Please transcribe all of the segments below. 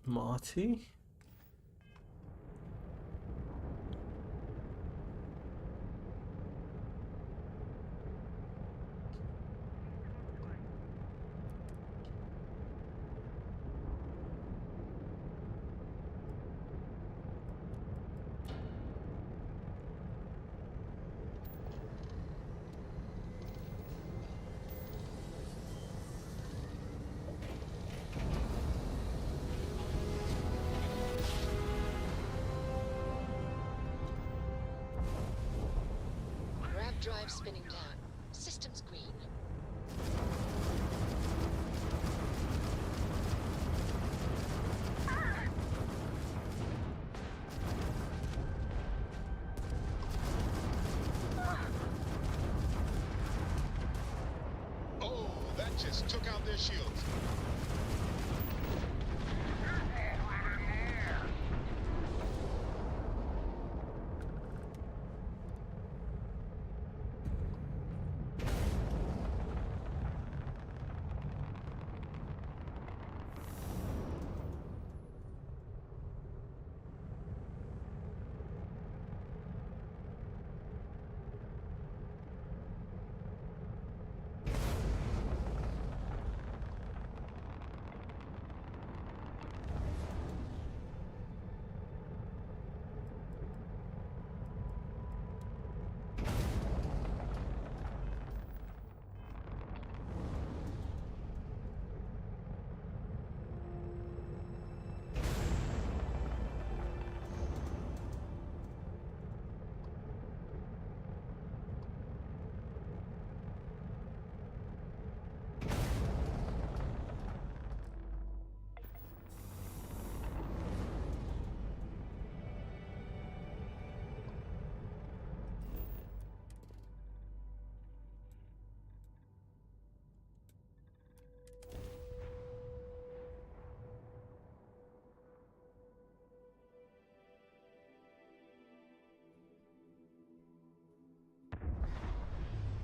Smarty. Drive spinning down. Systems green. Oh, that just took out their shields.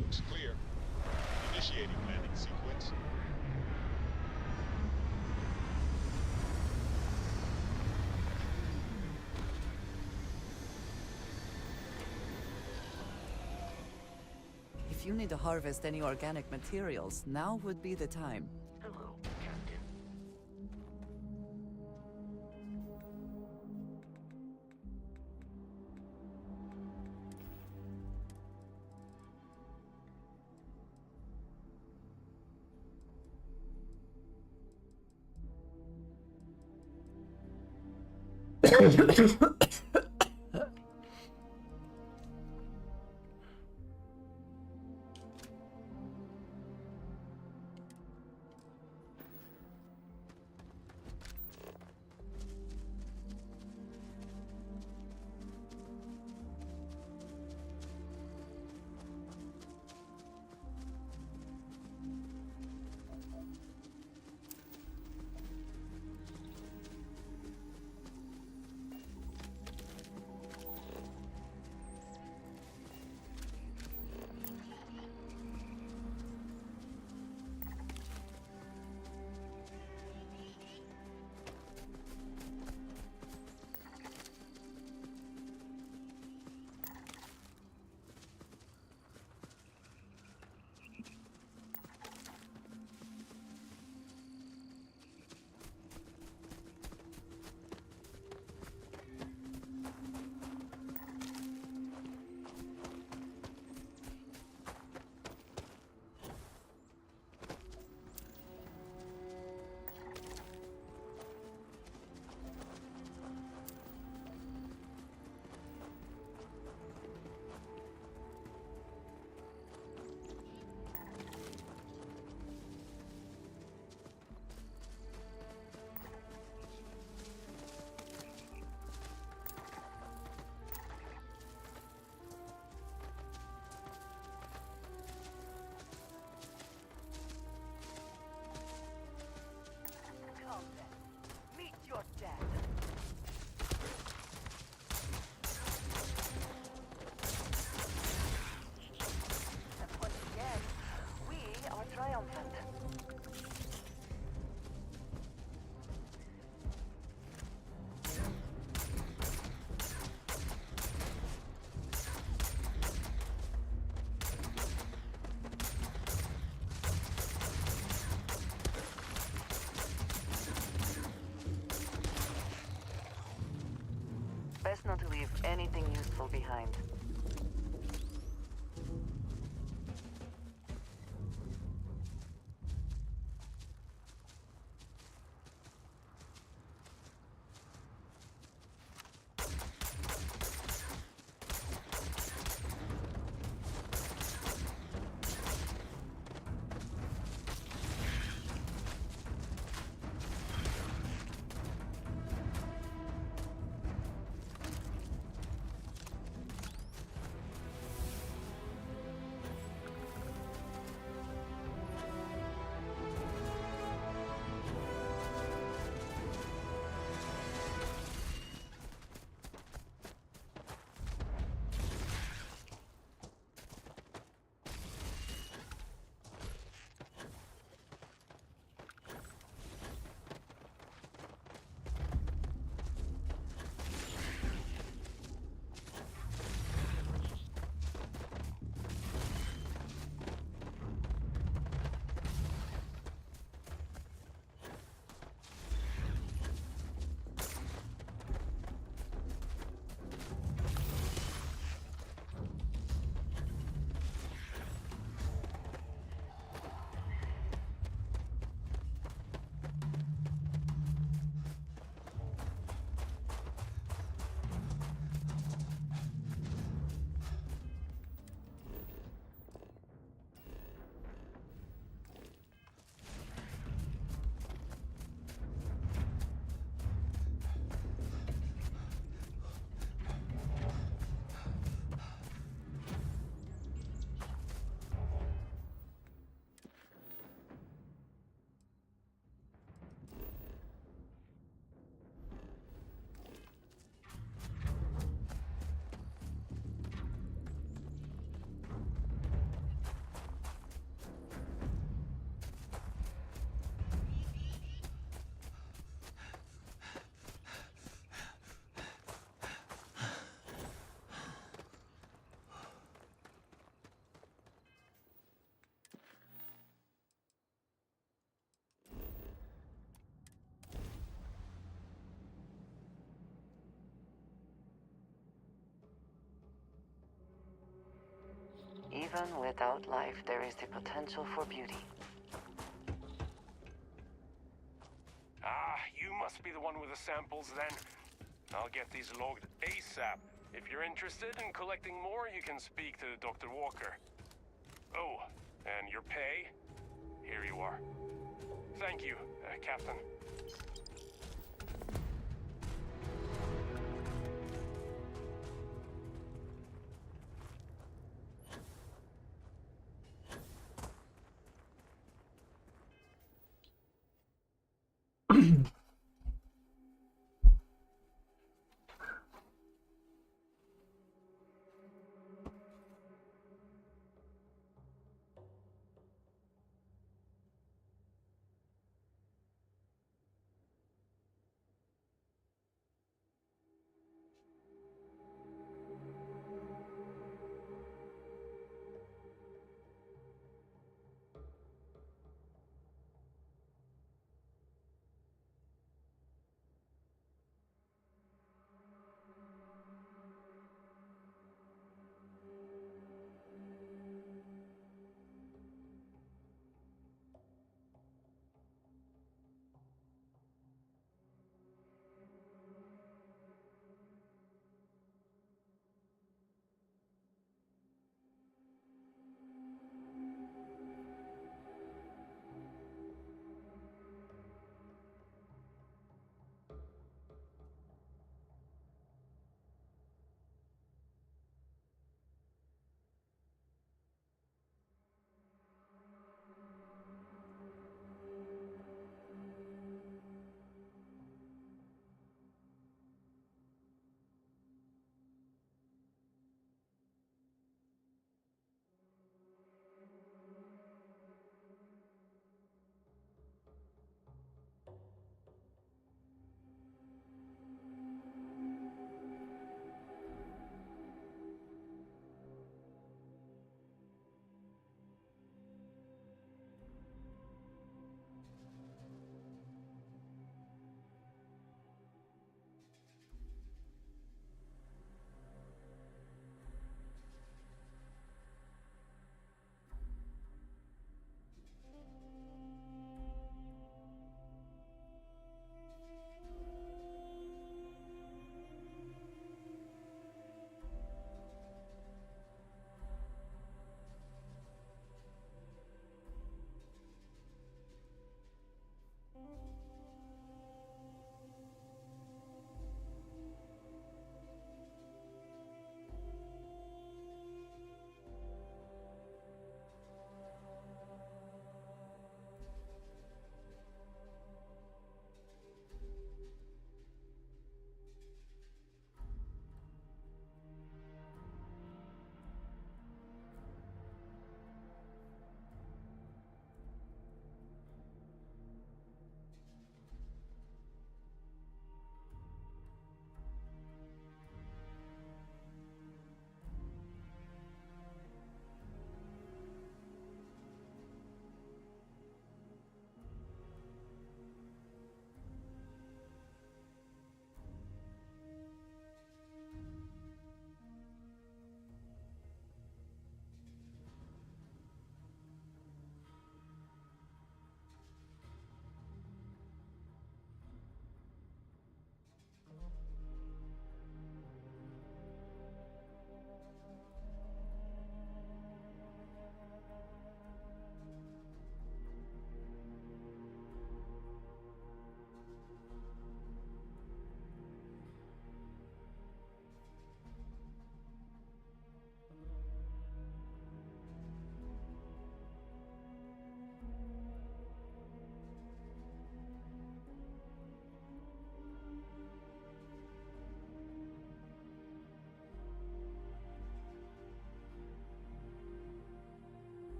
Looks clear. Initiating landing sequence. If you need to harvest any organic materials, now would be the time. Hello, Captain. triumphant. Best not to leave anything useful behind. Even without life, there is the potential for beauty. Ah, you must be the one with the samples then. I'll get these logged ASAP. If you're interested in collecting more, you can speak to Dr. Walker. Oh, and your pay? Here you are. Thank you, Captain.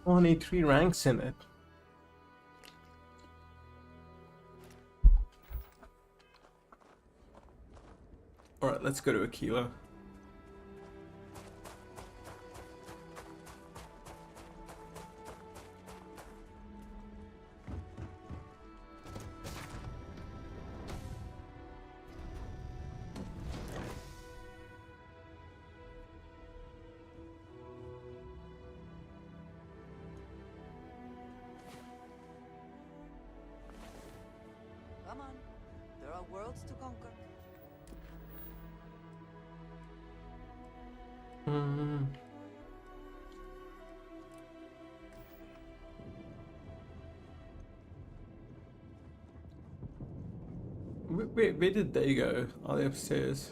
Only 3 ranks in it. Alright, let's go to Aquila. Come on. There are worlds to conquer. Where did they go? Are they upstairs?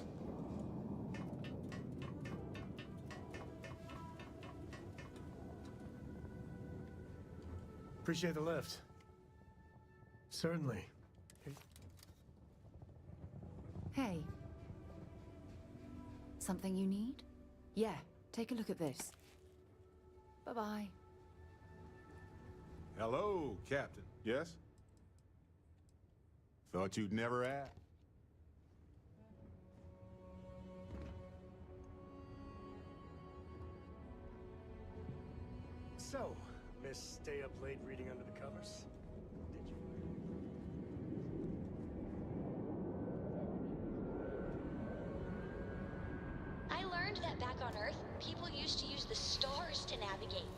Appreciate the lift. Certainly. Hey. Something you need? Yeah, take a look at this. Bye-bye. Hello, Captain. Yes? Thought you'd never ask. So, miss stay up late reading under the covers? Did you? I learned that back on Earth, people used to use the stars to navigate.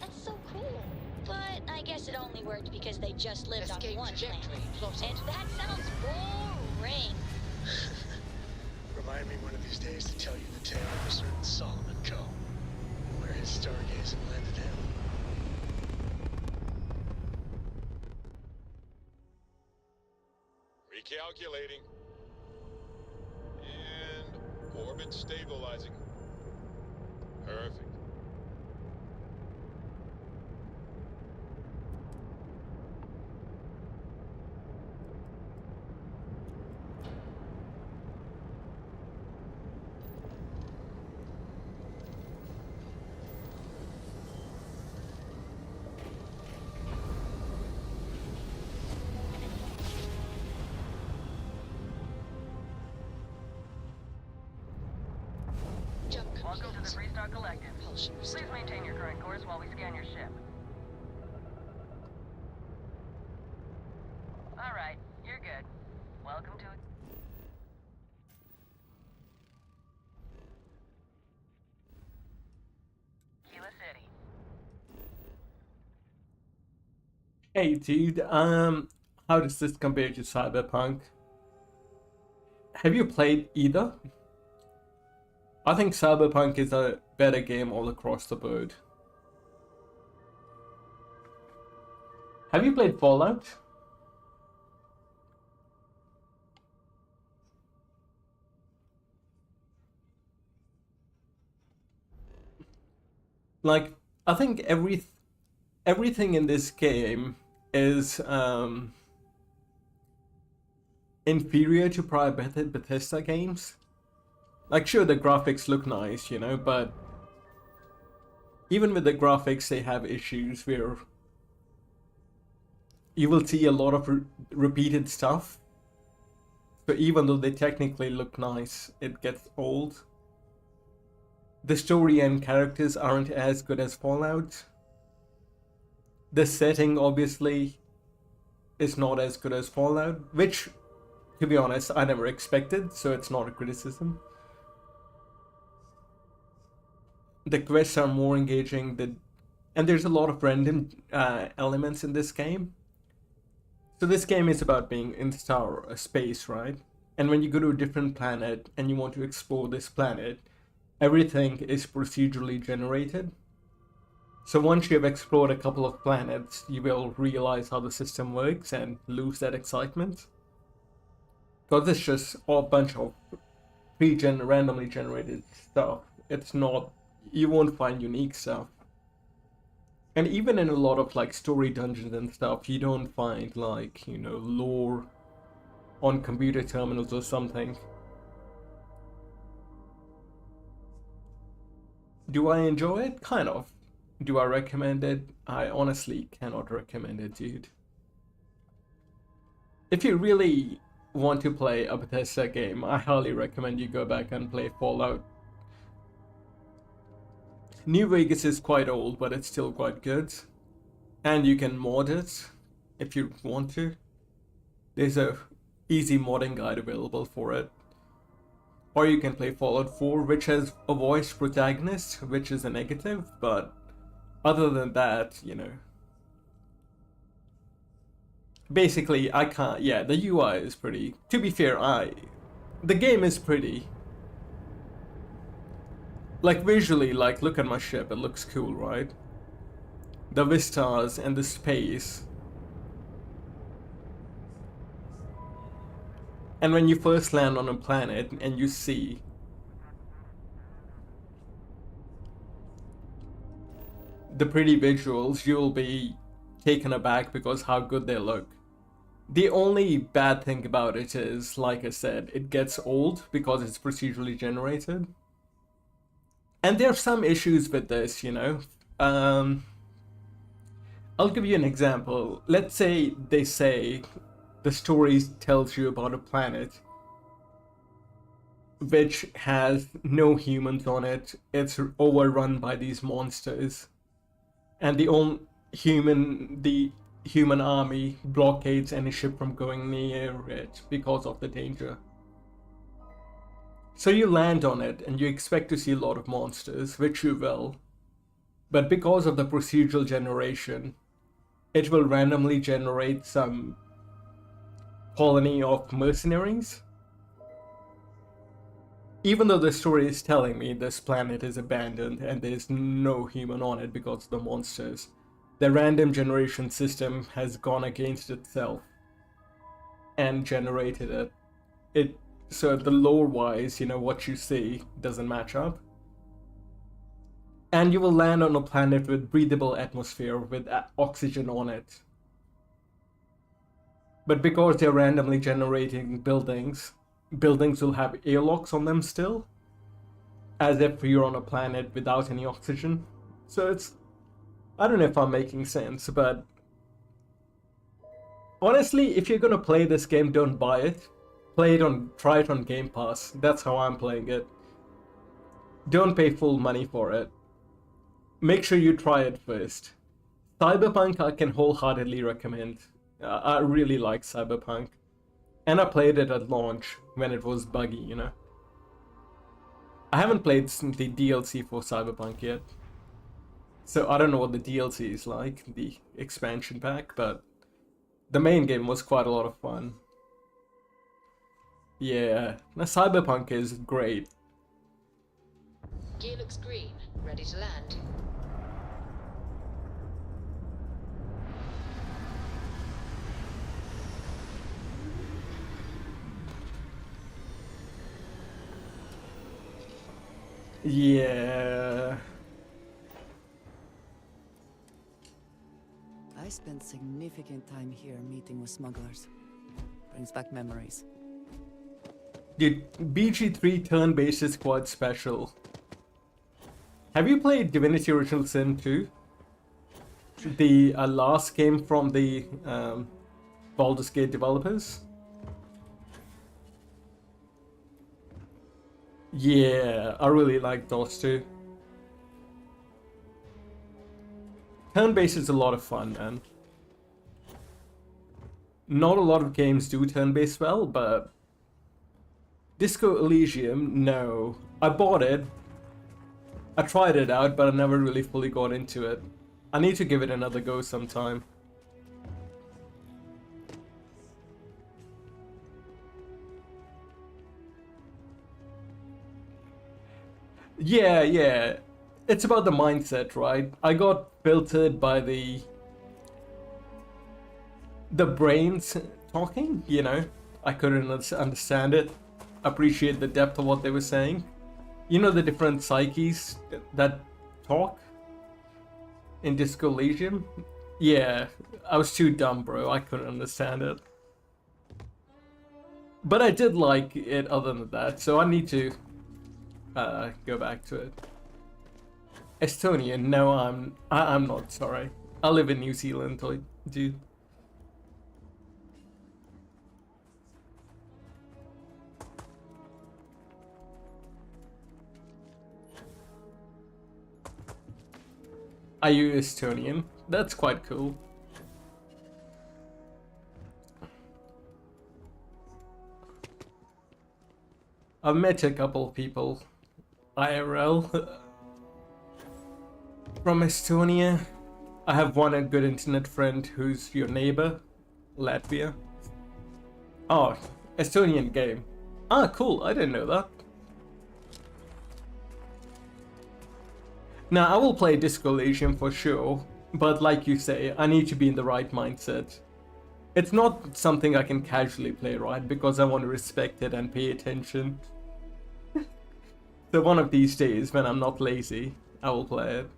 That's so cool. But I guess it only worked because they just lived on one planet. And that sounds boring. Remind me one of these days to tell you the tale of a certain Solomon Coe, where his stargazing landed him. Recalculating. And orbit stabilizing. Perfect. Jump Welcome to the complete. Freestar Collective. Propulsion Please restored. maintain your current course while we scan your ship. All right, you're good. Welcome to... Kila City. Hey dude, how does this compare to Cyberpunk? Have you played either? I think Cyberpunk is a better game all across the board. Have you played Fallout? Like, I think everything in this game is inferior to prior Bethesda games. Like, sure, the graphics look nice, you know, but even with the graphics, they have issues where you will see a lot of repeated stuff. So even though they technically look nice, it gets old. The story and characters aren't as good as Fallout. The setting, obviously, is not as good as Fallout, which, to be honest, I never expected, so it's not a criticism. The quests are more engaging, and there's a lot of random elements in this game. So this game is about being in space, right? And when you go to a different planet and you want to explore this planet, everything is procedurally generated. So once you have explored a couple of planets, you will realize how the system works and lose that excitement. Because it's just a bunch of randomly generated stuff. It's not, you won't find unique stuff. And even in a lot of like story dungeons and stuff, you don't find like, you know, lore on computer terminals or something. Do I enjoy it? Kind of. Do I recommend it? I honestly cannot recommend it, dude. If you really want to play a Bethesda game, I highly recommend you go back and play Fallout. New Vegas is quite old, but it's still quite good. And you can mod it if you want to. There's a easy modding guide available for it. Or you can play Fallout 4, which has a voiced protagonist, which is a negative, but other than that, you know. Basically, I can't, yeah, the UI is pretty. To be fair, the game is pretty. Like visually, like look at my ship, it looks cool, right? The vistas and the space. And when you first land on a planet and you see the pretty visuals, you'll be taken aback because how good they look. The only bad thing about it is, like I said, it gets old because it's procedurally generated. And there are some issues with this, you know. I'll give you an example. Let's say they say the story tells you about a planet which has no humans on it. It's overrun by these monsters. And the human army blockades any ship from going near it because of the danger. So you land on it and you expect to see a lot of monsters, which you will. But because of the procedural generation, it will randomly generate some colony of mercenaries. Even though the story is telling me this planet is abandoned and there's no human on it because of the monsters, the random generation system has gone against itself. and generated it. So the lore-wise, you know, what you see doesn't match up. And you will land on a planet with breathable atmosphere with oxygen on it. But because they're randomly generating buildings will have airlocks on them still, as if you're on a planet without any oxygen. So it's, I don't know if I'm making sense, but honestly, if you're gonna play this game, don't buy it. Try it on Game Pass. That's how I'm playing it. Don't pay full money for it. Make sure you try it first. Cyberpunk I can wholeheartedly recommend. I really like Cyberpunk. And I played it at launch when it was buggy, you know. I haven't played the DLC for Cyberpunk yet. So I don't know what the DLC is like, the expansion pack, but the main game was quite a lot of fun. Yeah, now Cyberpunk is great. Gear looks green, ready to land. Yeah. I spent significant time here meeting with smugglers. Brings back memories. Dude, BG3 turn-based is quite special. Have you played Divinity Original Sin 2? The last game from the Baldur's Gate developers? Yeah, I really like those two. Turn-based is a lot of fun, man. Not a lot of games do turn-based well, but Disco Elysium, no. I bought it. I tried it out, but I never really fully got into it. I need to give it another go sometime. Yeah. It's about the mindset, right? I got filtered by the brains talking, you know? I couldn't understand it, appreciate the depth of what they were saying. You know, the different psyches that talk in Disco Elysium? Yeah, I was too dumb, bro. I couldn't understand it. But I did like it other than that, so I need to go back to it. Estonia, no, I'm not, sorry. I live in New Zealand, dude. Are you Estonian? That's quite cool. I've met a couple of people IRL from Estonia. I have one good internet friend who's your neighbor, Latvia. Oh, Estonian game. Ah, cool, I didn't know that. Now, I will play Disco Elysium for sure, but like you say, I need to be in the right mindset. It's not something I can casually play, right? Because I want to respect it and pay attention. So one of these days, when I'm not lazy, I will play it.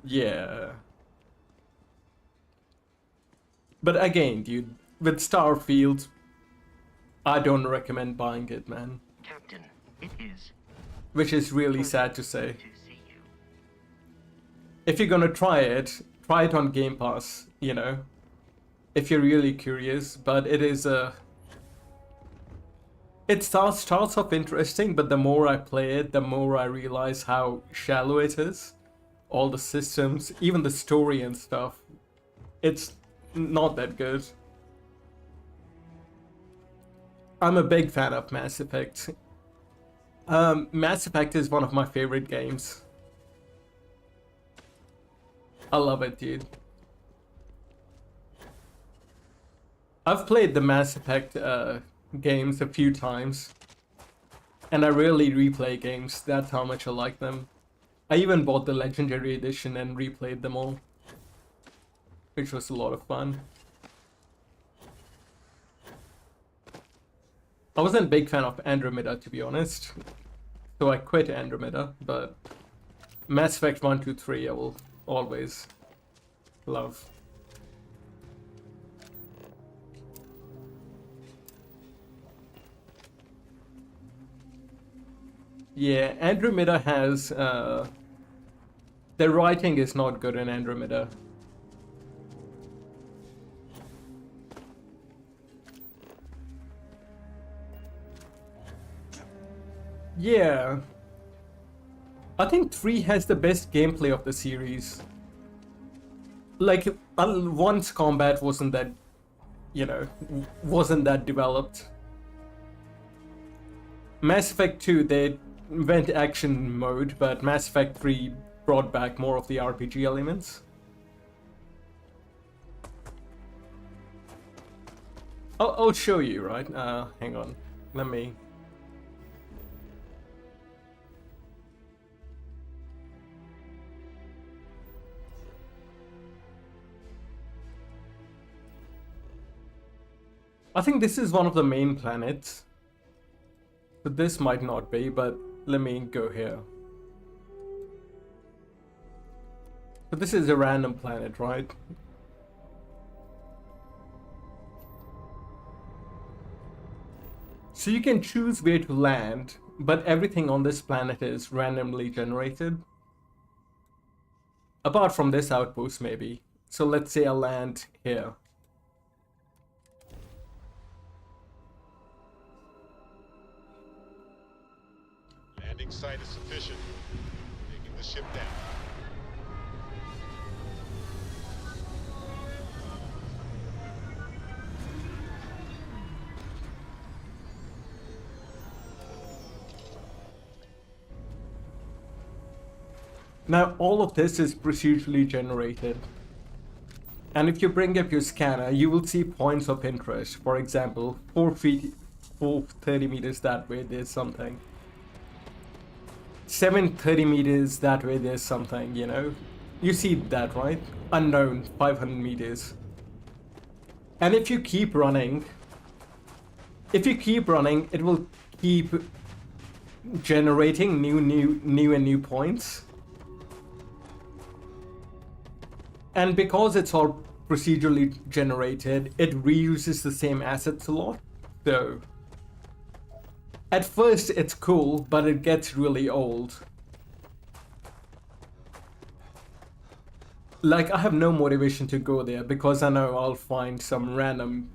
Yeah. But again, dude, with Starfield, I don't recommend buying it, man. Captain, it is. Which is really sad to say. If you're gonna try it on Game Pass, you know. If you're really curious, but it is it starts off interesting, but the more I play it, the more I realize how shallow it is. All the systems, even the story and stuff. It's not that good. I'm a big fan of Mass Effect. Mass Effect is one of my favorite games. I love it, dude. I've played the Mass Effect games a few times, and I rarely replay games. That's how much I like them. I even bought the Legendary Edition and replayed them all, which was a lot of fun. I wasn't a big fan of Andromeda, to be honest. So I quit Andromeda, but Mass Effect 1, 2, 3 I will always love. Yeah, Andromeda has... the writing is not good in Andromeda. Yeah. I think 3 has the best gameplay of the series. Like, once combat wasn't that, you know, wasn't that developed. Mass Effect 2, they went action mode, but Mass Effect 3 brought back more of the RPG elements. I'll show you, right? Hang on. Let me... I think this is one of the main planets. So this might not be, but let me go here. So this is a random planet, right? So you can choose where to land, but everything on this planet is randomly generated. Apart from this outpost, maybe. So let's say I land here. Landing site is sufficient. Taking the ship down. Now all of this is procedurally generated. And if you bring up your scanner, you will see points of interest. For example, 430 meters that way, there's something. 730 meters that way, there's something, you know? You see that, right? Unknown, 500 meters. And if you keep running, it will keep generating new points. And because it's all procedurally generated, it reuses the same assets a lot. So at first it's cool, but it gets really old. Like, I have no motivation to go there because I know I'll find some random...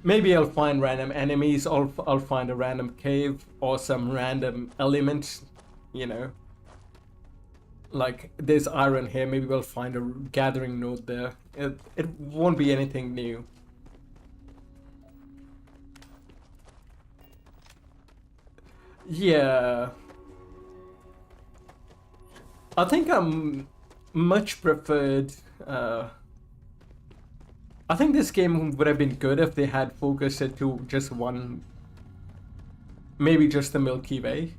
Maybe I'll find random enemies, or I'll find a random cave or some random element, you know. Like, there's iron here, maybe we'll find a gathering node there. It won't be anything new. Yeah. I think I'm much preferred... I think this game would have been good if they had focused it to just one... Maybe just the Milky Way.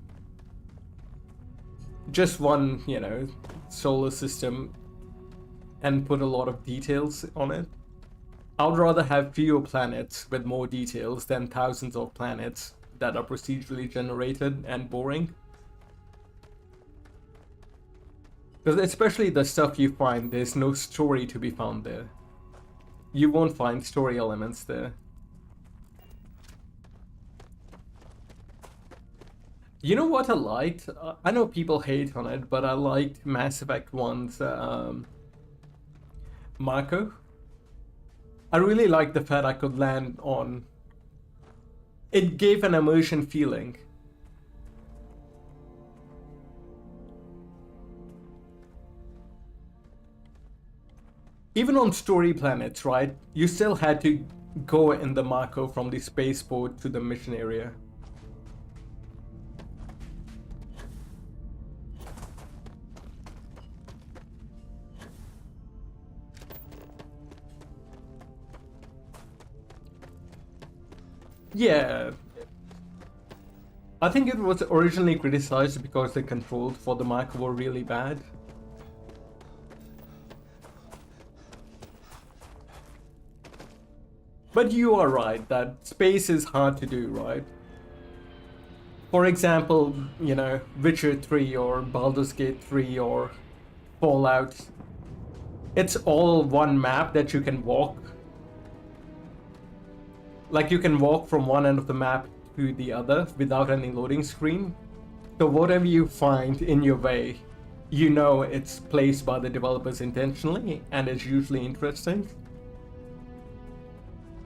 Just one, you know, solar system and put a lot of details on it. I would rather have fewer planets with more details than thousands of planets that are procedurally generated and boring. Because especially the stuff you find, there's no story to be found there. You won't find story elements there. You know what I liked? I know people hate on it, but I liked Mass Effect 1's Mako. I really liked the fact I could land on... It gave an immersion feeling. Even on story planets, right? You still had to go in the Mako from the spaceport to the mission area. Yeah. I think it was originally criticized because the controls for the Mako were really bad. But you are right that space is hard to do, right? For example, you know, Witcher 3 or Baldur's Gate 3 or Fallout. It's all one map that you can walk. Like you can walk from one end of the map to the other without any loading screen. So whatever you find in your way, you know it's placed by the developers intentionally, and it's usually interesting.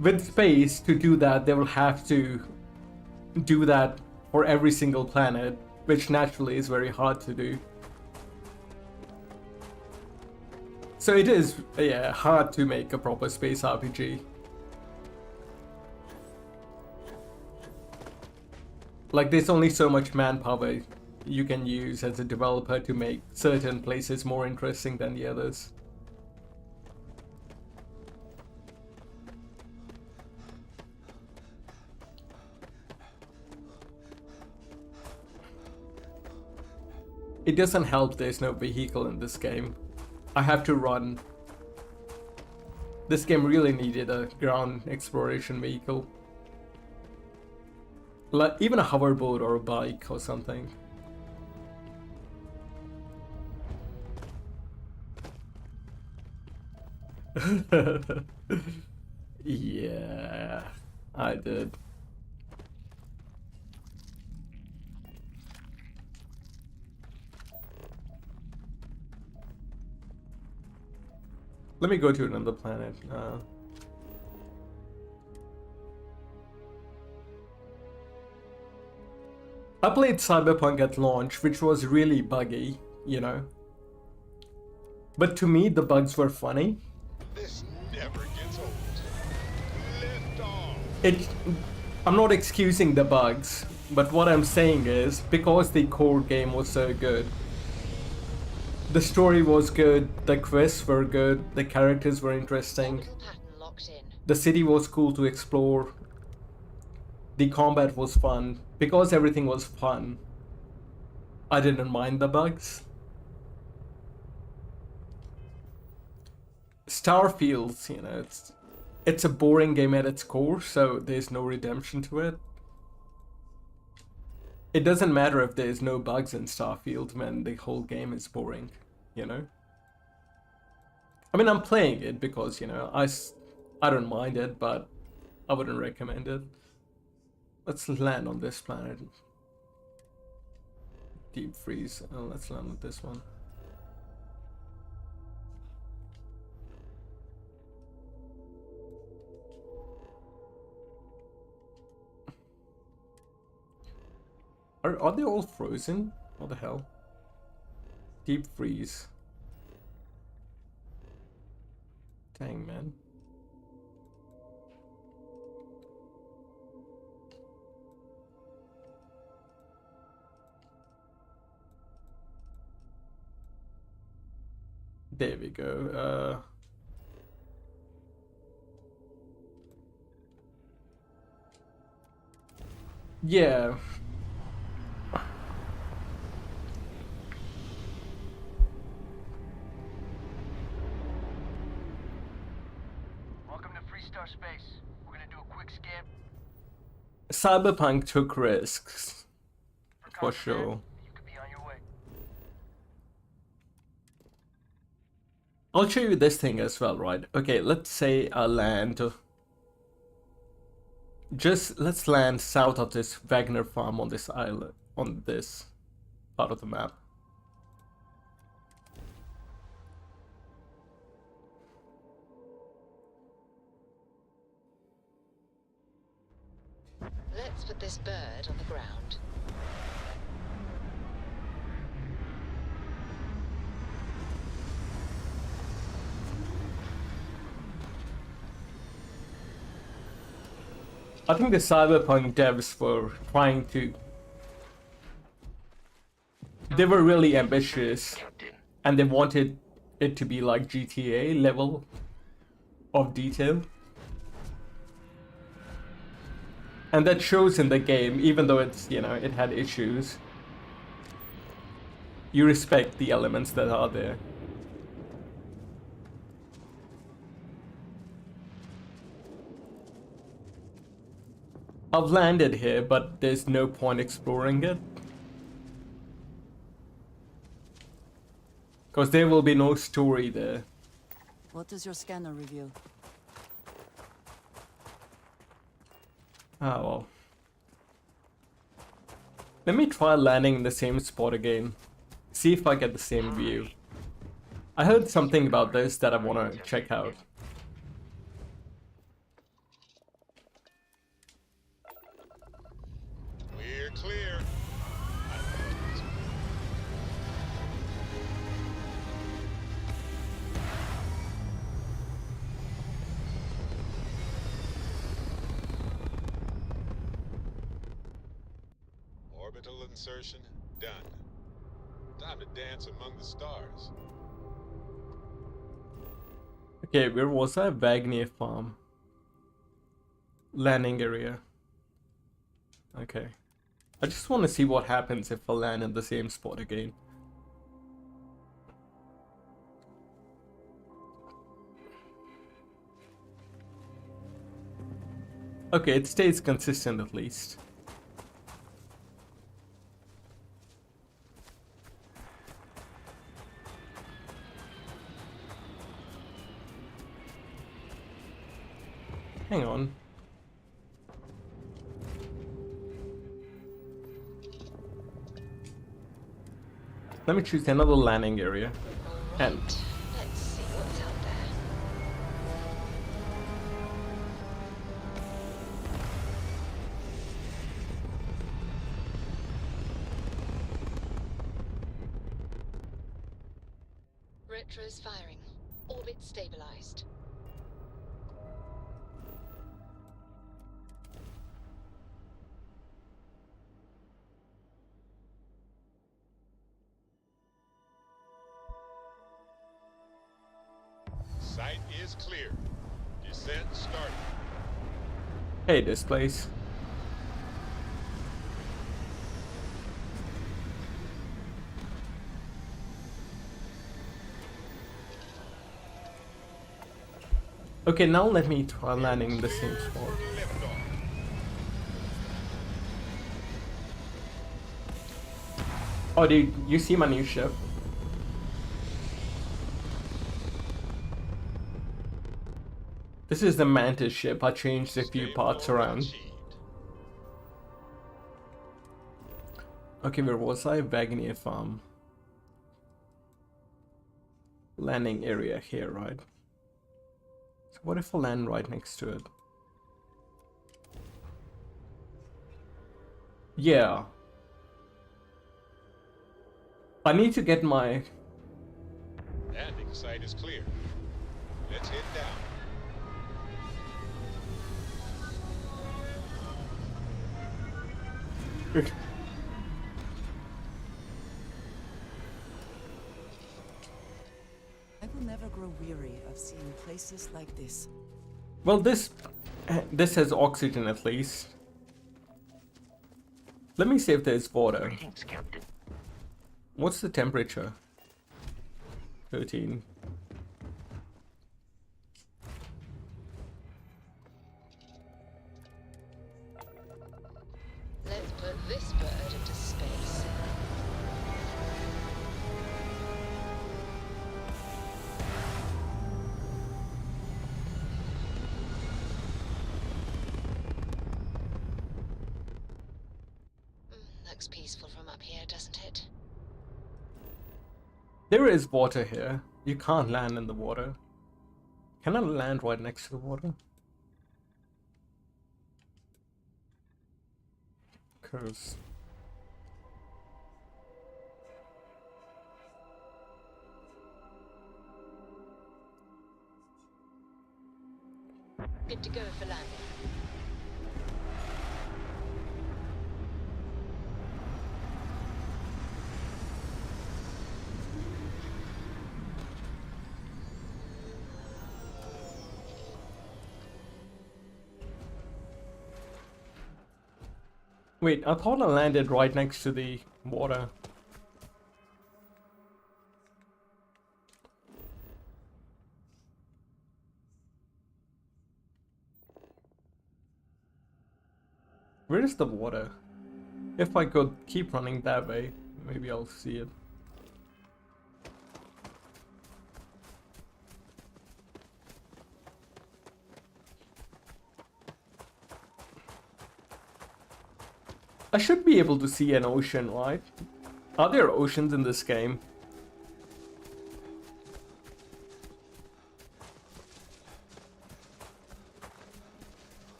With space, to do that, they will have to do that for every single planet, which naturally is very hard to do. So it is, yeah, hard to make a proper space RPG. Like, there's only so much manpower you can use as a developer to make certain places more interesting than the others. It doesn't help there's no vehicle in this game. I have to run. This game really needed a ground exploration vehicle. Like even a hoverboard or a bike or something. Yeah, I did. Let me go to another planet. I played Cyberpunk at launch, which was really buggy, you know. But to me, the bugs were funny. This never gets old. Lift off. I'm not excusing the bugs, but what I'm saying is, because the core game was so good, the story was good, the quests were good, the characters were interesting, the city was cool to explore, the combat was fun. Because everything was fun, I didn't mind the bugs. Starfield, you know, it's a boring game at its core, so there's no redemption to it. It doesn't matter if there's no bugs in Starfield when the whole game is boring, you know? I mean, I'm playing it because, you know, I don't mind it, but I wouldn't recommend it. Let's land on this planet. Deep freeze. Oh, let's land on this one. Are they all frozen? What the hell? Deep freeze. Dang, man. There we go. Yeah. Welcome to Freestar Space. We're gonna do a quick scan. Cyberpunk took risks. For sure. You could be on your way. I'll show you this thing as well, right? Okay, let's say I land. Let's land south of this Wagner farm on this island, on this part of the map. Let's put this bird on the ground. I think the Cyberpunk devs were trying to... They were really ambitious, and they wanted it to be like GTA level of detail. And that shows in the game, even though it's, you know, it had issues. You respect the elements that are there. I've landed here, but there's no point exploring it. Because there will be no story there. What does your scanner reveal? Ah, well. Let me try landing in the same spot again. See if I get the same view. I heard something about this that I want to check out. We're clear. Orbital insertion done. Time to dance among the stars. Okay, where was I? Wagner Farm. Landing area. Okay. I just want to see what happens if I land in the same spot again. Okay, it stays consistent at least. Hang on. Let me choose another landing area. Right. And Let's see what's out there. Retro's firing. Orbit stabilized. Site is clear. Descent started. hey, this place. Okay, now let me try landing in the same spot. Liftoff. Oh, dude, you see my new ship? This is the Mantis ship. I changed a few parts around. Okay, where was I? Wagner Farm. Landing area here, right? So what if I land right next to it? Yeah. I need to get my... Landing site is clear. Let's head down. I will never grow weary of seeing places like this. Well, this has oxygen at least. Let me see if there's water. Greetings, Captain. What's the temperature? 13. Let's put this bird into space. Looks peaceful from up here, doesn't it? There is water here. You can't land in the water. Can I land right next to the water? Cause... Good to go for landing. Wait, I thought I landed right next to the water. Where is the water? If I could keep running that way, maybe I'll see it. I should be able to see an ocean, right? Are there oceans in this game?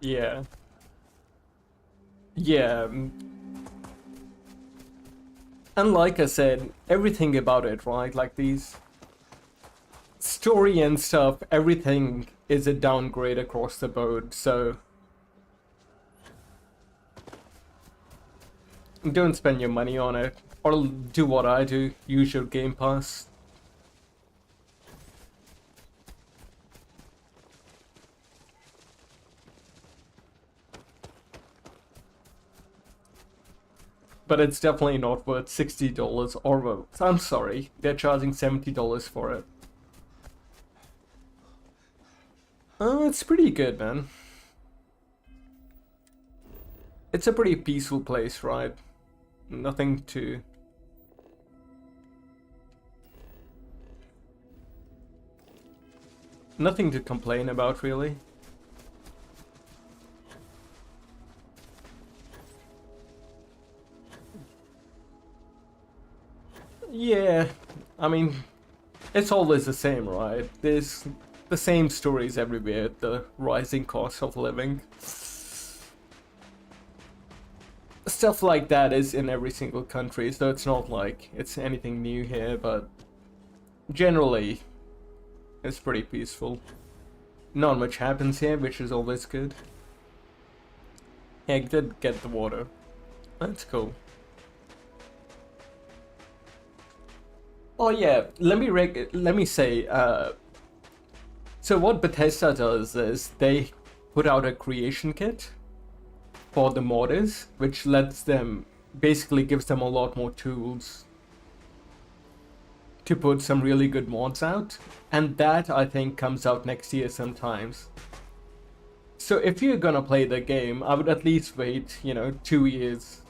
Yeah. Yeah. And like I said, everything about it, right? Like these story and stuff, everything is a downgrade across the board, so don't spend your money on it. Or do what I do, use your Game Pass. But it's definitely not worth $60 or I'm sorry, they're charging $70 for it. It's pretty good, man. It's a pretty peaceful place, right? Nothing to... Nothing to complain about, really. Yeah, I mean, it's always the same, right? There's the same stories everywhere, the rising cost of living. Stuff like that is in every single country, so it's not like it's anything new here, but generally, it's pretty peaceful. Not much happens here, which is always good. Yeah, I did get the water. That's cool. Oh yeah, let me say, so what Bethesda does is they put out a creation kit for the modders, which lets them, basically gives them a lot more tools to put some really good mods out, and that I think comes out next year sometimes. So if you're gonna play the game, I would at least wait, 2 years.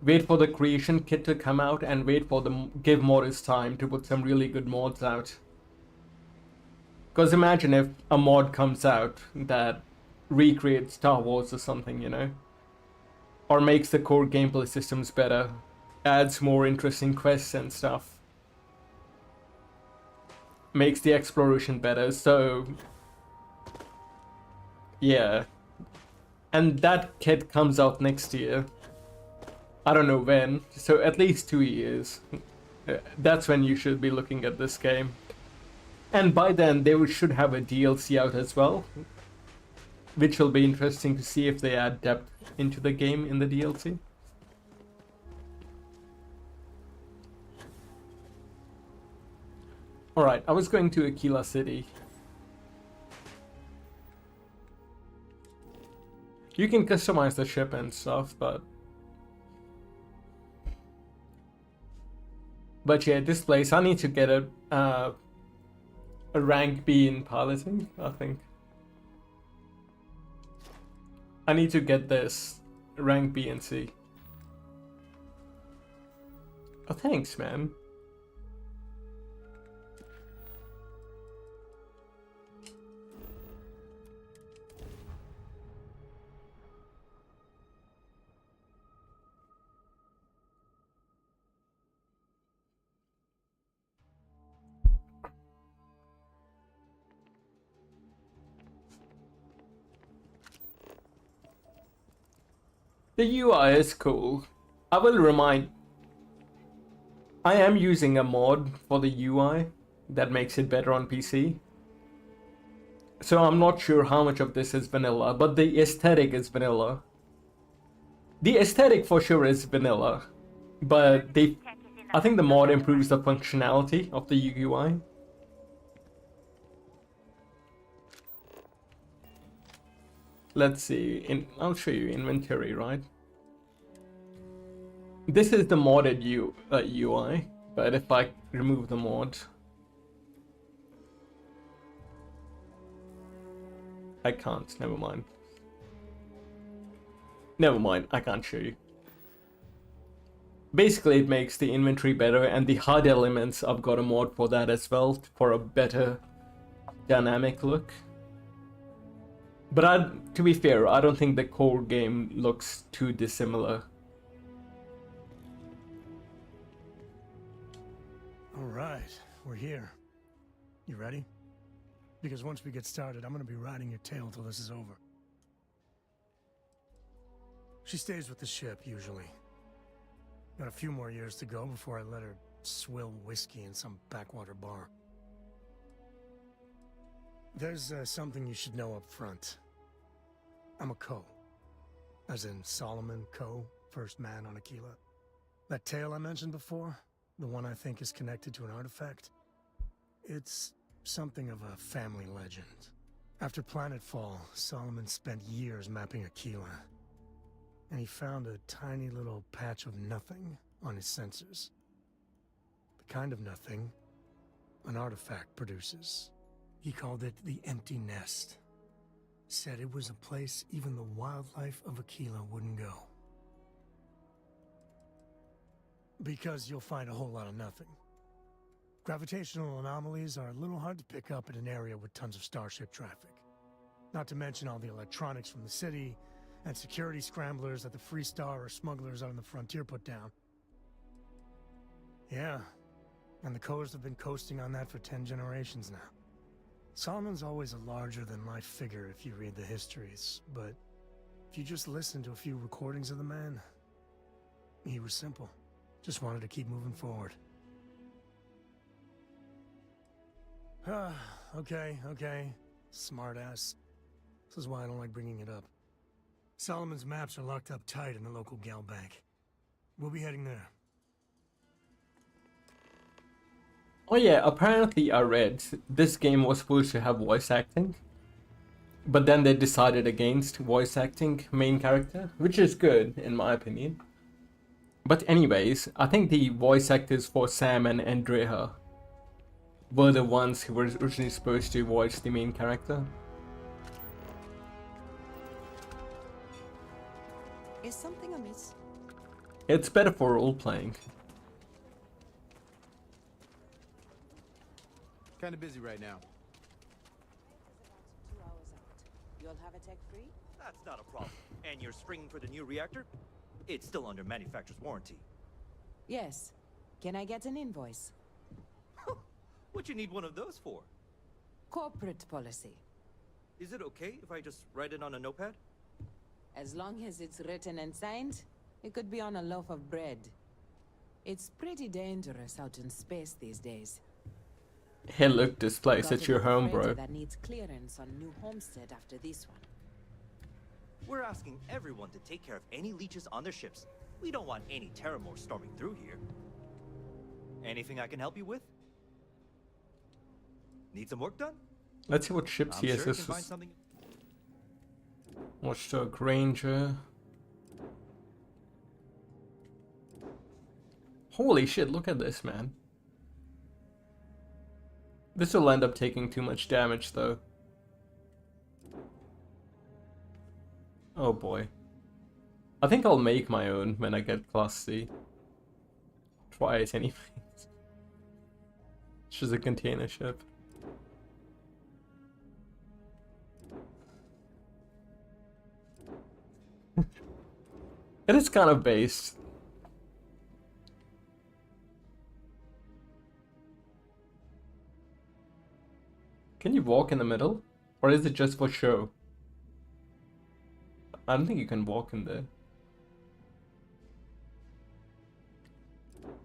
Wait for the creation kit to come out and wait for give modders time to put some really good mods out. Because imagine if a mod comes out that recreates Star Wars or something, or makes the core gameplay systems better, adds more interesting quests and stuff, makes the exploration better, so yeah. And that kit comes out next year. I don't know when, so at least 2 years. That's when you should be looking at this game. And by then, they should have a DLC out as well, which will be interesting to see if they add depth into the game in the DLC. Alright, I was going to Aquila City. You can customize the ship and stuff, but yeah, this place, I need to get a rank B in piloting, I think. I need to get this rank B and C. Oh, thanks, man. The UI is cool. I will remind... I am using a mod for the UI that makes it better on PC. So I'm not sure how much of this is vanilla, but the aesthetic is vanilla. The aesthetic for sure is vanilla, but I think the mod improves the functionality of the UI. Let's see, I'll show you inventory, right? This is the modded UI, but if I remove the mod, I can't, never mind. Never mind, I can't show you. Basically, it makes the inventory better, and the HUD elements, I've got a mod for that as well, for a better dynamic look. But to be fair, I don't think the core game looks too dissimilar. Alright, we're here. You ready? Because once we get started, I'm gonna be riding your tail till this is over. She stays with the ship, usually. Got a few more years to go before I let her swill whiskey in some backwater bar. There's something you should know up front. I'm a Co. As in Solomon Co., first man on Aquila. That tale I mentioned before, the one I think is connected to an artifact, it's something of a family legend. After planetfall, Solomon spent years mapping Aquila, and he found a tiny little patch of nothing on his sensors. The kind of nothing an artifact produces. He called it the Empty Nest. Said it was a place even the wildlife of Aquila wouldn't go. Because you'll find a whole lot of nothing. Gravitational anomalies are a little hard to pick up in an area with tons of starship traffic. Not to mention all the electronics from the city, and security scramblers that the Free Star or smugglers out on the frontier put down. Yeah, and the Coast have been coasting on that for 10 generations now. Solomon's always a larger-than-life figure if you read the histories, but if you just listen to a few recordings of the man, he was simple. Just wanted to keep moving forward. Okay. Smartass. This is why I don't like bringing it up. Solomon's maps are locked up tight in the local gal bank. We'll be heading there. Oh yeah, apparently I read this game was supposed to have voice acting, but then they decided against voice acting main character, which is good in my opinion. But anyways, I think the voice actors for Sam and Andrea were the ones who were originally supposed to voice the main character. Is something amiss? It's better for role-playing. Kinda busy right now. You'll have a tech free? That's not a problem. And you're springing for the new reactor? It's still under manufacturer's warranty. Yes. Can I get an invoice? What you need one of those for? Corporate policy. Is it okay if I just write it on a notepad? As long as it's written and signed, it could be on a loaf of bread. It's pretty dangerous out in space these days. Hey look, this place, it's your home, bro. That needs clearance on New Homestead after this one. We're asking everyone to take care of any leeches on their ships. We don't want any Terramore storming through here. Anything I can help you with? Need some work done? Let's see what ships he has. This is Watchdog Ranger. Holy shit, look at this, man. This will end up taking too much damage, though. Oh boy. I think I'll make my own when I get Class C. Try it anyways. It's just a container ship. It is kind of based. Can you walk in the middle? Or is it just for show? I don't think you can walk in there.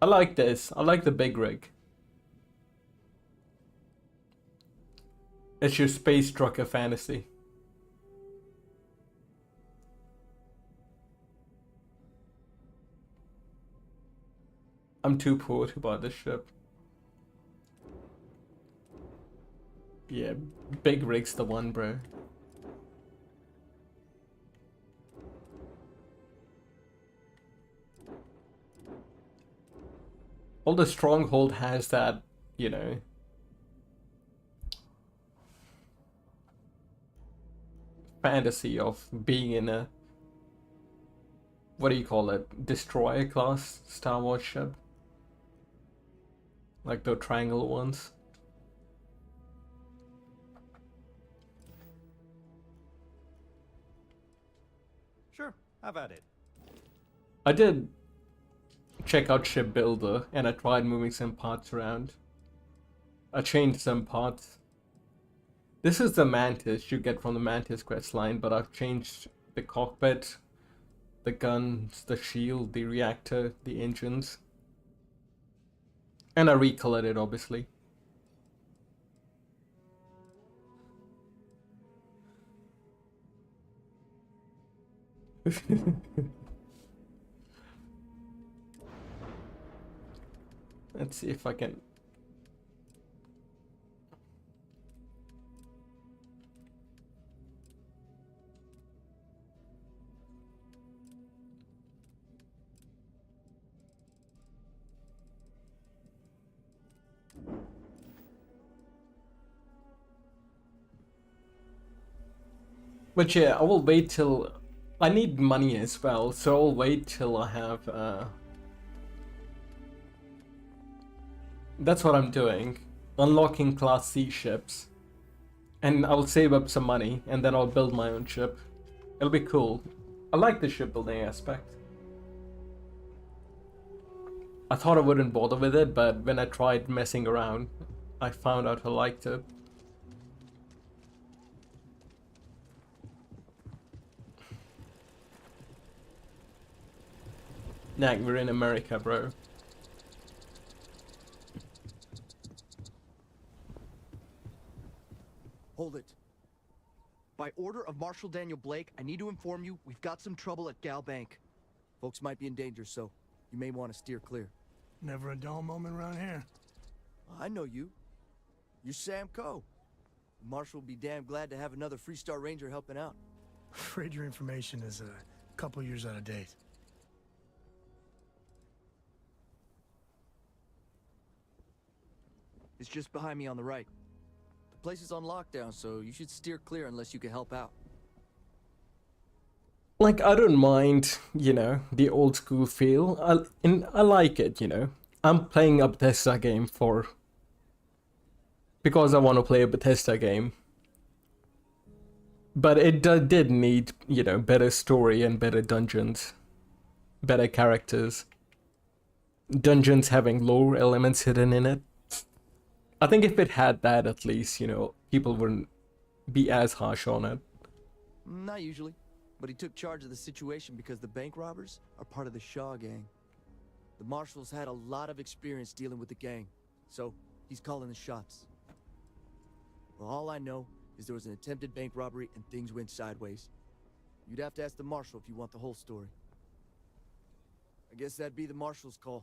I like this. I like the big rig. It's your space trucker fantasy. I'm too poor to buy this ship. Yeah, big rig's the one, bro. All the Stronghold has that, you know. fantasy of being in a, what do you call it, destroyer class Star Wars ship, like the triangle ones. Sure, have at it. I did check out Ship Builder and I tried moving some parts around. I changed some parts. This is the Mantis you get from the Mantis quest line, but I've changed the cockpit, the guns, the shield, the reactor, the engines. And I recolored it, obviously. Let's see if I can... But yeah, I will wait till... I need money as well, so I'll wait till I have... That's what I'm doing. Unlocking Class C ships. And I'll save up some money, and then I'll build my own ship. It'll be cool. I like the shipbuilding aspect. I thought I wouldn't bother with it, but when I tried messing around, I found out I liked it. Nah, we're in America, bro. Hold it. By order of Marshal Daniel Blake, I need to inform you we've got some trouble at Gal Bank. Folks might be in danger, so you may want to steer clear. Never a dull moment around here. I know you. You're Sam Coe. Marshal will be damn glad to have another Freestar Ranger helping out. Afraid your information is a couple years out of date. It's just behind me on the right. The place is on lockdown, so you should steer clear unless you can help out. Like, I don't mind, you know, the old school feel. I like it, you know. I'm playing a Bethesda game because I want to play a Bethesda game. But it did need, you know, better story and better dungeons. Better characters. Dungeons having lore elements hidden in it. I think if it had that, at least, you know, people wouldn't be as harsh on it. Not usually, but he took charge of the situation because the bank robbers are part of the Shaw gang. The Marshal's had a lot of experience dealing with the gang, so he's calling the shots. Well, all I know is there was an attempted bank robbery and things went sideways. You'd have to ask the Marshal if you want the whole story. I guess that'd be the Marshal's call.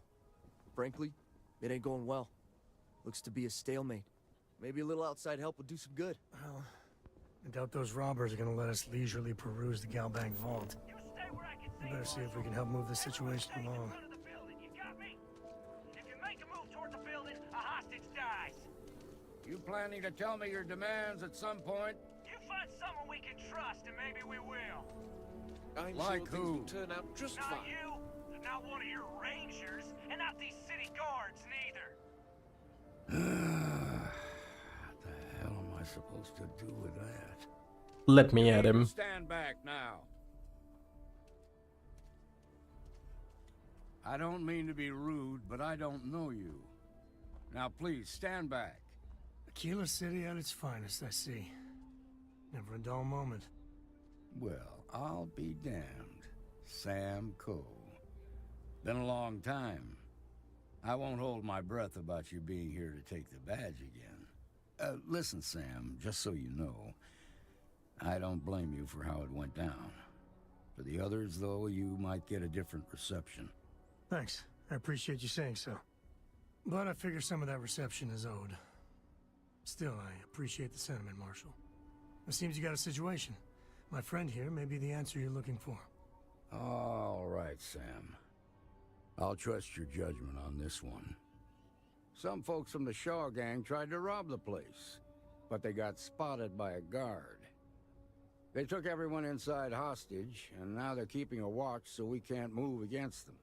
Frankly, it ain't going well. Looks to be a stalemate. Maybe a little outside help would do some good. Well, I doubt those robbers are gonna let us leisurely peruse the Gal Bank vault. We better see if we can help move the situation along. You planning to tell me your demands at some point? You find someone we can trust and maybe we will. I'm like sure who? things will turn out just not fine. You, not one of your rangers, and not these city guards neither. What the hell am I supposed to do with that? Let me at him. Stand back now. I don't mean to be rude, but I don't know you. Now please, stand back. Aquila City at its finest, I see. Never a dull moment. Well, I'll be damned. Sam Coe. Been a long time. I won't hold my breath about you being here to take the badge again. Listen, Sam, just so you know, I don't blame you for how it went down. For the others, though, you might get a different reception. Thanks. I appreciate you saying so. But I figure some of that reception is owed. Still, I appreciate the sentiment, Marshal. It seems you got a situation. My friend here may be the answer you're looking for. All right, Sam. I'll trust your judgment on this one. Some folks from the Shaw gang tried to rob the place, but they got spotted by a guard. They took everyone inside hostage, and now they're keeping a watch so we can't move against them.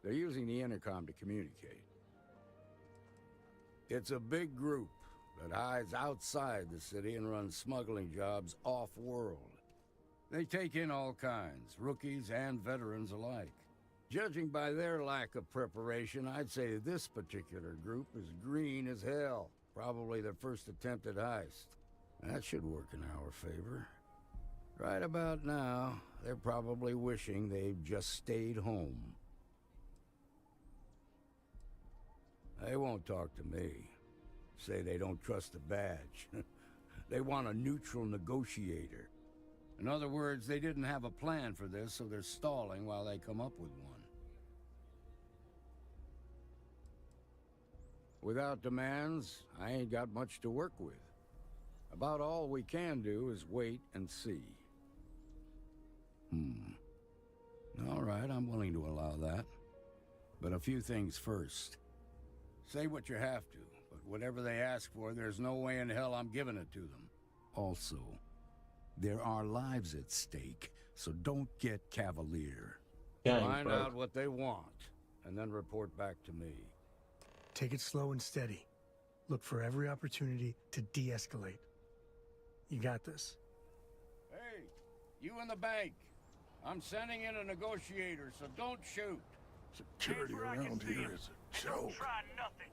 They're using the intercom to communicate. It's a big group that hides outside the city and runs smuggling jobs off-world. They take in all kinds, rookies and veterans alike. Judging by their lack of preparation, I'd say this particular group is green as hell. Probably their first attempt at heist. That should work in our favor. Right about now, they're probably wishing they'd just stayed home. They won't talk to me. Say they don't trust the badge. They want a neutral negotiator. In other words, they didn't have a plan for this, so they're stalling while they come up with one. Without demands, I ain't got much to work with. About all we can do is wait and see. All right, I'm willing to allow that. But a few things first. Say what you have to, but whatever they ask for, there's no way in hell I'm giving it to them. Also, there are lives at stake, so don't get cavalier. Find out what they want, and then report back to me. Take it slow and steady. Look for every opportunity to de-escalate. You got this. Hey, you in the bank. I'm sending in a negotiator, so don't shoot. Security around here is a joke. Try nothing.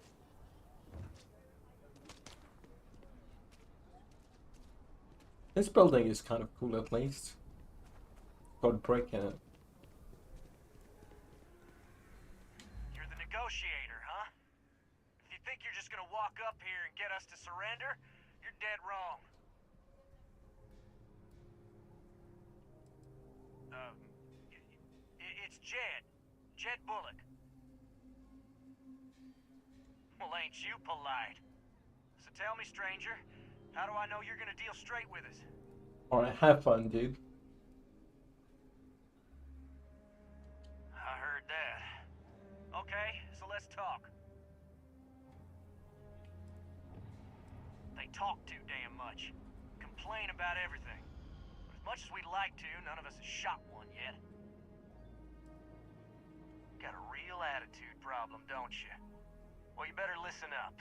This building is kind of cool at least. Got a brick in it. You're the negotiator, huh? If you think you're just gonna walk up here and get us to surrender, you're dead wrong. It's Jed. Jed Bullock. Well, ain't you polite? So tell me, stranger, how do I know you're gonna deal straight with us? Alright, have fun, dude. I heard that. Okay, so let's talk. They talk too damn much. Complain about everything. But as much as we'd like to, none of us has shot one yet. Got a real attitude problem, don't you? Well, you better listen up.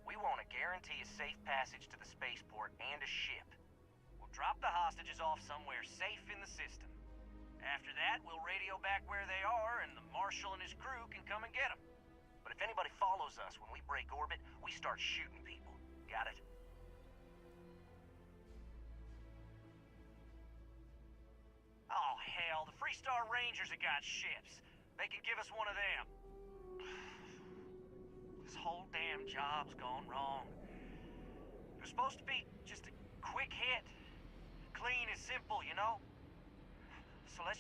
We want to guarantee a safe passage to the spaceport and a ship. We'll drop the hostages off somewhere safe in the system. After that, we'll radio back where they are, and the Marshal and his crew can come and get them. But if anybody follows us when we break orbit, we start shooting people. Got it? Oh, hell, the Freestar Rangers have got ships. They can give us one of them. This whole damn job's gone wrong. It was supposed to be just a quick hit. Clean and simple, you know? So let's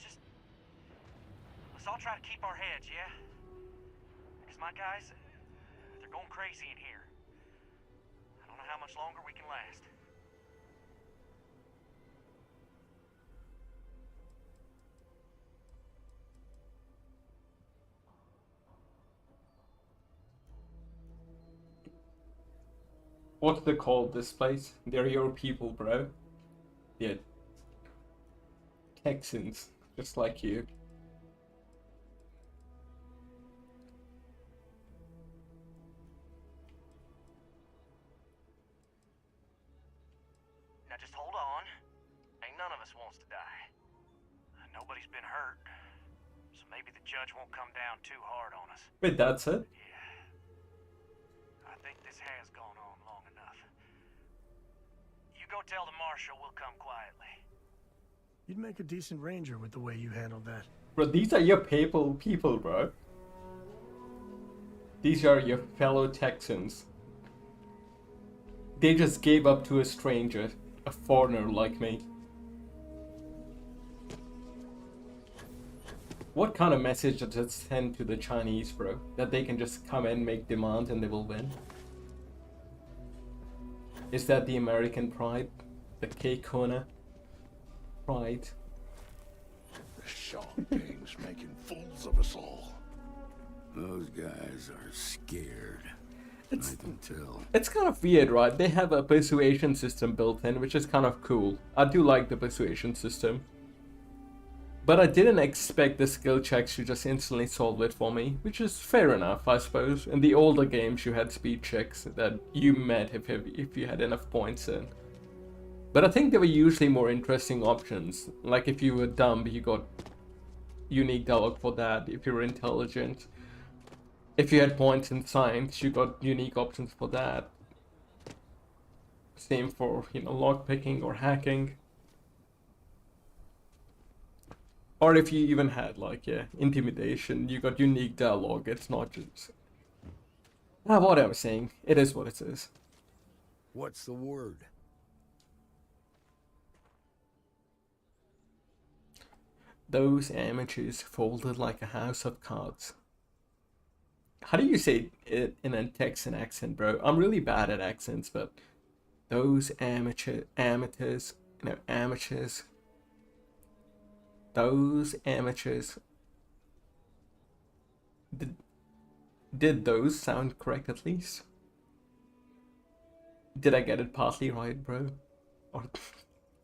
all try to keep our heads, yeah? Because my guys, they're going crazy in here. I don't know how much longer we can last. What's they call this place? They're your people, bro. Yeah. Texans, just like you. Now just hold on. Ain't none of us wants to die. Nobody's been hurt. So maybe the judge won't come down too hard on us. Wait, that's it? I think this has gone on long enough. You go tell the Marshal we'll come quietly. You'd make a decent ranger with the way you handled that. Bro, these are your people, bro. These are your fellow Texans. They just gave up to a stranger, a foreigner like me. What kind of message does it send to the Chinese, bro? That they can just come and make demands and they will win? Is that the American pride? The K-Kona pride? The Shaw King's making fools of us all. Those guys are scared. It's kind of weird, right? They have a persuasion system built in, which is kind of cool. I do like the persuasion system. But I didn't expect the skill checks to just instantly solve it for me, which is fair enough, I suppose. In the older games, you had speed checks that you met if you had enough points in. But I think there were usually more interesting options. Like if you were dumb, you got unique dialogue for that. If you were intelligent, if you had points in science, you got unique options for that. Same for, you know, lockpicking or hacking. Or if you even had, like, yeah, intimidation, you got unique dialogue. It's not just... what I was saying. It is what it is. What's the word? Those amateurs folded like a house of cards. How do you say it in a Texan accent, bro? I'm really bad at accents, but those amateurs, those amateurs. Did those sound correct at least? Did I get it partly right, bro? Or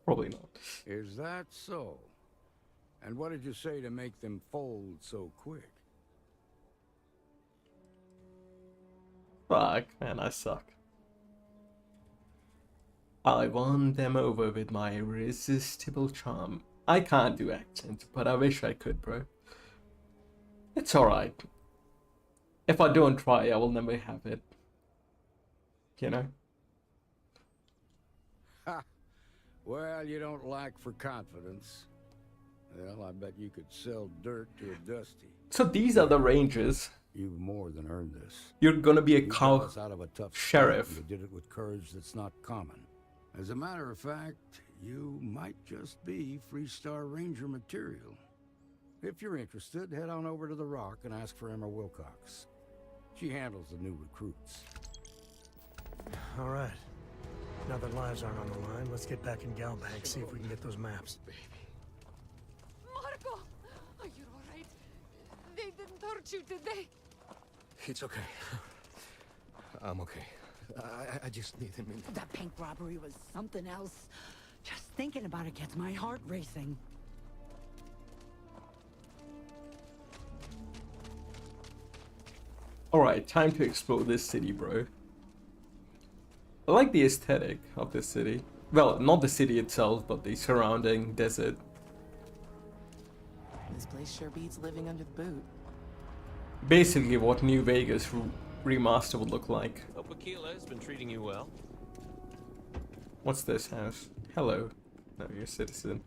probably not. Is that so? And what did you say to make them fold so quick? Fuck, man, I suck. I won them over with my irresistible charm. I can't do accents, but I wish I could, bro. It's alright. If I don't try, I will never have it. You know? Ha! Well, you don't lack for confidence. Well, I bet you could sell dirt to a Dusty. So these are the Rangers. You've more than earned this. You're gonna be a cow out of a tough sheriff. You did it with courage that's not common. As a matter of fact, you might just be Freestar Ranger material. If you're interested, head on over to the Rock and ask for Emma Wilcox. She handles the new recruits. All right. Now that lives aren't on the line, let's get back in Galbank, see if we can get those maps. Marco! Are you alright? They didn't hurt you, did they? It's okay. I'm okay. I just need a minute. That bank robbery was something else. Just thinking about it gets my heart racing. Alright, time to explore this city, bro. I like the aesthetic of this city. Well, not the city itself, but the surrounding desert. This place sure beats living under the boot. Basically what New Vegas remaster would look like. Hope Aquila has been treating you well. What's this house? Hello. No, you're a citizen.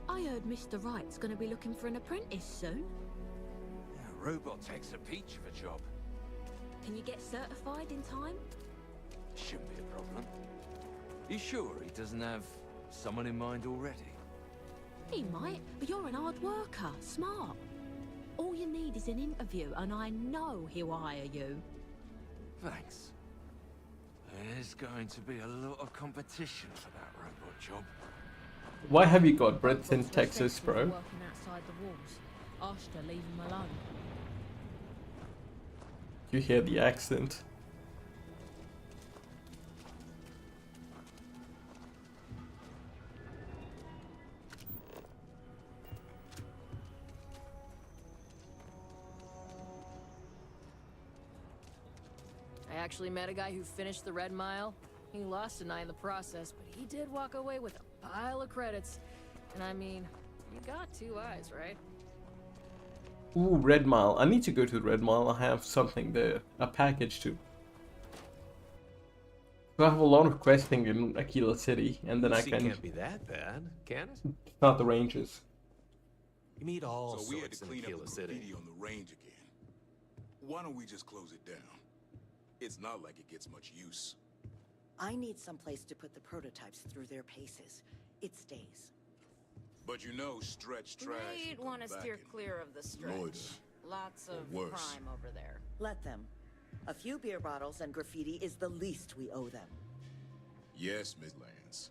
I heard Mr. Wright's gonna be looking for an apprentice soon. Yeah, robot takes a peach of a job. Can you get certified in time? Shouldn't be a problem. You sure he doesn't have someone in mind already? He might, but you're an hard worker, smart. All you need is an interview, and I know he'll hire you. Thanks. There's going to be a lot of competition for that robot job. Why have you got Brits in Texas, bro? Working outside the walls. Asked to leave him alone. You hear the accent. I actually met a guy who finished the Red Mile. He lost an eye in the process, but he did walk away with a pile of credits. And I mean, you got 2 eyes, right? Ooh, Red Mile. I need to go to the Red Mile. I have something there. A package too. So I have a lot of questing in Aquila City, and then I can can't be that bad, can it? start the ranges. You meet all So we had to sorts in clean up Aquila the City. graffiti on the range again. Why don't we just close it down? It's not like it gets much use. I need someplace to put the prototypes through their paces. It stays. But you know, stretch trash. Might will want to come steer back clear of the stretch. Loiter. Lots of worse. crime over there. Let them. A few beer bottles and graffiti is the least we owe them. Yes, Miss Lance.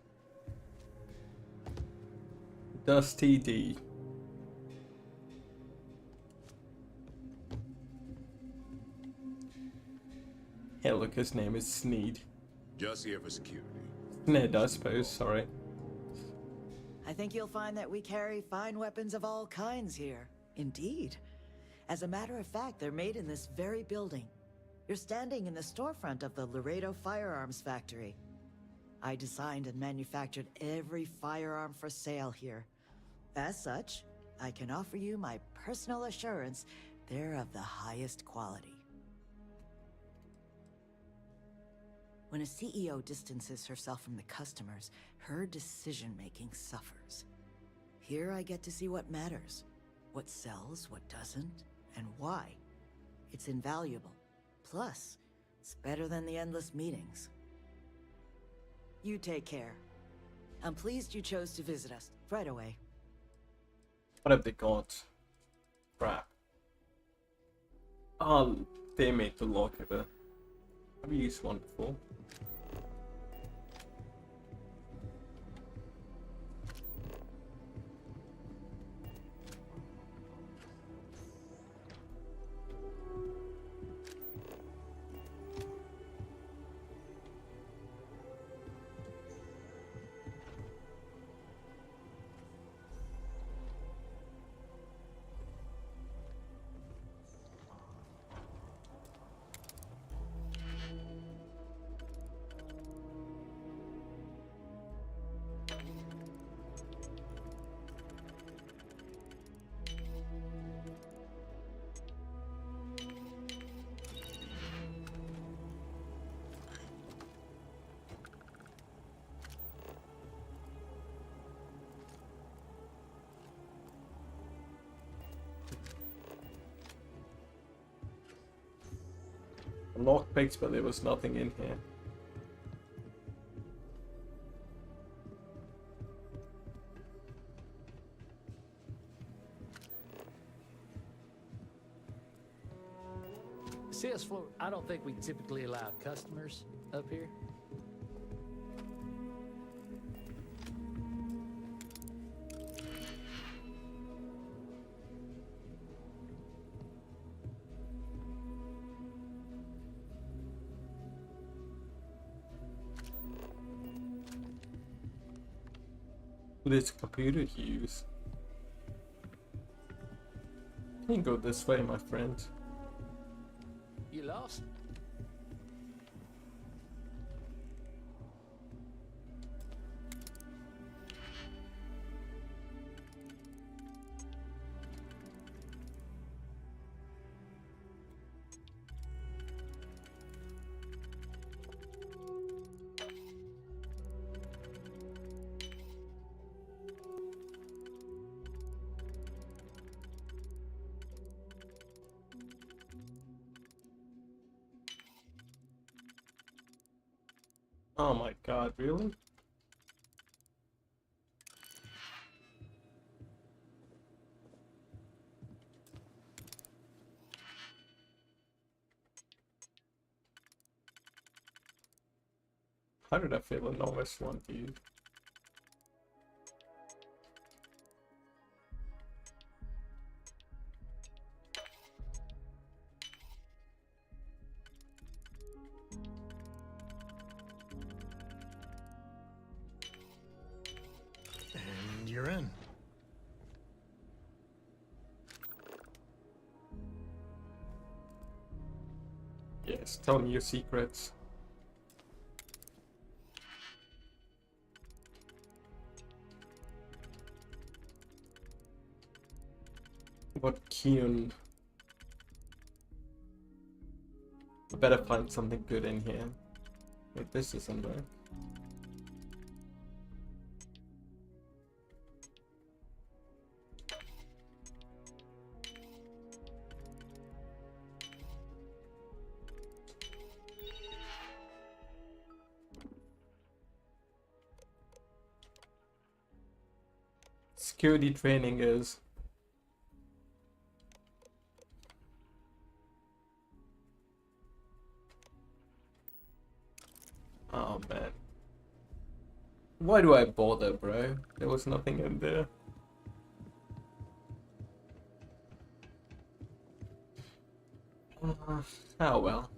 Dusty D. Hey, look, his name is Sneed. Just here for security. Ned, I suppose, sorry. I think you'll find that we carry fine weapons of all kinds here. Indeed. As a matter of fact, they're made in this very building. You're standing in the storefront of the Laredo Firearms Factory. I designed and manufactured every firearm for sale here. As such, I can offer you my personal assurance they're of the highest quality. When a CEO distances herself from the customers, her decision-making suffers. Here I get to see what matters, what sells, what doesn't, and why. It's invaluable. Plus, it's better than the endless meetings. You take care. I'm pleased you chose to visit us right away. What have they got? Crap. Oh, they made the locker. Have you used one before? Lockpicks, but there was nothing in here. Sales floor, I don't think we typically allow customers up here. This computer to use. You can go this way, my friend. You lost? Oh my god, really? How did I feel a novice one to you? And you're in. Yes, tell me your secrets. What Kyun? I better find something good in here. Wait, this isn't there. Security training is. Oh man. Why do I bother, bro? There was nothing in there. Oh well.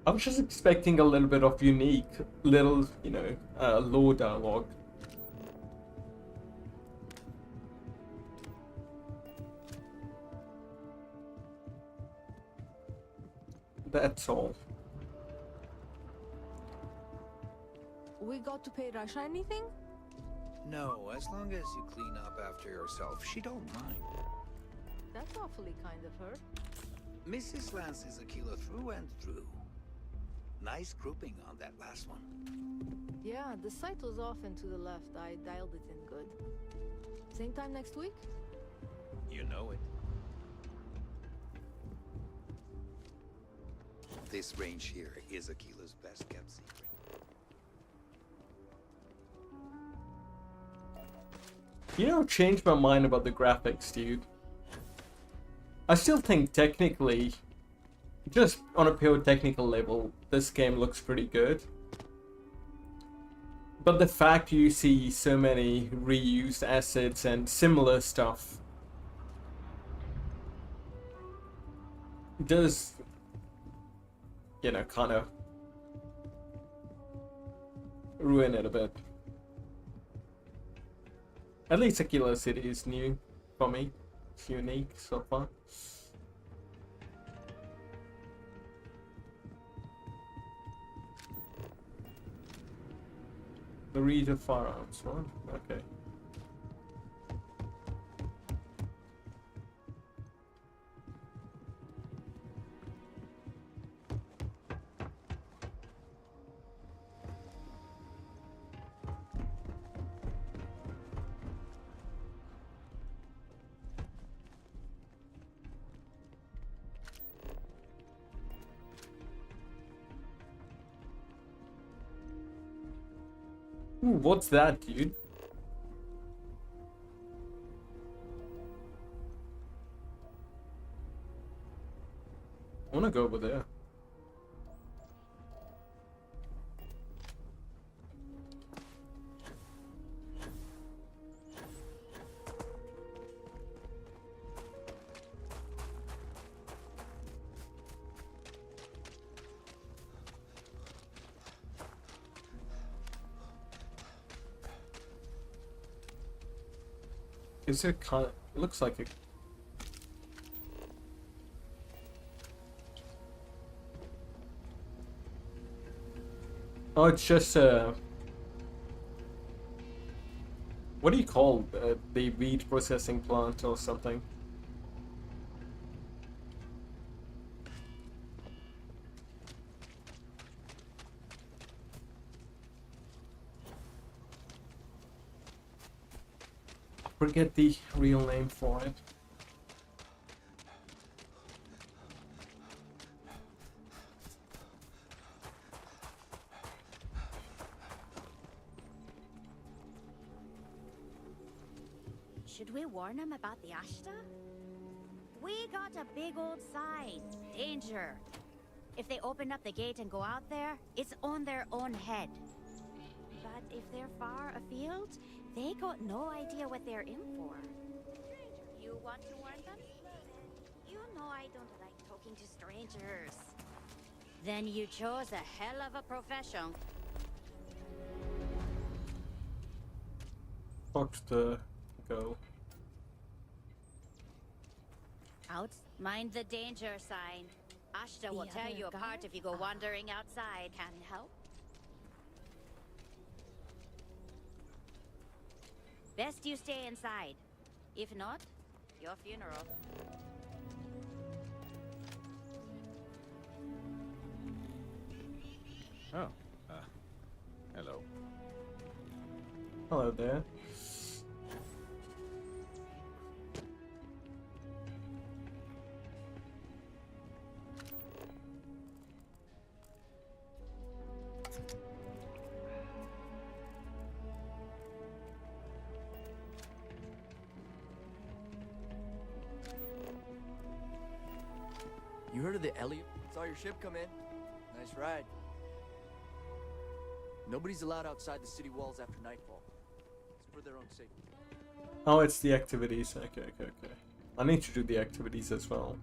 I was just expecting a little bit of unique, little, lore dialogue. That's all. We got to pay Russia anything? No, as long as you clean up after yourself, she don't mind. That's awfully kind of her. Mrs. Lance is a killer through and through. Nice grouping on that last one. Yeah, the site was off and to the left. I dialed it in good. Same time next week? You know it. This range here is Akila's best kept secret. Changed my mind about the graphics, dude. I still think technically, just on a pure technical level, this game looks pretty good. But the fact you see so many reused assets and similar stuff does, kind of ruin it a bit. At least Aquila City is new for me. It's unique so far. The Region Firearms one? Okay. Ooh, what's that, dude? I wanna go over there. Is it kind of, it looks like it. Oh, it's just what do you call the wheat processing plant or something? Forget the real name for it. Should we warn them about the Ashta? We got a big old sign. Danger. If they open up the gate and go out there, it's on their own head. But if they're far afield, they got no idea what they're in for. You want to warn them? You know I don't like talking to strangers. Then you chose a hell of a profession. Fuck the go. Out. Mind the danger sign. Ashta will tear you apart if you go wandering outside. Can help? Best you stay inside. If not, your funeral. Oh, hello. Hello there. You heard of the Elliot? Saw your ship come in. Nice ride. Nobody's allowed outside the city walls after nightfall. It's for their own safety. Oh, it's the activities. Okay. I need to do the activities as well.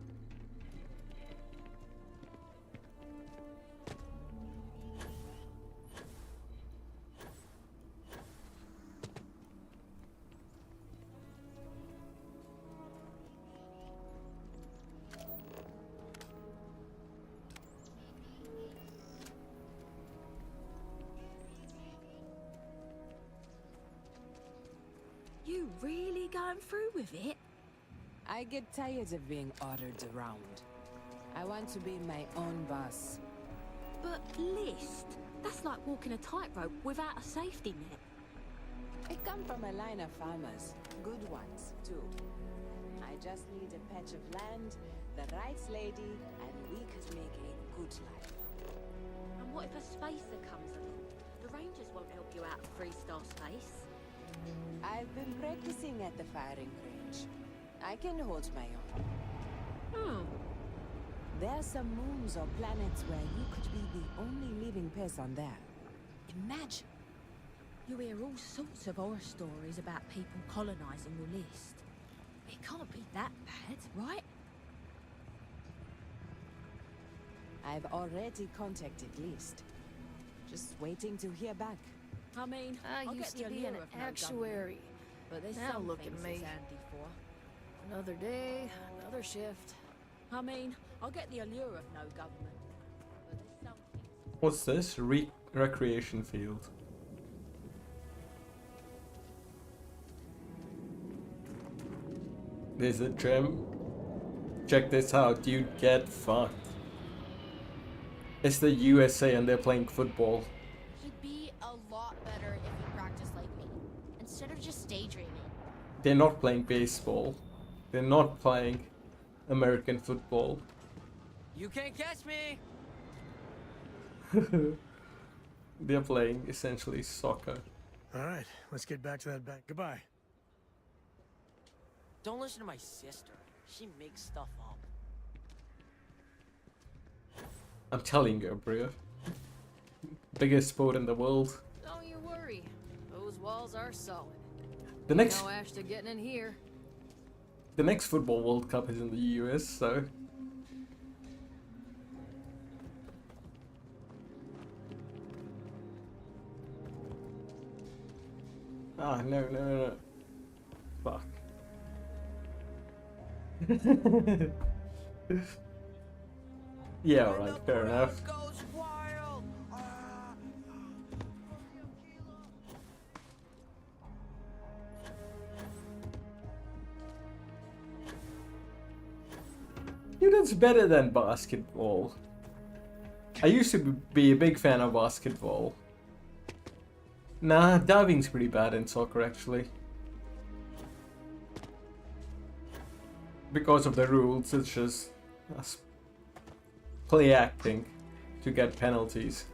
You really going through with it? I get tired of being ordered around. I want to be my own boss. But list, that's like walking a tightrope without a safety net. I come from a line of farmers. Good ones, too. I just need a patch of land, the rights lady, and we could make a good life. And what if a spacer comes along? The Rangers won't help you out of 3-star space. I've been practicing at the firing range. I can hold my own. There's some moons or planets where you could be the only living person there. Imagine. You hear all sorts of horror stories about people colonizing your list. It can't be that bad, right? I've already contacted List. Just waiting to hear back. I mean, I I'll used get to the be an allure of no actuary. government, but there's Now some look at things me. it's handy for. Another day, another shift. I mean, I'll get the allure of no government, but there's some things... What's this? Recreation field. There's a gym. Check this out, dude. Get fucked. It's the USA and they're playing football. He'd be a lot better if he practiced like me, instead of just daydreaming. They're not playing baseball. They're not playing American football. You can't catch me! They're playing essentially soccer. Alright, let's get back to that bank. Goodbye. Don't listen to my sister. She makes stuff up. I'm telling you, bro. Biggest sport in the world. Don't you worry. Those walls are solid. The next No Ashton getting in here. The next football World Cup is in the US, so no. Fuck. Yeah, alright, fair enough. Dude, that's better than basketball. I used to be a big fan of basketball. Nah, diving's pretty bad in soccer, actually. Because of the rules, it's just us play acting to get penalties.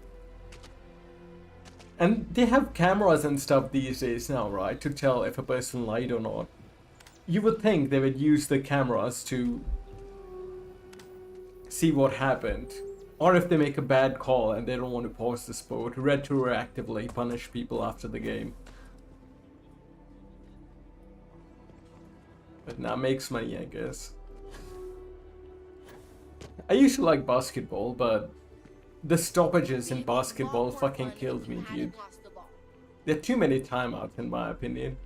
And they have cameras and stuff these days now, right? To tell if a person lied or not. You would think they would use the cameras to see what happened. Or if they make a bad call and they don't want to pause the sport, retroactively punish people after the game. But now makes money, I guess. I used to like basketball, but the stoppages in basketball fucking killed me, dude. There are too many timeouts, in my opinion.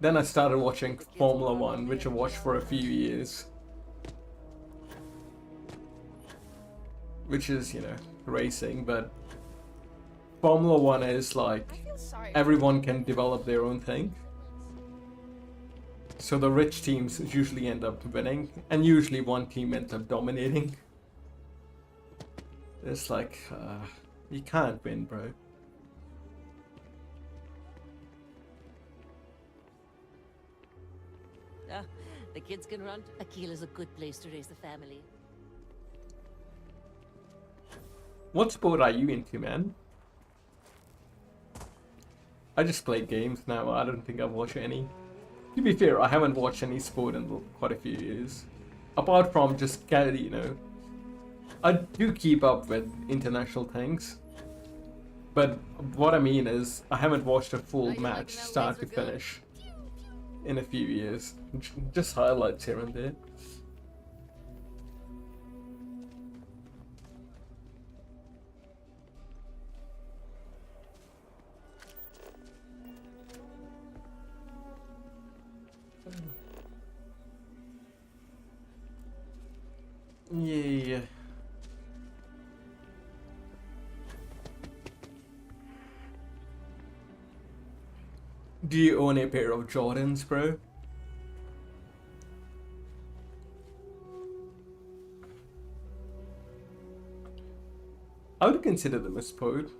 Then I started watching Formula 1, which I watched for a few years. Which is, you know, racing, but Formula 1 is like, everyone can develop their own thing. So the rich teams usually end up winning, and usually one team ends up dominating. It's like, you can't win, bro. The kids can run. Aquila's a good place to raise the family. What sport are you into, man? I just play games now. I don't think I've watched any. To be fair, I haven't watched any sport in quite a few years. Apart from just, you know, I do keep up with international things. But what I mean is, I haven't watched a full match start to finish in a few years. Just highlights here and there. Yeah. Do you own a pair of Jordans, bro? I would consider them a sport.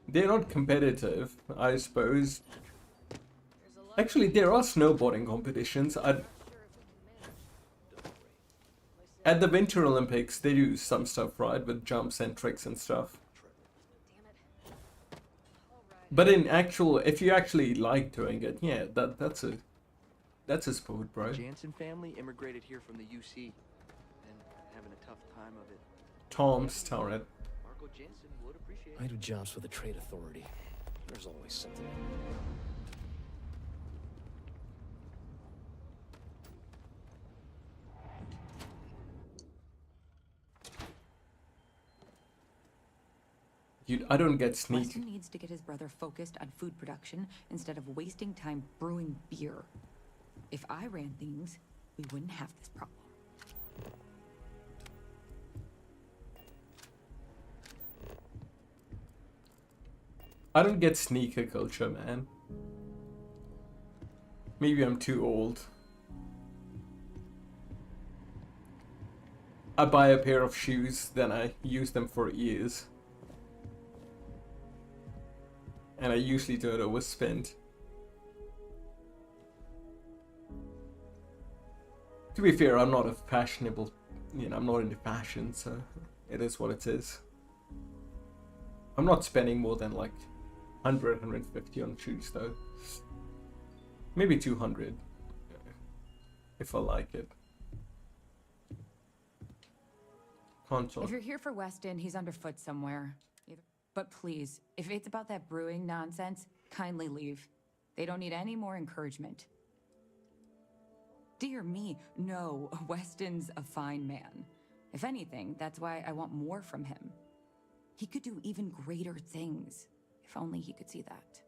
They're not competitive, I suppose. Actually, there are snowboarding competitions. At the Winter Olympics, they do some stuff, right, with jumps and tricks and stuff. But in actual, if you actually like doing it, yeah, that's a sport, bro. The Jansen family immigrated here from the UC and having a tough time of it. Tom's Turret. Marco Jansen would appreciate I do jobs for the trade authority. There's always something. Dude, I don't get sneak. Weston needs to get his brother focused on food production instead of wasting time brewing beer. If I ran things, we wouldn't have this problem. I don't get sneaker culture, man. Maybe I'm too old. I buy a pair of shoes, then I use them for years. And I usually don't overspend. To be fair, I'm not a fashionable, I'm not into fashion, so it is what it is. I'm not spending more than like 100, 150 on shoes though. Maybe 200 if I like it. Console. If you're here for Weston, he's underfoot somewhere. But please, if it's about that brewing nonsense, kindly leave. They don't need any more encouragement. Dear me, no, Weston's a fine man. If anything, that's why I want more from him. He could do even greater things, if only he could see that.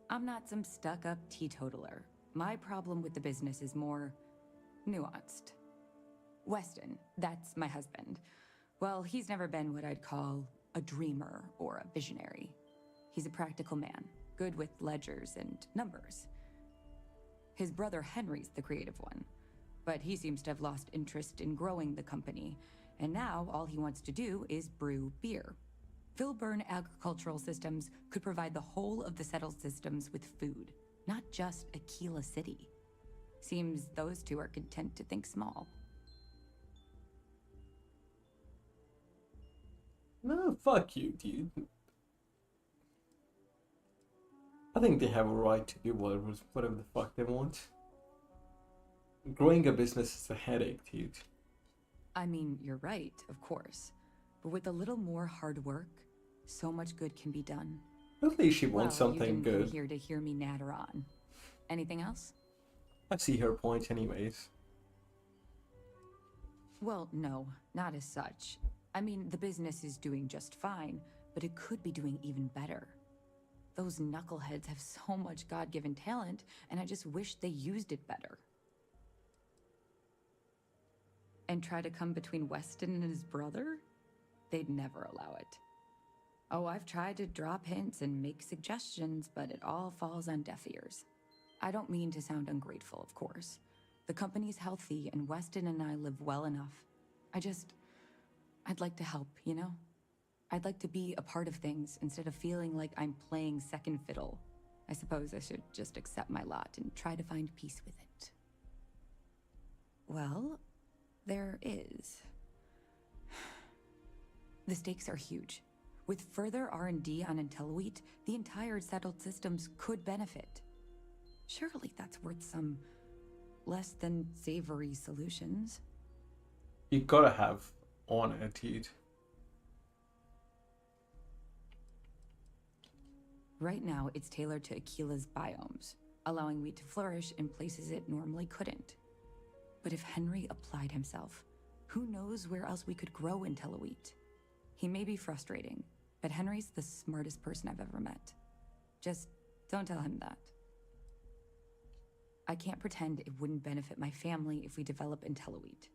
I'm not some stuck-up teetotaler. My problem with the business is more nuanced. Weston, that's my husband. Well, he's never been what I'd call a dreamer or a visionary. He's a practical man, good with ledgers and numbers. His brother Henry's the creative one, but he seems to have lost interest in growing the company, and now all he wants to do is brew beer. Filburn Agricultural Systems could provide the whole of the settled systems with food, not just Aquila City. Seems those two are content to think small. No, fuck you, dude. I think they have a right to do whatever the fuck they want. Growing a business is a headache, dude. I mean, you're right, of course. But with a little more hard work, so much good can be done. At least she wants well, something you didn't good. Come here to hear me natter on. Anything else? I see her point anyways. Well, no, not as such. I mean, the business is doing just fine, but it could be doing even better. Those knuckleheads have so much God-given talent, and I just wish they used it better. And try to come between Weston and his brother? They'd never allow it. Oh, I've tried to drop hints and make suggestions, but it all falls on deaf ears. I don't mean to sound ungrateful, of course. The company's healthy, and Weston and I live well enough. I'd like to help, you know? I'd like to be a part of things instead of feeling like I'm playing second fiddle. I suppose I should just accept my lot and try to find peace with it. Well, there is. The stakes are huge. With further R&D on IntelliWheat, the entire settled systems could benefit. Surely that's worth some less than savory solutions. You gotta have honor, dude. Right now, it's tailored to Aquila's biomes, allowing wheat to flourish in places it normally couldn't. But if Henry applied himself, who knows where else we could grow IntelliWheat? He may be frustrating, but Henry's the smartest person I've ever met. Just don't tell him that. I can't pretend it wouldn't benefit my family if we develop IntelliWheat.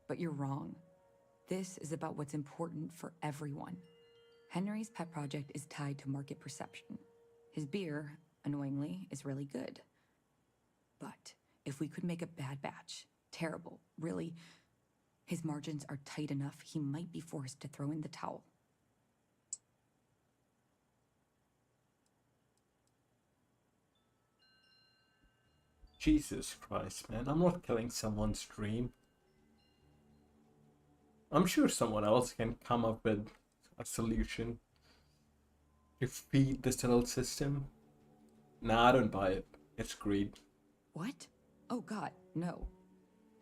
But you're wrong. This is about what's important for everyone. Henry's pet project is tied to market perception. His beer, annoyingly, is really good. But if we could make a bad batch, terrible, really, his margins are tight enough he might be forced to throw in the towel. Jesus Christ, man. I'm not killing someone's dream. I'm sure someone else can come up with a solution to feed this little system. Nah, I don't buy it. It's greed. What? Oh god, no.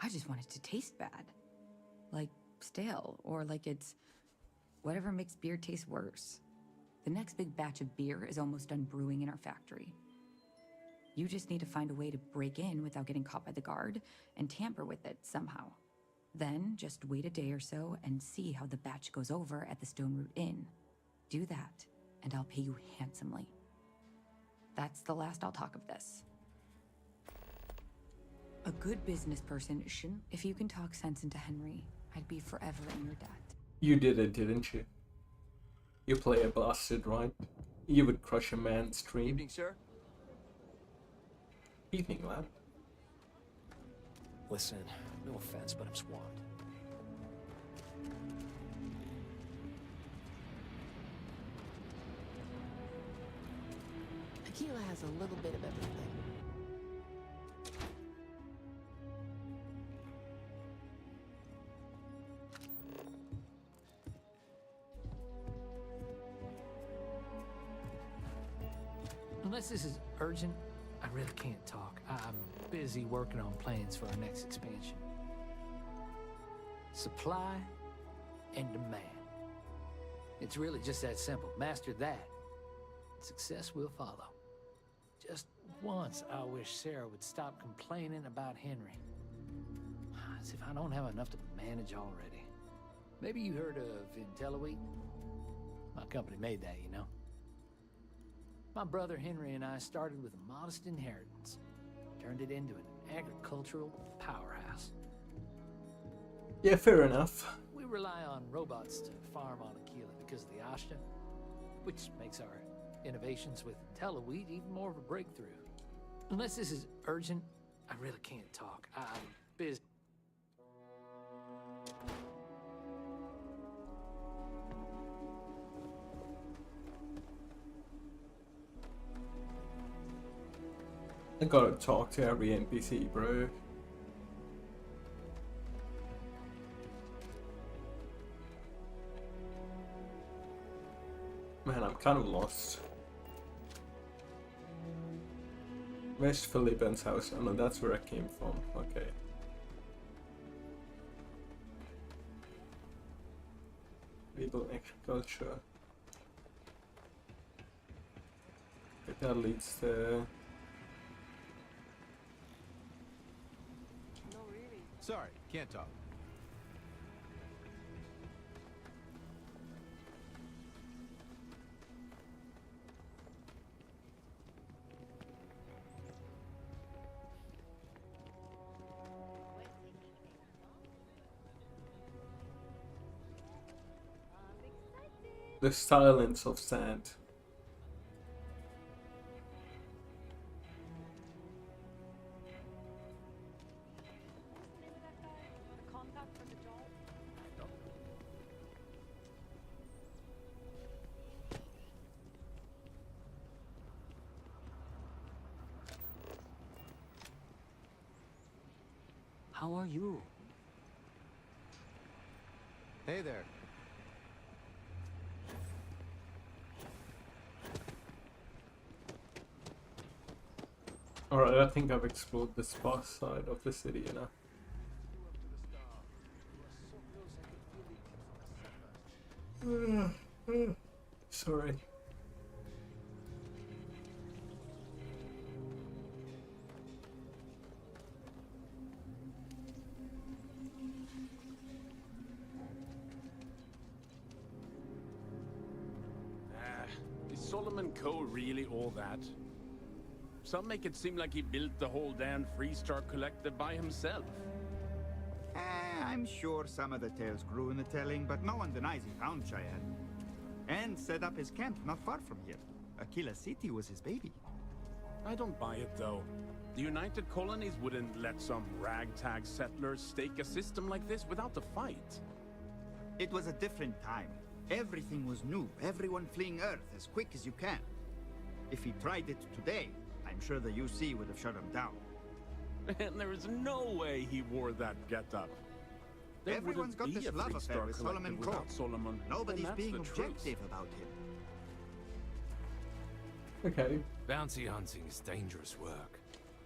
I just want it to taste bad. Like stale, or like it's whatever makes beer taste worse. The next big batch of beer is almost done brewing in our factory. You just need to find a way to break in without getting caught by the guard and tamper with it somehow. Then just wait a day or so and see how the batch goes over at the Stone Root Inn. Do that, and I'll pay you handsomely. That's the last I'll talk of this. A good business person shouldn't... If you can talk sense into Henry, I'd be forever in your debt. You did it, didn't you? You play a bastard, right? You would crush a man's dream. Evening, sir. Evening, lad. Listen, no offense, but I'm swamped. Aquila has a little bit of everything. Unless this is urgent, I really can't talk. I'm busy working on plans for our next expansion. Supply and demand. It's really just that simple. Master that, success will follow. Just once, I wish Sarah would stop complaining about Henry. As if I don't have enough to manage already. Maybe you heard of IntelliWheat? My company made that, you know. My brother Henry and I started with a modest inheritance. Turned it into an agricultural powerhouse. Yeah, fair enough. We rely on robots to farm on Aquila because of the Ashta, which makes our innovations with IntelliWheat even more of a breakthrough. Unless this is urgent, I really can't talk. I'm busy. I gotta talk to every NPC, bro. Man, I'm kind of lost. Where's Philippe's house? Oh no, that's where I came from. Okay. Legal agriculture. I think that leads to... Sorry, can't talk. The silence of sand. How are you? Hey there. Alright, I think I've explored the spa side of the city enough. Sorry. Is Solomon Coe really all that? Some make it seem like he built the whole damn Freestar Collective by himself. I'm sure some of the tales grew in the telling, but no one denies he found Cheyenne. And set up his camp not far from here. Aquila City was his baby. I don't buy it, though. The United Colonies wouldn't let some ragtag settlers stake a system like this without a fight. It was a different time. Everything was new, everyone fleeing Earth as quick as you can. If he tried it today, I'm sure the UC would have shut him down. And there is no way he wore that getup. There Everyone's got wouldn't be this a love Freestar affair with Solomon Collective Coe. without Solomon. Nobody's And that's being the objective truth. about him. Okay. Bounty hunting is dangerous work.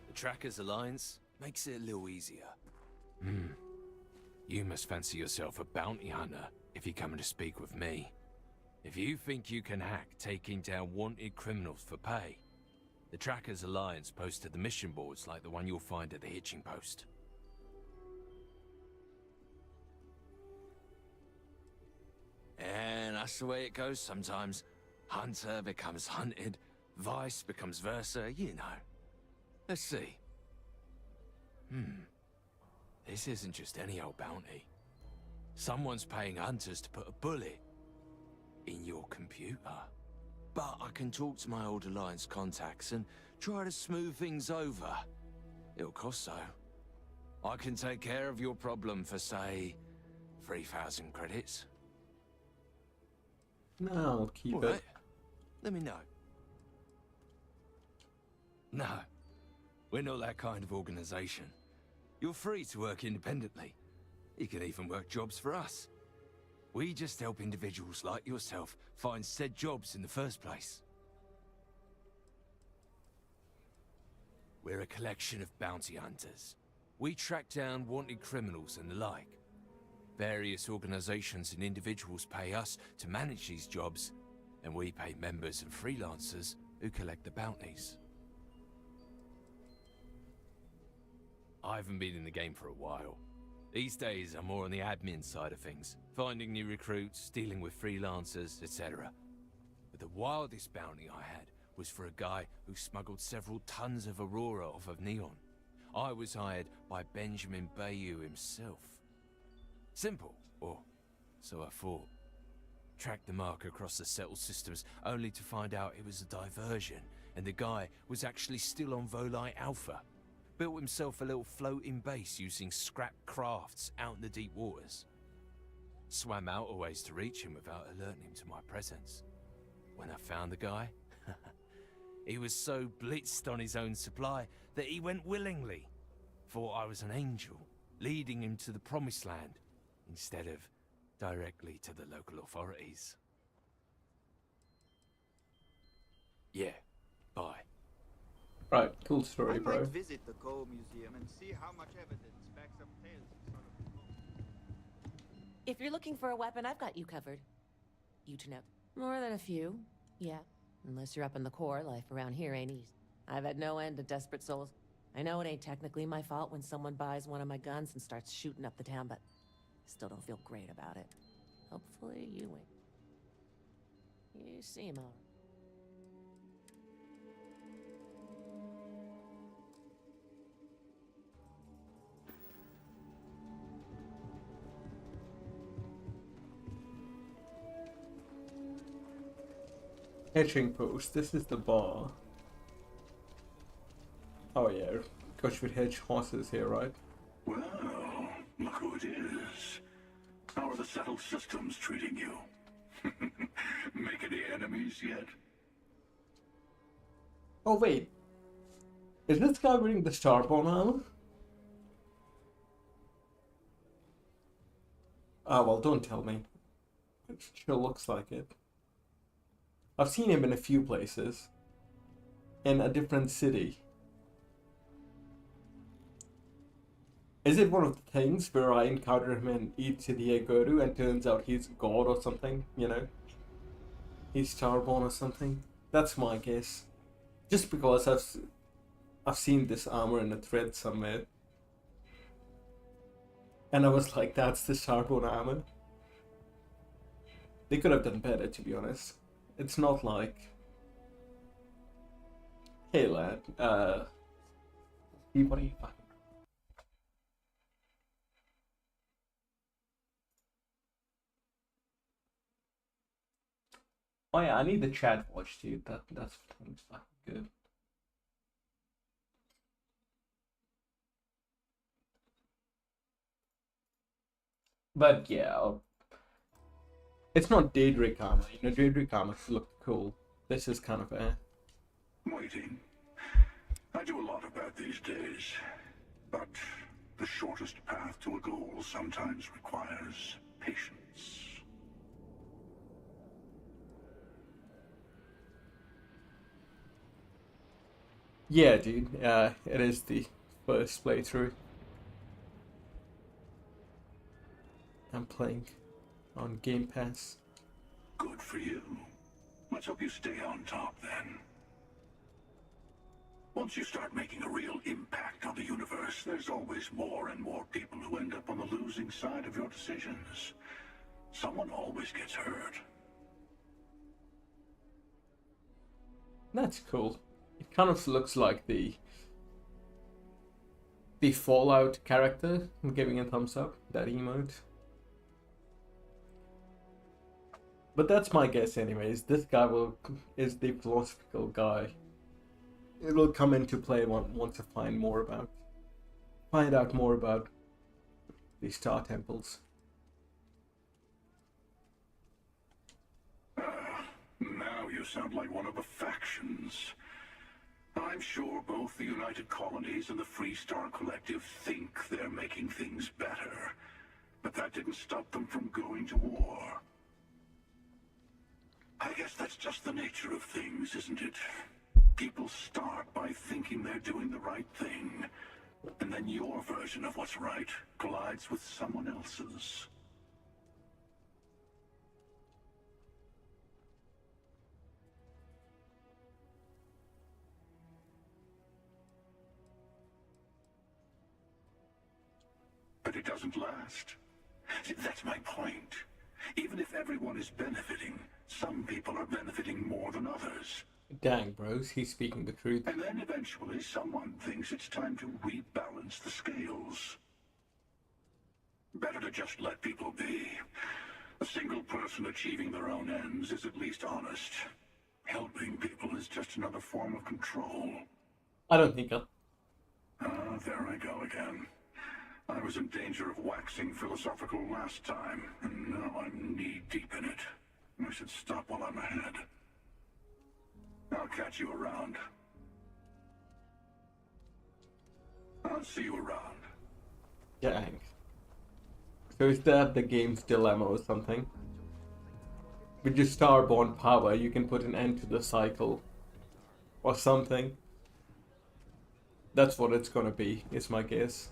The Trackers Alliance makes it a little easier. You must fancy yourself a bounty hunter if you're coming to speak with me. If you think you can hack taking down wanted criminals for pay, the Trackers Alliance posted the mission boards like the one you'll find at the hitching post. And that's the way it goes sometimes. Hunter becomes hunted, vice becomes versa, you know. Let's see. This isn't just any old bounty. Someone's paying hunters to put a bullet in your computer. But I can talk to my old Alliance contacts and try to smooth things over. It'll cost though. I can take care of your problem for, say, 3,000 credits. No, I'll keep All it. right. Let me know. No, we're not that kind of organization. You're free to work independently. You can even work jobs for us. We just help individuals like yourself find said jobs in the first place. We're a collection of bounty hunters. We track down wanted criminals and the like. Various organizations and individuals pay us to manage these jobs, and we pay members and freelancers who collect the bounties. I haven't been in the game for a while. These days, I'm more on the admin side of things, finding new recruits, dealing with freelancers, etc. But the wildest bounty I had was for a guy who smuggled several tons of Aurora off of Neon. I was hired by Benjamin Bayou himself. Simple, or so I thought. Tracked the mark across the settled systems, only to find out it was a diversion, and the guy was actually still on Volite Alpha. Built himself a little floating base using scrap crafts out in the deep waters. Swam out a ways to reach him without alerting him to my presence. When I found the guy, he was so blitzed on his own supply that he went willingly. Thought I was an angel, leading him to the promised land, instead of directly to the local authorities. Yeah, bye. Right, cool story, I bro. might visit the Coe Museum and see how much evidence backs up tales of Solomon Coe. If you're looking for a weapon, I've got you covered. You to know. More than a few, yeah. Unless you're up in the core, life around here ain't easy. I've had no end of desperate souls. I know it ain't technically my fault when someone buys one of my guns and starts shooting up the town, but still don't feel great about it. Hopefully you win. You seem all right. Hitching post. This is the bar. Oh yeah, Coach would hitch horses here, right? Well, look who it is. How are the settled systems treating you? Make any enemies yet? Oh wait, is this guy wearing the Starbone armor? Ah, well, don't tell me. It sure looks like it. I've seen him in a few places. In a different city. Is it one of the things where I encounter him in ETA Guru and turns out he's God or something, you know? He's Starborn or something? That's my guess. Just because I've seen this armor in a thread somewhere. And I was like, that's the Starborn armor. They could have done better, to be honest. It's not like, hey lad, what are you fucking... Oh yeah, I need the chat watch, dude. That's fucking good. But yeah, it's not Daedric armor. You know, Daedric armor looked cool. This is kind of Waiting. I do a lot of that these days. But the shortest path to a goal sometimes requires patience. Yeah, dude. It is the first playthrough. I'm playing on Game Pass. Good for you. Let's hope you stay on top then. Once you start making a real impact on the universe, there's always more and more people who end up on the losing side of your decisions. Someone always gets hurt. That's cool. It kind of looks like the Fallout character. I'm giving a thumbs up, that emote. But that's my guess anyways. This guy is the philosophical guy. It will come into play once I find out more about the Star Temples. Now you sound like one of the factions. I'm sure both the United Colonies and the Free Star Collective think they're making things better. But that didn't stop them from going to war. I guess that's just the nature of things, isn't it? People start by thinking they're doing the right thing, and then your version of what's right collides with someone else's. But it doesn't last. See, that's my point. Even if everyone is benefiting, some people are benefiting more than others. Dang, bros, he's speaking the truth. And then eventually someone thinks it's time to rebalance the scales. Better to just let people be. A single person achieving their own ends is at least honest. Helping people is just another form of control. I don't think so. There I go again. I was in danger of waxing philosophical last time, and now I'm knee-deep in it. I should stop while I'm ahead. I'll catch you around. I'll see you around. Dang. So is that the game's dilemma or something? With your Starborn power, you can put an end to the cycle. Or something. That's what it's gonna be, is my guess.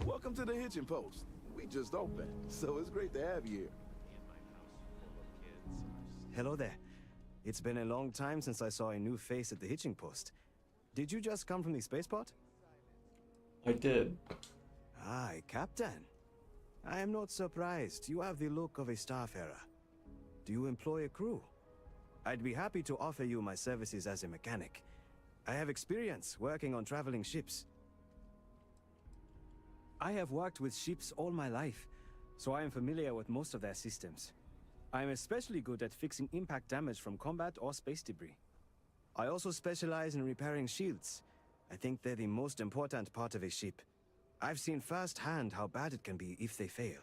Welcome to the Hitching Post. We just opened, so it's great to have you here. Hello there. It's been a long time since I saw a new face at the Hitching Post. Did you just come from the spaceport? I did. Aye, Captain. I am not surprised. You have the look of a starfarer. Do you employ a crew? I'd be happy to offer you my services as a mechanic. I have experience working on traveling ships. I have worked with ships all my life, so I am familiar with most of their systems. I am especially good at fixing impact damage from combat or space debris. I also specialize in repairing shields. I think they're the most important part of a ship. I've seen firsthand how bad it can be if they fail.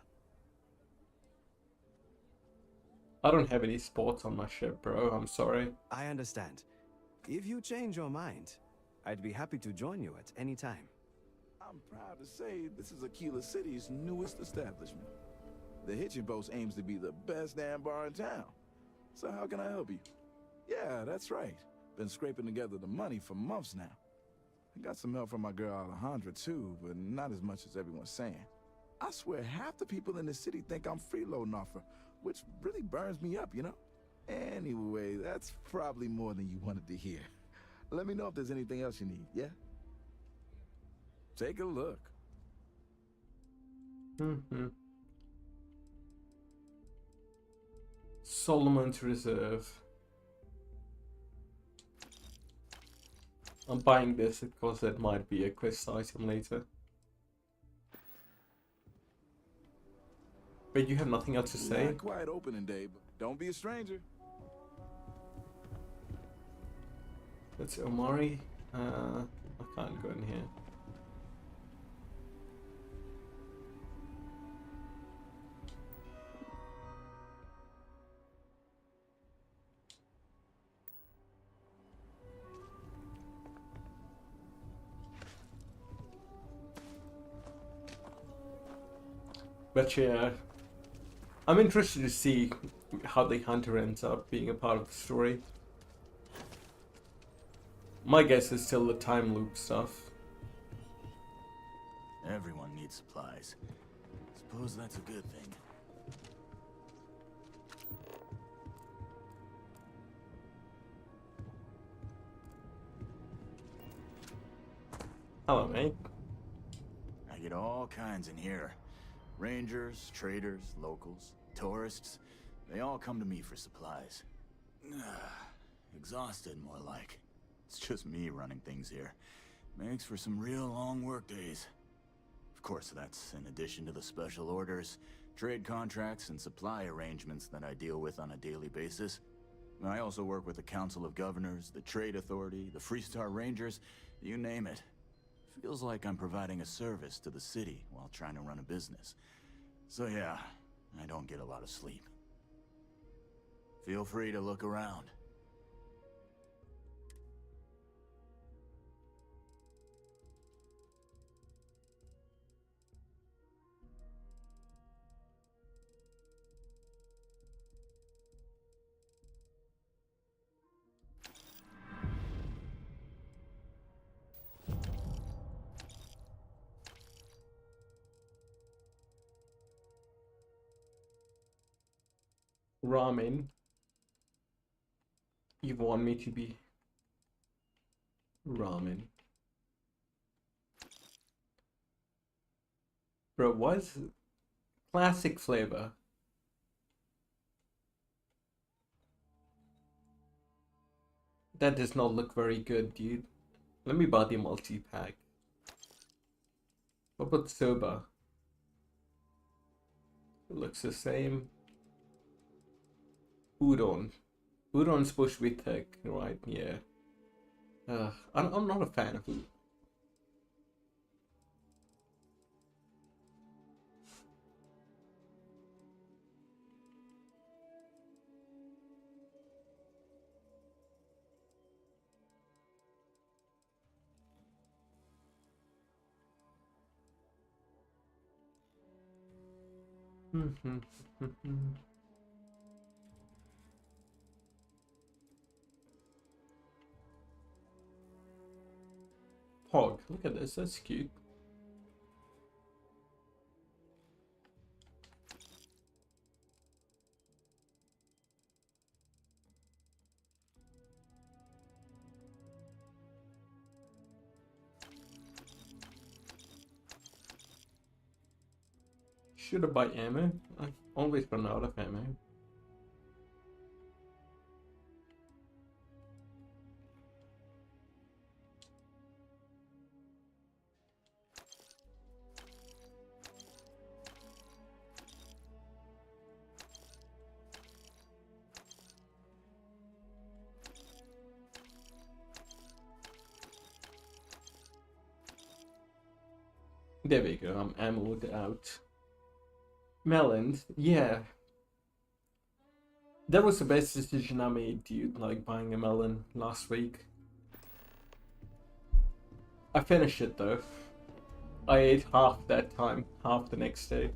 I don't have any sports on my ship, bro. I'm sorry. I understand. If you change your mind, I'd be happy to join you at any time. I'm proud to say this is Aquila City's newest establishment. The Hitching Post aims to be the best damn bar in town. So how can I help you? Yeah, that's right. Been scraping together the money for months now. I got some help from my girl Alejandra too, but not as much as everyone's saying. I swear half the people in the city think I'm freeloading off her, which really burns me up, you know? Anyway, that's probably more than you wanted to hear. Let me know if there's anything else you need, yeah? Take a look. Solomon's Reserve. I'm buying this because it might be a quest item later. But you have nothing else to say? Not quite opening day, but don't be a stranger. That's Omari. I can't go in here. But yeah, I'm interested to see how the hunter ends up being a part of the story. My guess is still the time loop stuff. Everyone needs supplies. Suppose that's a good thing. Hello, mate. I get all kinds in here. Rangers, traders, locals, tourists. They all come to me for supplies. Exhausted, more like. It's just me running things here. Makes for some real long work days. Of course, that's in addition to the special orders, trade contracts, and supply arrangements that I deal with on a daily basis. I also work with the Council of Governors, the Trade Authority, the Freestar Rangers, you name it. Feels like I'm providing a service to the city while trying to run a business. So yeah, I don't get a lot of sleep. Feel free to look around. Ramen. You want me to be ramen. Bro, what's classic flavor? That does not look very good, dude. Let me buy the multi-pack. What about soba? It looks the same. Udon. Udon's supposed to be thick, right? Yeah. I'm not a fan of udon. Hog, look at this, that's cute. Should I buy ammo? I always run out of ammo. There we go, I'm ammoed out. Melons, yeah. That was the best decision I made, dude, like buying a melon last week. I finished it though. I ate half that time, half the next day.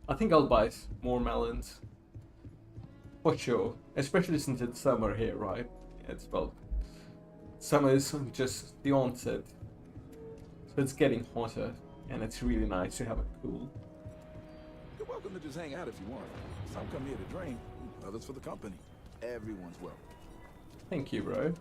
I think I'll buy more melons. For sure, especially since it's summer here, right? It's, well, summer is just the onset. So it's getting hotter, and it's really nice to have a pool. You're welcome to just hang out if you want. Some come here to drink, others for the company. Everyone's welcome. Thank you, bro.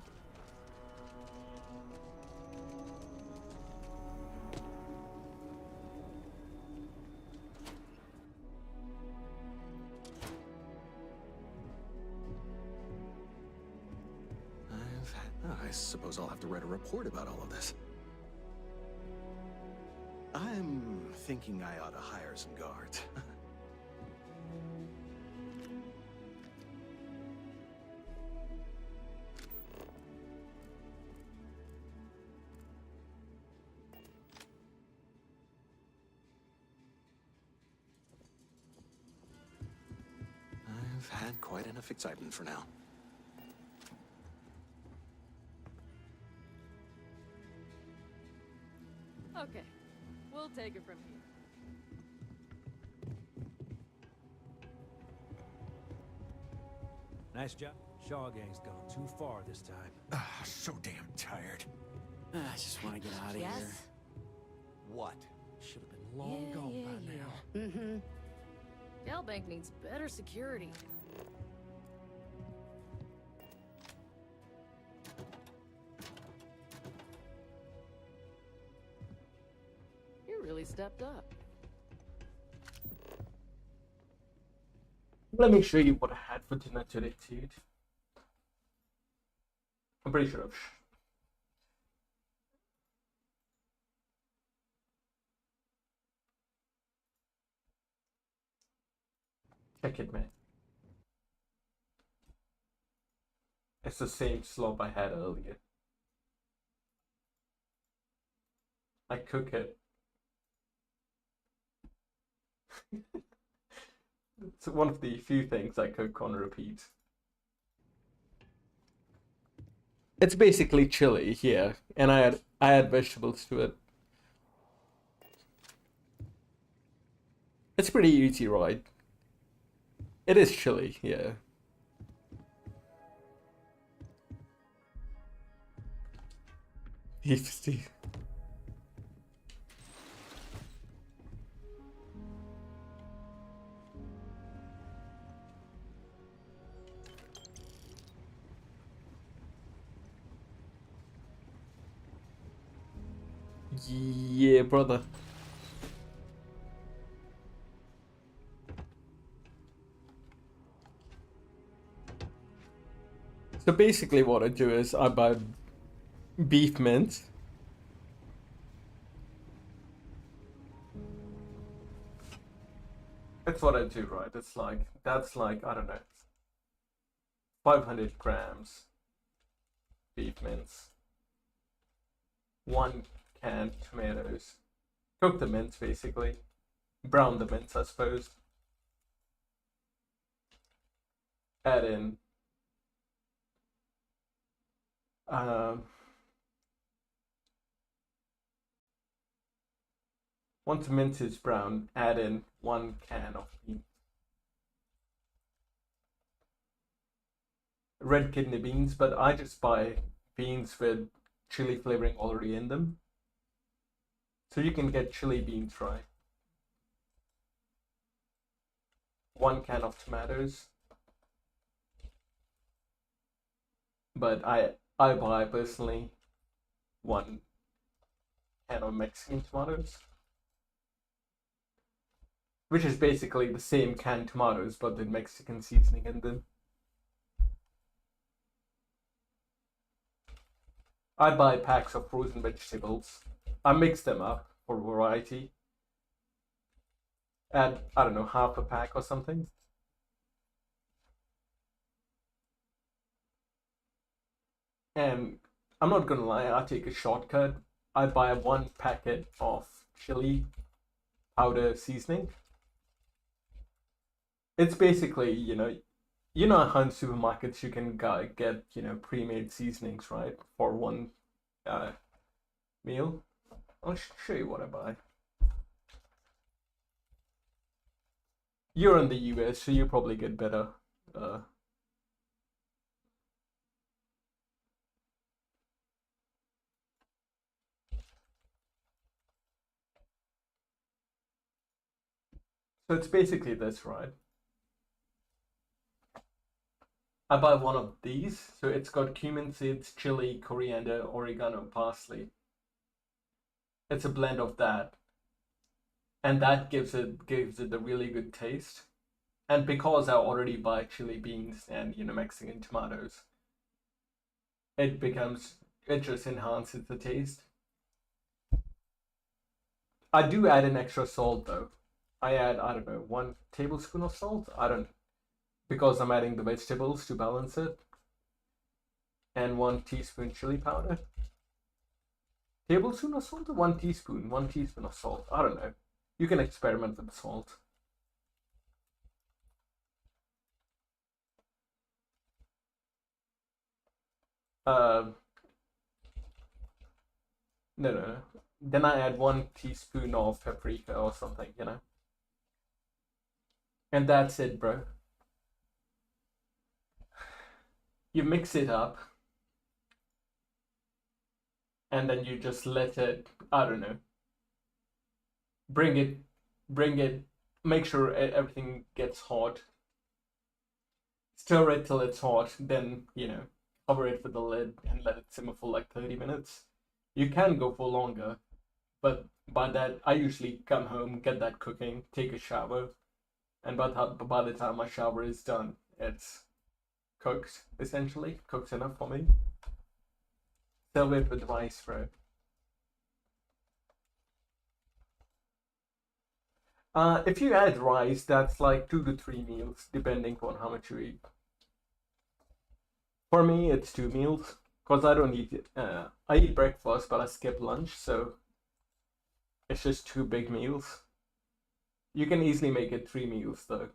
I suppose I'll have to write a report about all of this. I'm thinking I ought to hire some guards. I've had quite enough excitement for now. Okay, we'll take it from here. Nice job. Shaw Gang's gone too far this time. So damn tired. I just want to get out of here. What? Should have been long gone by now. Mm-hmm. Galbank needs better security. You really stepped up. Let me show you what I had for dinner today, dude. I'm pretty sure I've... Check it, man. It's the same slob I had earlier. I cook it. It's one of the few things I cook on repeat. It's basically chili here, and I add vegetables to it. It's pretty easy, right? It is chili, yeah. Beef stew. Yeah, brother. So basically what I do is I buy beef mince. That's what I do, right? It's like, that's like, I don't know, 500 grams beef mince. 1 can tomatoes. Cook the mince, basically. Brown the mince, I suppose. Add in once the mince is brown, add in 1 can of beans. Red kidney beans, but I just buy beans with chili flavoring already in them. So you can get chili beans, right? 1 can of tomatoes. But I buy personally 1 can of Mexican tomatoes, which is basically the same canned tomatoes but with Mexican seasoning in them. I buy packs of frozen vegetables. I mix them up for variety. Add, I don't know, half a pack or something. And I'm not gonna lie, I take a shortcut. I buy 1 packet of chili powder seasoning. It's basically, you know how in supermarkets you can get, pre-made seasonings, right? For one meal. I'll show you what I buy. You're in the US, so you probably get better. So it's basically this, right? I buy one of these, so it's got cumin seeds, chili, coriander, oregano, parsley. It's a blend of that, and that gives it a really good taste. And because I already buy chili beans and Mexican tomatoes, it just enhances the taste. I do add an extra salt though. I add, I don't know, 1 tablespoon of salt. I don't, because I'm adding the vegetables to balance it. And 1 teaspoon chili powder. Tablespoon of salt or 1 teaspoon? 1 teaspoon of salt. I don't know. You can experiment with salt. No. Then I add 1 teaspoon of paprika or something, And that's it, bro. You mix it up. And then you just let it, I don't know. Bring it, make sure everything gets hot. Stir it till it's hot, then, cover it with the lid and let it simmer for like 30 minutes. You can go for longer, but by that, I usually come home, get that cooking, take a shower, and by the time my shower is done, it's cooked, essentially. Cooked enough for me. Serve it with rice, bro. If you add rice, that's like 2 to 3 meals, depending on how much you eat. For me, it's 2 meals, because I don't eat it. I eat breakfast, but I skip lunch, so it's just 2 big meals. You can easily make it 3 meals, though.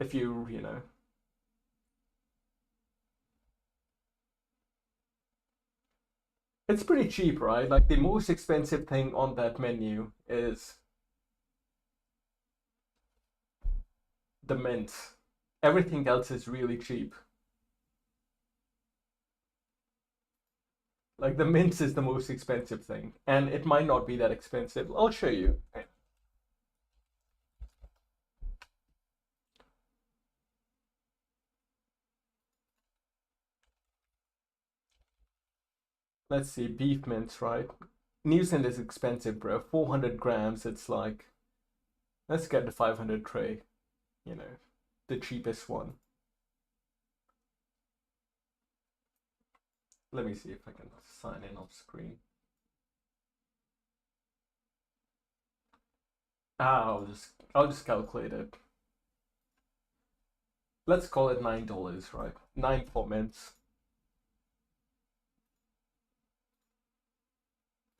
If you know. It's pretty cheap, right? Like, the most expensive thing on that menu is the mince. Everything else is really cheap. Like, the mince is the most expensive thing, and it might not be that expensive. I'll show you. Let's see, beef mince, right? New Zealand is expensive, bro. 400 grams, it's like, let's get the 500 tray, the cheapest one. Let me see if I can sign in off screen. I'll just calculate it. Let's call it $9, right? 9 for mince.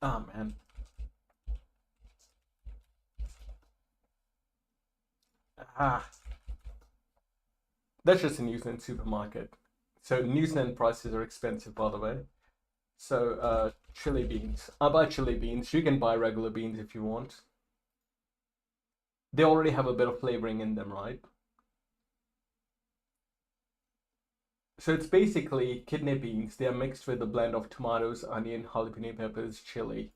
Ah, man. That's just a New Zealand supermarket. So New Zealand prices are expensive, by the way. So chili beans. I buy chili beans. You can buy regular beans if you want. They already have a bit of flavoring in them, right? So it's basically kidney beans. They are mixed with a blend of tomatoes, onion, jalapeno peppers, chili.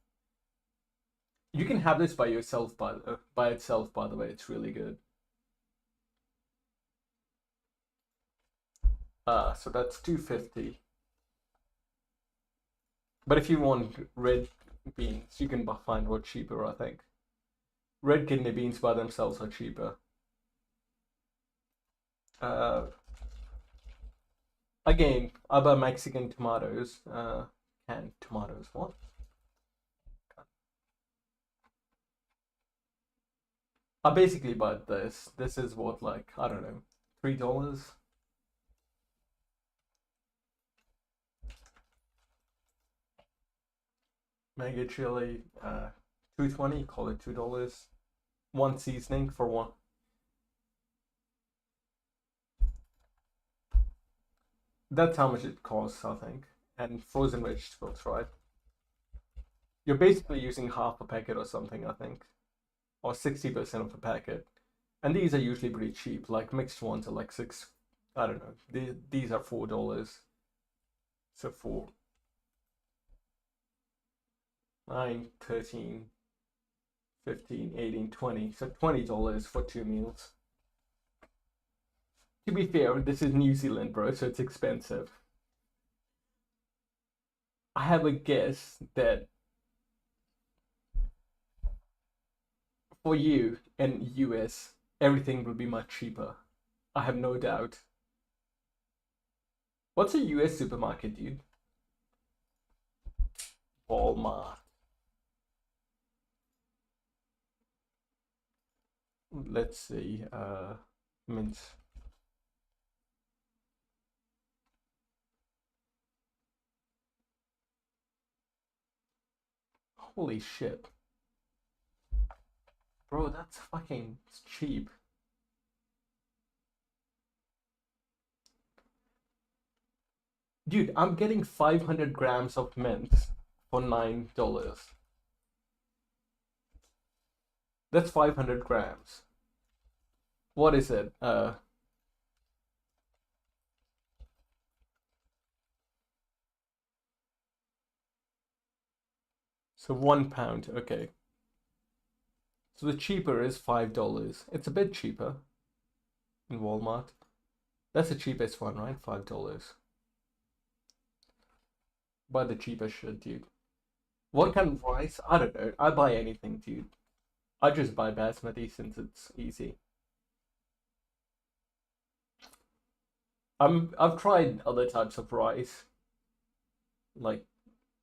You can have this by yourself, by itself, by the way. It's really good. So that's $2.50. But if you want red beans, you can find one cheaper, I think. Red kidney beans by themselves are cheaper. Again, I buy Mexican tomatoes. Canned tomatoes, what? I basically buy this. This is what, like, I don't know, $3? Mega chili, $2.20, call it $2. One seasoning for one. That's how much it costs, I think. And frozen vegetables, right? You're basically using half a packet or something, I think. Or 60% of a packet. And these are usually pretty cheap. Like, mixed ones are like I don't know. These are $4. So 9, 13, 15, 18, 20. So $20 for 2 meals. To be fair, this is New Zealand, bro, so it's expensive. I have a guess that for you in US, everything will be much cheaper. I have no doubt. What's a US supermarket, dude? Walmart. Let's see. Mince. Holy shit. Bro, that's fucking cheap. Dude, I'm getting 500 grams of mint for $9. That's 500 grams. What is it? So £1, okay. So the cheaper is $5. It's a bit cheaper in Walmart. That's the cheapest one, right? $5. Buy the cheapest shit, dude. What kind of rice? I don't know. I buy anything, dude. I just buy basmati since it's easy. I've tried other types of rice, like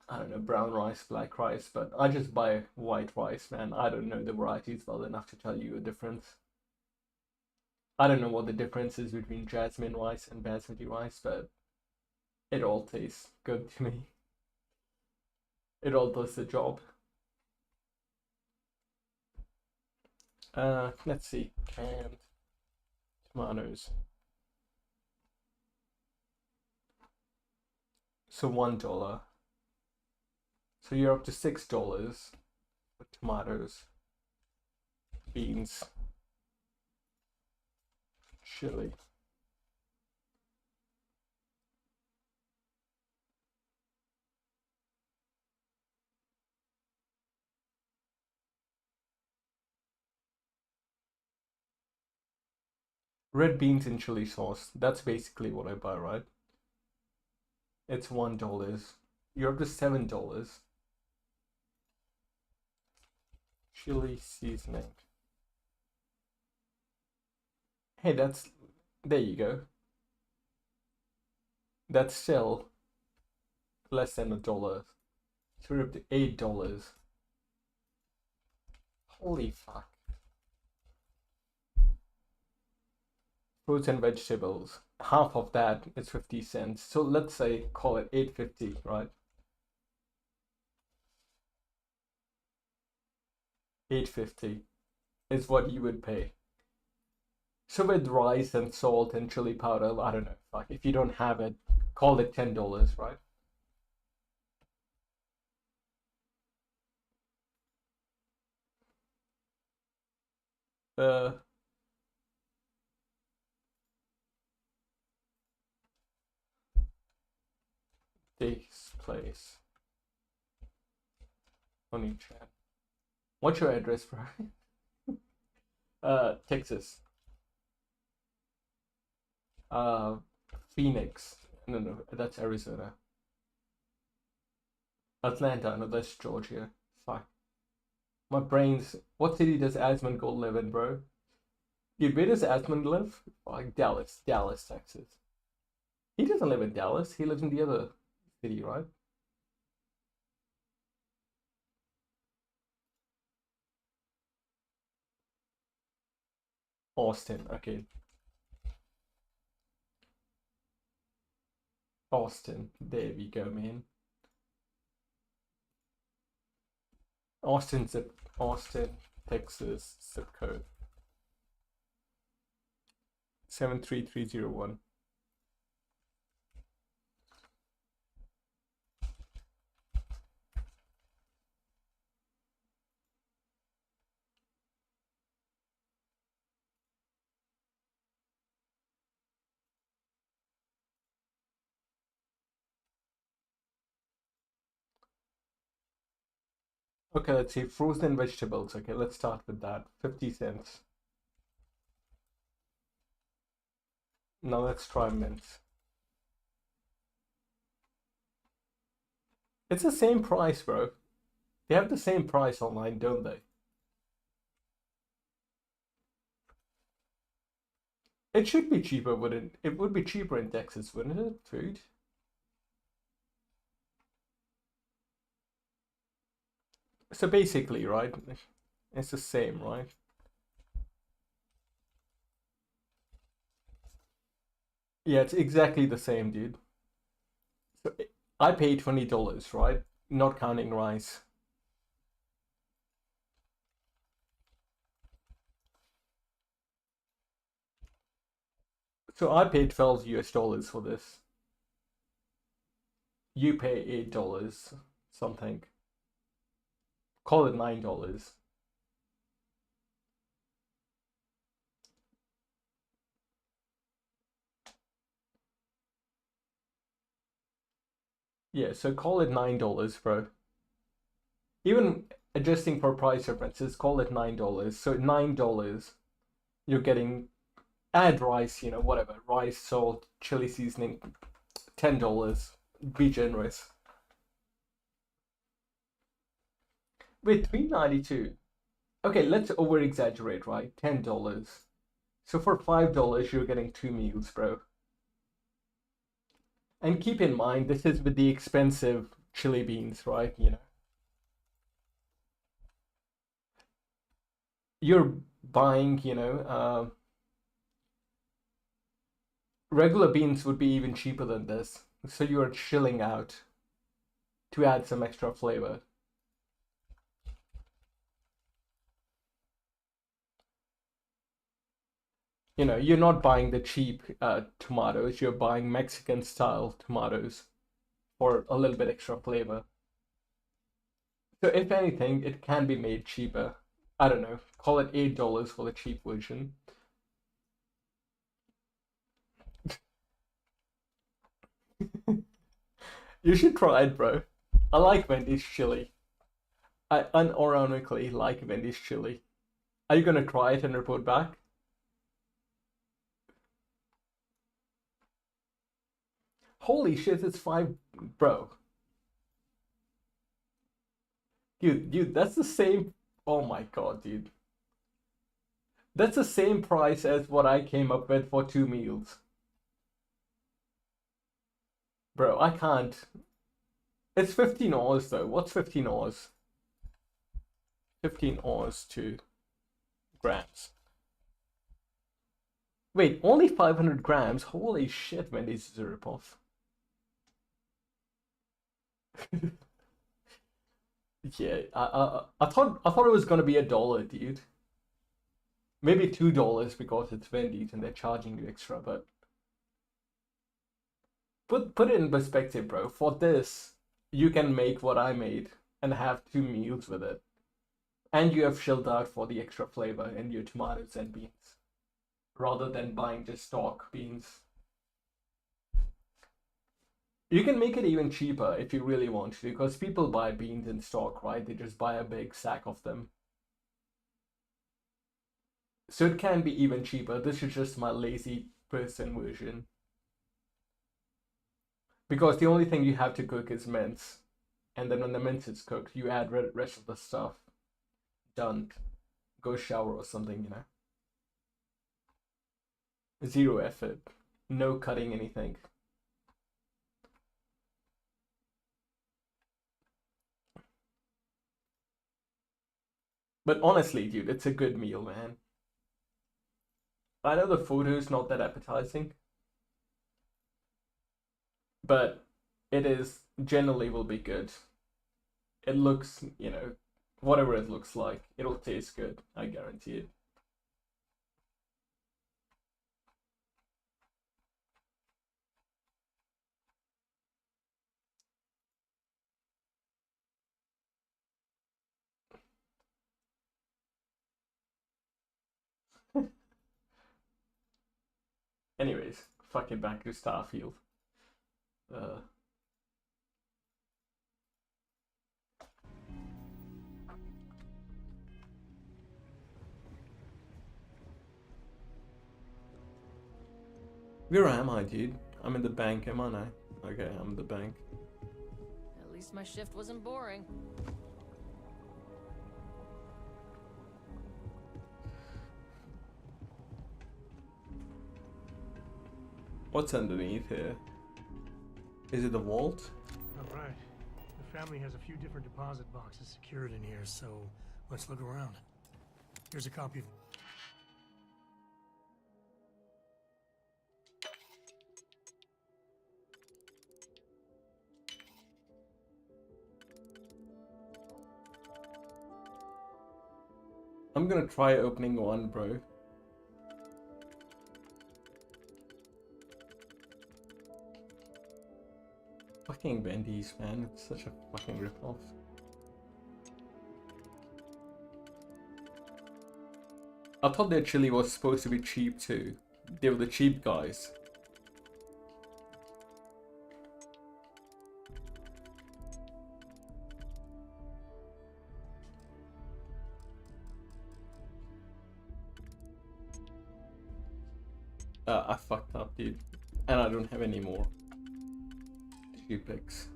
I don't know, brown rice, black rice, but I just buy white rice, man. I don't know the varieties well enough to tell you a difference. I don't know what the difference is between jasmine rice and basmati rice, but it all tastes good to me. It all does the job. Let's see. Canned tomatoes. So $1. So you're up to $6 for tomatoes, beans, chili. Red beans and chili sauce. That's basically what I buy, right? It's $1. You're up to $7. Chili seasoning. Hey, there you go. That's still less than $1. So we're up to $8. Holy fuck. Fruits and vegetables. Half of that is 50 cents. So let's say call it $8.50, right? $8.50 is what you would pay. So with rice and salt and chili powder, I don't know, fuck, if you don't have it, call it $10, right? Uh, this place. Only chat. What's your address, bro? Texas. Phoenix. No, that's Arizona. Atlanta, no, that's Georgia. Fuck. My brain's. What city does Asmongold live in, bro? Dude, where does Asmond live? Like Dallas, Texas. He doesn't live in Dallas. He lives in the other city, right? Austin. Okay. Austin. There we go, man. Austin, Texas zip code 73301. Okay, let's see. Frozen vegetables. Okay, let's start with that. 50 cents. Now let's try mince. It's the same price, bro. They have the same price online, don't they? It should be cheaper, wouldn't it? It would be cheaper in Texas, wouldn't it? Food. So basically, right? It's the same, right? Yeah, it's exactly the same, dude. So I paid $20, right? Not counting rice. So I paid 12 US dollars for this. You pay $8 something. Call it $9. Yeah, so call it $9, bro. Even adjusting for price differences, call it $9. So $9, you're getting add rice, whatever, rice, salt, chili seasoning, $10. Be generous. Wait, $3.92. Okay, let's over exaggerate, right? $10. So for $5, you're getting 2 meals, bro. And keep in mind, this is with the expensive chili beans, right? You're buying, regular beans would be even cheaper than this. So you're chilling out to add some extra flavor. You're not buying the cheap tomatoes, you're buying Mexican style tomatoes for a little bit extra flavor. So if anything, it can be made cheaper. I don't know, call it $8 for the cheap version. You should try it, bro. I like Wendy's chili. I unironically like Wendy's chili. Are you gonna try it and report back? Holy shit, it's bro. Dude, that's the same. Oh my god, dude. That's the same price as what I came up with for 2 meals. Bro, I can't. It's 15 Oz though. What's 15 Oz? 15 Oz to grams. Wait, only 500 grams? Holy shit, Wendy's is a ripoff. Yeah, I thought it was gonna be $1, dude. Maybe $2 because it's Wendy's and they're charging you extra, but put it in perspective, bro. For this, you can make what I made and have 2 meals with it. And you have chilled out for the extra flavor in your tomatoes and beans. Rather than buying just stock beans. You can make it even cheaper if you really want to, because people buy beans in stock, right? They just buy a big sack of them. So it can be even cheaper. This is just my lazy person version. Because the only thing you have to cook is mince. And then when the mince is cooked, you add rest of the stuff. Done. Go shower or something, Zero effort. No cutting anything. But honestly, dude, it's a good meal, man. I know the photo is not that appetizing, but it is generally will be good. It looks, whatever it looks like, it'll taste good. I guarantee it. Anyways, fucking back to Starfield. Where am I, dude? I'm in the bank, am I not? Okay, I'm in the bank. At least my shift wasn't boring. What's underneath here? Is it the vault? All right. The family has a few different deposit boxes secured in here, so let's look around. Here's a copy of... I'm gonna try opening one, bro. Fucking Bendy's, man. It's such a fucking ripoff. I thought their chili was supposed to be cheap too. They were the cheap guys. I fucked up, dude. And I don't have any more picks.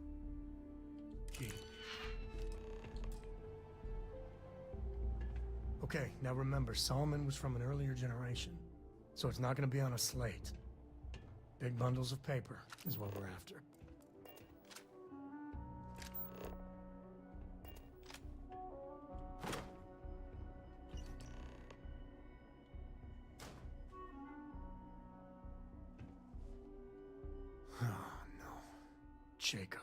Okay, now remember, Solomon was from an earlier generation, so it's not going to be on a slate. Big bundles of paper is what we're after. Jacob.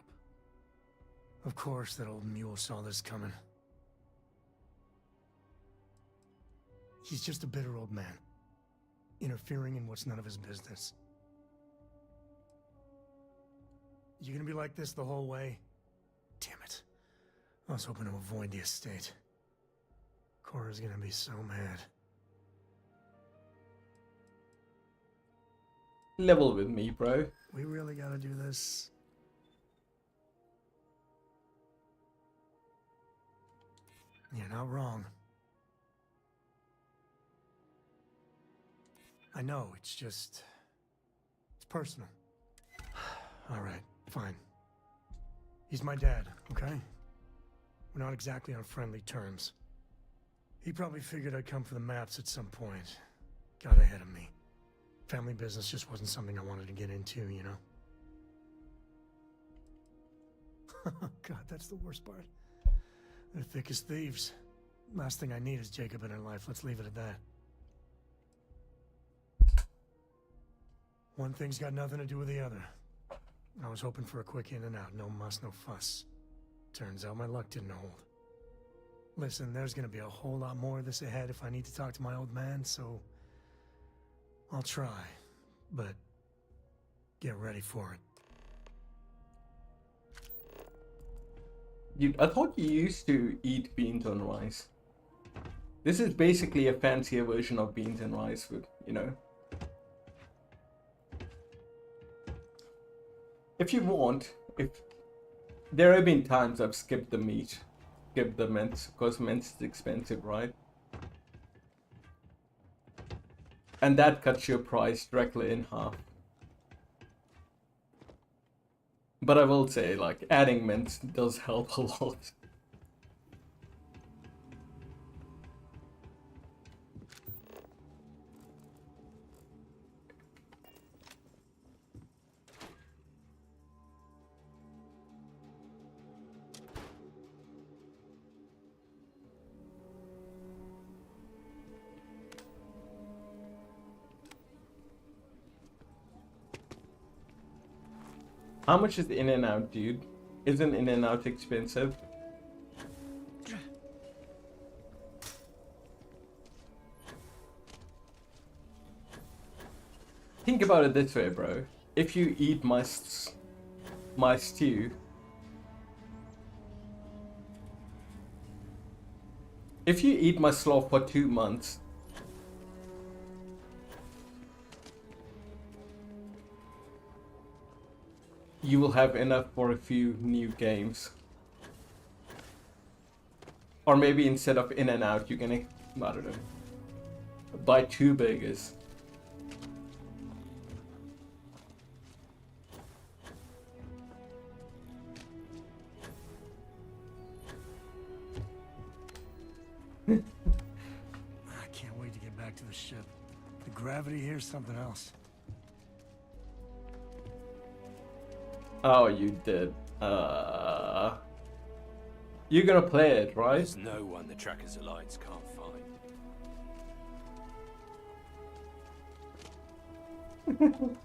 Of course that old mule saw this coming. He's just a bitter old man, interfering in what's none of his business. You gonna be like this the whole way? Damn it. I was hoping to avoid the estate. Cora's gonna be so mad. Level with me, bro. We really gotta do this. You're not wrong. I know, it's just... it's personal. Alright, fine. He's my dad, okay? We're not exactly on friendly terms. He probably figured I'd come for the maps at some point. Got ahead of me. Family business just wasn't something I wanted to get into, you know? God, that's the worst part. They're thick as thieves. Last thing I need is Jacob in her life. Let's leave it at that. One thing's got nothing to do with the other. I was hoping for a quick in and out. No muss, no fuss. Turns out my luck didn't hold. Listen, there's gonna be a whole lot more of this ahead if I need to talk to my old man, so... I'll try. But... get ready for it. I thought you used to eat beans on rice. This is basically a fancier version of beans and rice with, you know. If you want, if there have been times I've skipped the meat, skipped the mince, because mince is expensive, right? And that cuts your price directly in half. But I will say, like, adding mince does help a lot. How much is in and out, dude? Isn't in and out expensive? Think about it this way, bro. If you eat my stew, if you eat my slaw for 2 months, you will have enough for a few new games. Or maybe instead of in and out, you're gonna, I don't know, buy 2 burgers. ship. The gravity here's something else. Oh, you did. You're gonna play it, right? There's no one the Trackers Alliance can't find.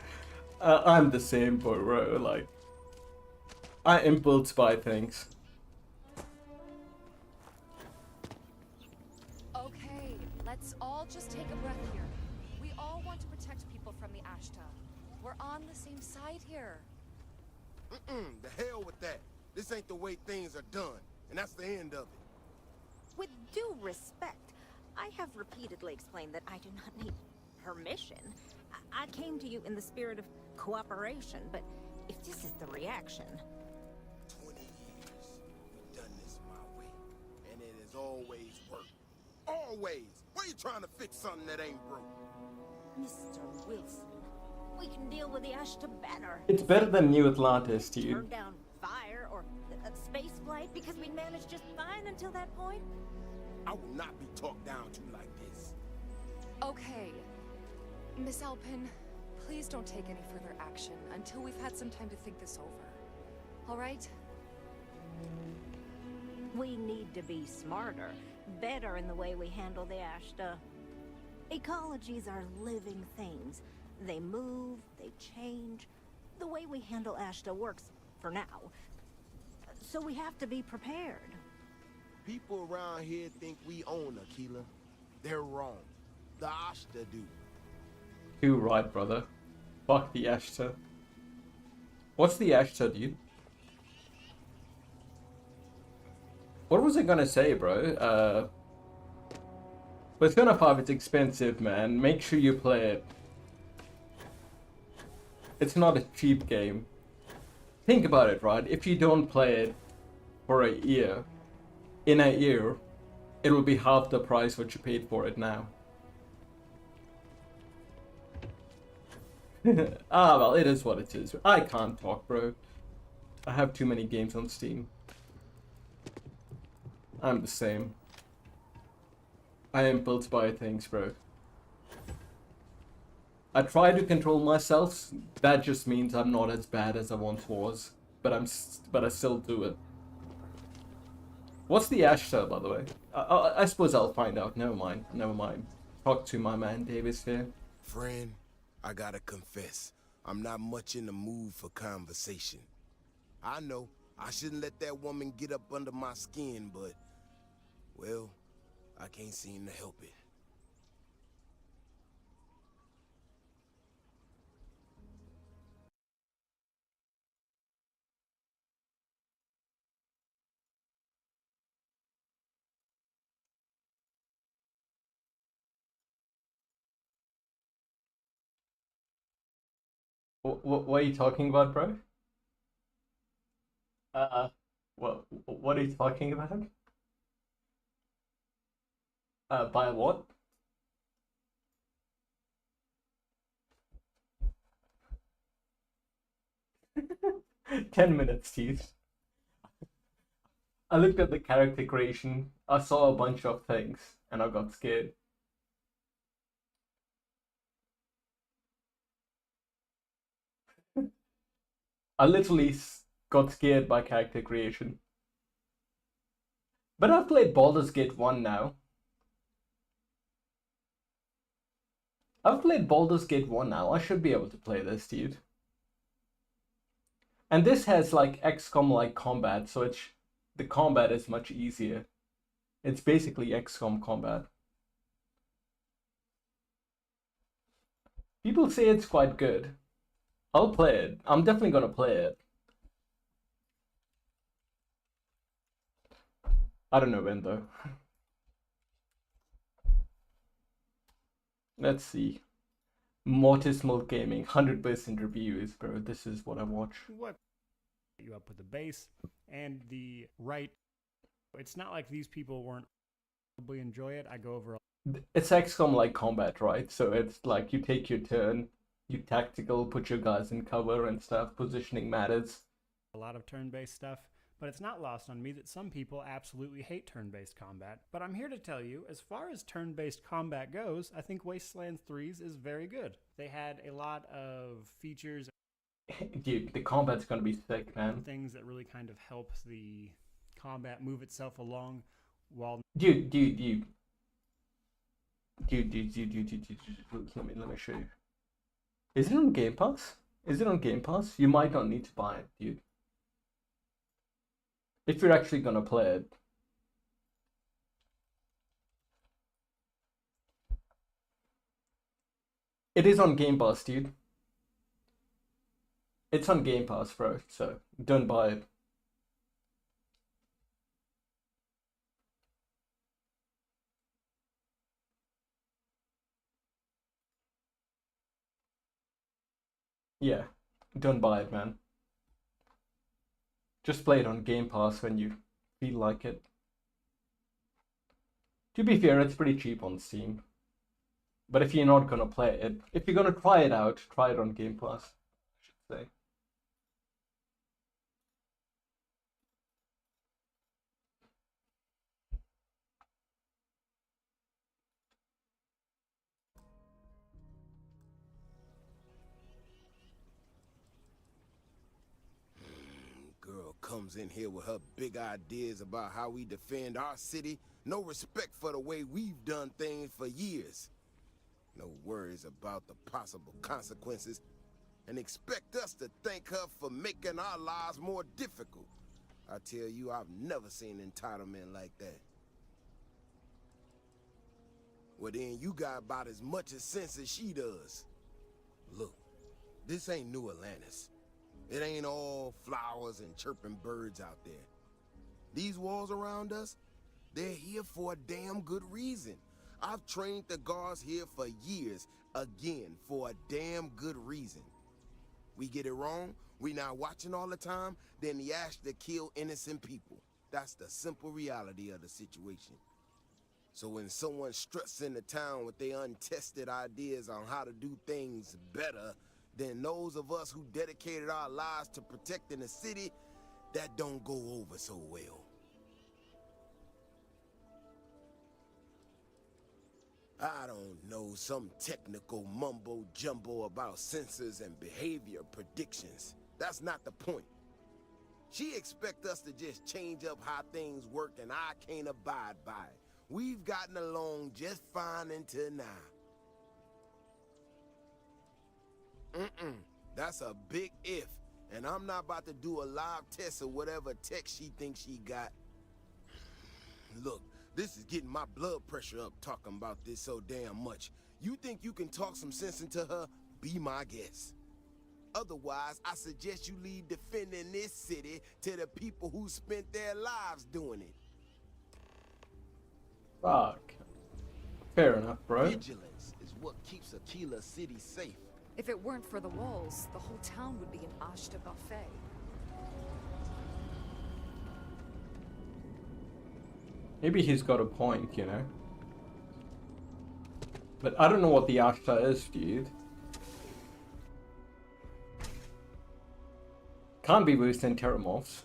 I'm the same, bro. Like, I impulse buy things. Okay, let's all just take a breath here. We all want to protect people from the Ashta. We're on the same side here. The hell with that. This ain't the way things are done, and that's the end of it. With due respect, I have repeatedly explained that I do not need permission. I came to you in the spirit of cooperation, but if this is the reaction... 20 years, we've done this my way, and it has always worked. Always! Why are you trying to fix something that ain't broke? Mr. Wilson, we can deal with the Ashta better. It's better than New Atlantis, dude. Turn down fire or a space flight because we'd managed just fine until that point? I will not be talked down to like this. Okay. Miss Alpin, please don't take any further action until we've had some time to think this over. All right? We need to be smarter, better in the way we handle the Ashta. Ecologies are living things. They move, they change. The way we handle Ashta works for now. So we have to be prepared. People around here think we own Aquila. They're wrong. The Ashta do. Too right, brother. Fuck the Ashta. What's the Ashta, dude? What was I gonna say, bro? Persona 5 is expensive, man. Make sure you play it. It's not a cheap game. Think about it, right? If you don't play it for a year, in a year, it will be half the price what you paid for it now. Ah, well, it is what it is. I can't talk, bro. I have too many games on Steam. I'm the same. I impulse buy things, bro. I try to control myself. That just means I'm not as bad as I once was, but I still do it. What's the Ashta, by the way? I suppose I'll find out. Never mind. Never mind. Talk to my man Davis here. Friend, I gotta confess, I'm not much in the mood for conversation. I know I shouldn't let that woman get up under my skin, but, well, I can't seem to help it. What are you talking about, bro? What are you talking about? By what? Ten minutes, Steve. I looked at the character creation, I saw a bunch of things, and I got scared. I literally got scared by character creation. But I've played Baldur's Gate 1 now. I've played Baldur's Gate 1 now. I should be able to play this, dude. And this has like XCOM-like combat, so the combat is much easier. It's basically XCOM combat. People say it's quite good. I'll play it. I'm definitely gonna play it. I don't know when though. Let's see. Mortismal Gaming, 100% reviews, bro. This is what I watch. What you up with the base and the right. It's not like these people weren't probably enjoy it. I go over. It's XCOM like combat, right? So it's like you take your turn, you tactical, put your guys in cover and stuff. Positioning matters. A lot of turn-based stuff, But it's not lost on me that some people absolutely hate turn-based combat. But I'm here to tell you, as far as turn-based combat goes, I think Wasteland 3's is very good. They had a lot of features. Dude, the combat's gonna be sick, man. Things that really kind of help the combat move itself along while... Dude. Let me show you. Is it on Game Pass? Is it on Game Pass? You might not need to buy it, dude. If you're actually gonna play it. It is on Game Pass, dude. It's on Game Pass, bro, so don't buy it. Yeah, don't buy it, man. Just play it on Game Pass when you feel like it. To be fair, it's pretty cheap on Steam. But if you're not gonna play it, if you're gonna try it out, try it on Game Pass, I should say. Girl comes in here with her big ideas about how we defend our city. No respect for the way we've done things for years. No worries about the possible consequences. And expect us to thank her for making our lives more difficult. I tell you, I've never seen entitlement like that. Well then, you got about as much sense as she does. Look, this ain't New Atlantis. It ain't all flowers and chirping birds out there. These walls around us, they're here for a damn good reason. I've trained the guards here for years, again, for a damn good reason. We get it wrong, we not watching all the time, then the Ashta kill innocent people. That's the simple reality of the situation. So when someone struts into town with their untested ideas on how to do things better, then those of us who dedicated our lives to protecting the city, that don't go over so well. I don't know, some technical mumbo-jumbo about sensors and behavior predictions. That's not the point. She expects us to just change up how things work and I can't abide by it. We've gotten along just fine until now. That's a big if, and I'm not about to do a live test of whatever tech she thinks she got. Look, this is getting my blood pressure up talking about this so damn much. You think you can talk some sense into her? Be my guest. Otherwise, I suggest you leave defending this city to the people who spent their lives doing it. Fuck. Fair enough, bro. Vigilance is what keeps Aquila City safe. If it weren't for the walls, the whole town would be an Ashta buffet. Maybe he's got a point, you know? But I don't know what the Ashta is, dude. Can't be worse than Terramorphs.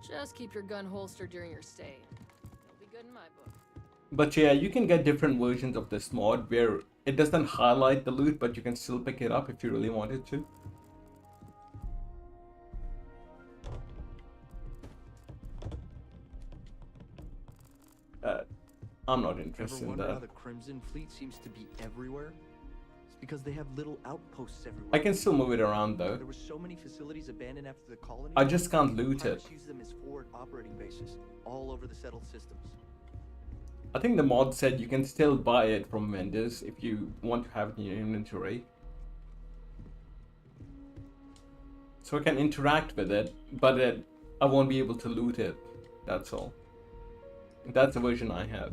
Just keep your gun holstered during your stay. It'll be good in my book. But yeah, you can get different versions of this mod where it doesn't highlight the loot, but you can still pick it up if you really wanted to. I'm not interested in Ever wonder how that. the Crimson Fleet seems to be everywhere? It's because they have little outposts everywhere. I can still move it around though. There were so many facilities abandoned after the colony. I just can't loot it. Pirates use them as forward operating bases all over the settled systems. I think the mod said you can still buy it from vendors if you want to have it in your inventory. So I can interact with it, but I won't be able to loot it. That's all. That's the version I have.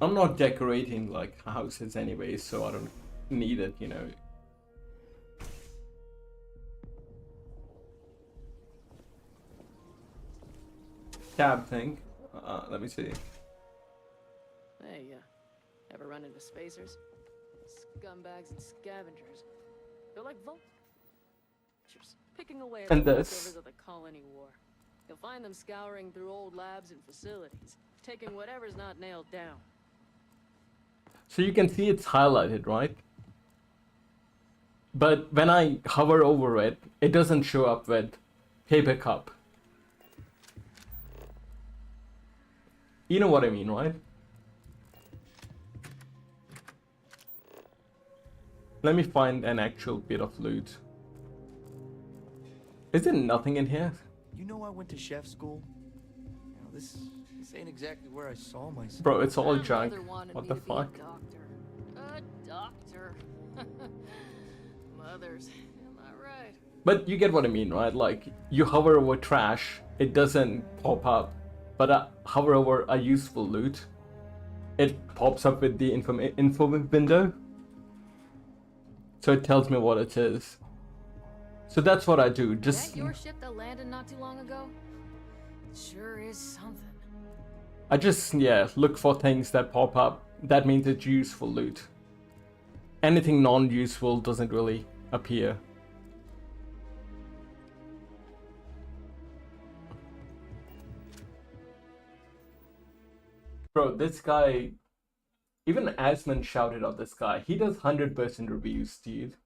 I'm not decorating like houses anyway, so I don't need it, you know. Tab thing. Let me see. Hey, ever run into spacers? Scumbags and scavengers. They're like vultures, picking away at And the this. leftovers of the colony war. You'll find them scouring through old labs and facilities, taking whatever's not nailed down. So you can see it's highlighted, right? But when I hover over it, it doesn't show up with paper cup. You know what I mean, right? Let me find an actual bit of loot. Is there nothing in here? You know I went to chef school? You know, this ain't exactly where I saw myself. Bro, it's all My junk. mother wanted What me the to be a fuck? doctor. A doctor. Mothers, am I right? But you get what I mean, right? Like, you hover over trash, it doesn't pop up. But I hover over a useful loot, it pops up with the info window. So it tells me what it is. So that's what I do. Just That your ship that landed not too long ago? Sure is something. I just, yeah, look for things that pop up. That means it's useful loot. Anything non-useful doesn't really appear. Bro, this guy, even Asman shouted out this guy. He does 100% reviews, dude.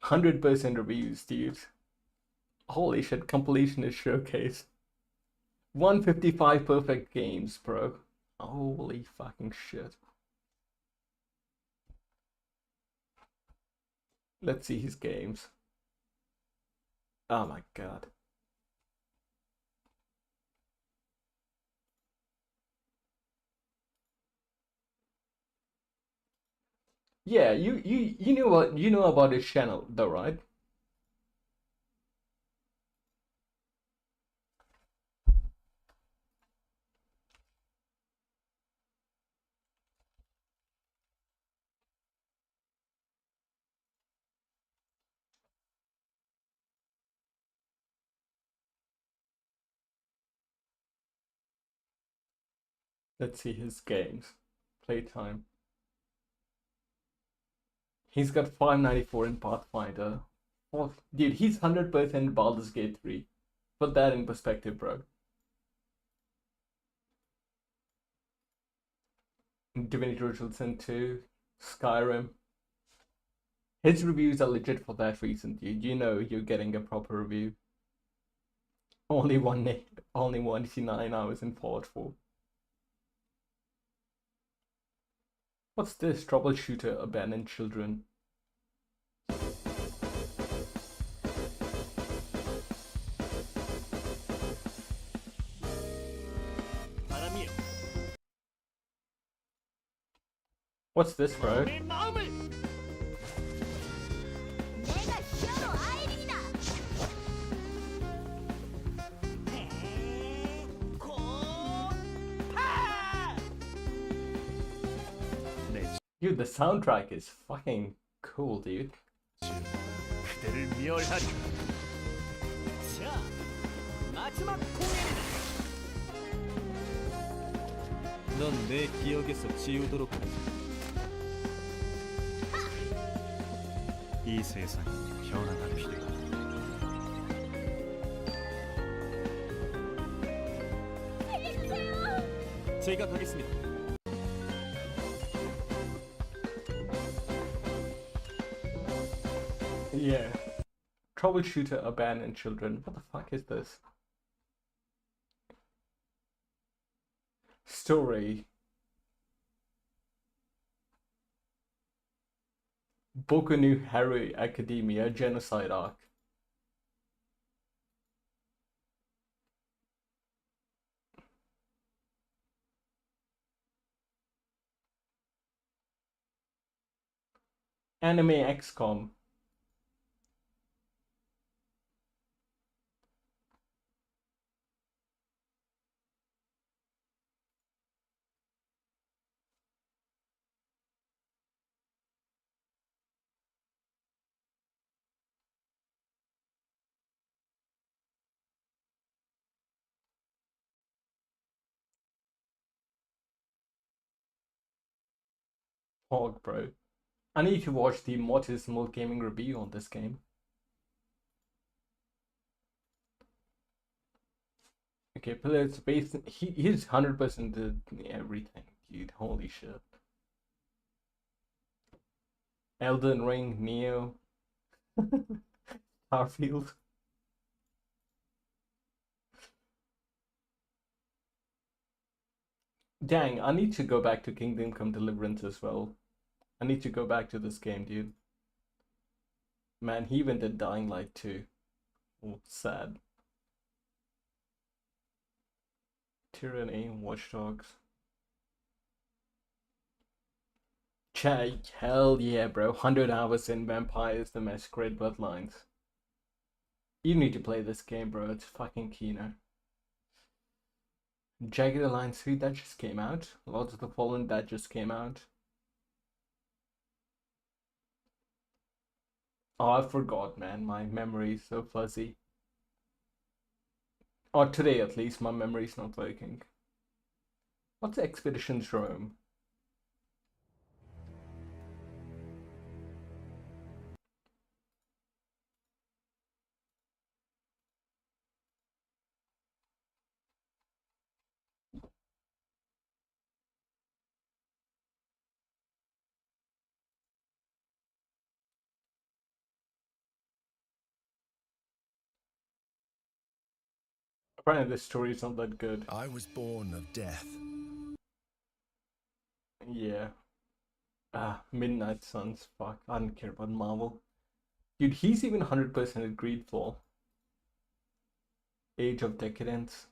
100% reviews, dude. Holy shit, completionist showcase. 155 perfect games, bro. Holy fucking shit. Let's see his games. Oh my god. Yeah, you know what you know about his channel though, right? Let's see his games. Playtime. He's got 594 in Pathfinder. Oh, dude, he's 100% Baldur's Gate 3. Put that in perspective, bro. Divinity Original Sin 2, Skyrim. His reviews are legit for that reason, dude. You know you're getting a proper review. Only 189 hours in Fallout 4. What's this? Troubleshooter, abandoned children. What's this, bro? Dude, the soundtrack is fucking cool, dude. 넌 내 기억에서 지우도록 하지. 이 세상에 변화가 필요하다. 제가 가겠습니다. Yeah. Troubleshooter, abandoned children. What the fuck is this? Story. Boku no Hero Academia Genocide Arc. Anime XCOM. Hog, bro. I need to watch the Mortismal gaming review on this game. Okay, Pillar's based. He's 100% did everything, dude. Holy shit. Elden Ring, Neo, Starfield. Dang, I need to go back to Kingdom Come Deliverance as well. I need to go back to this game, dude. Man, he even did Dying Light too. Oh, sad. Tyranny, Watch Dogs. Check, hell yeah, bro. 100 hours in Vampires the Masquerade Bloodlines. You need to play this game, bro. It's fucking keener. Jagged Alliance 3, that just came out. Lords of the Fallen, that just came out. Oh, I forgot, man. My memory is so fuzzy. Or today, at least, my memory's not working. What's Expeditions Rome? Apparently, the story's not that good. I was born of death. Yeah. Midnight Suns. Fuck, I don't care about Marvel. Dude, he's even 100% at Greedfall. Age of Decadence.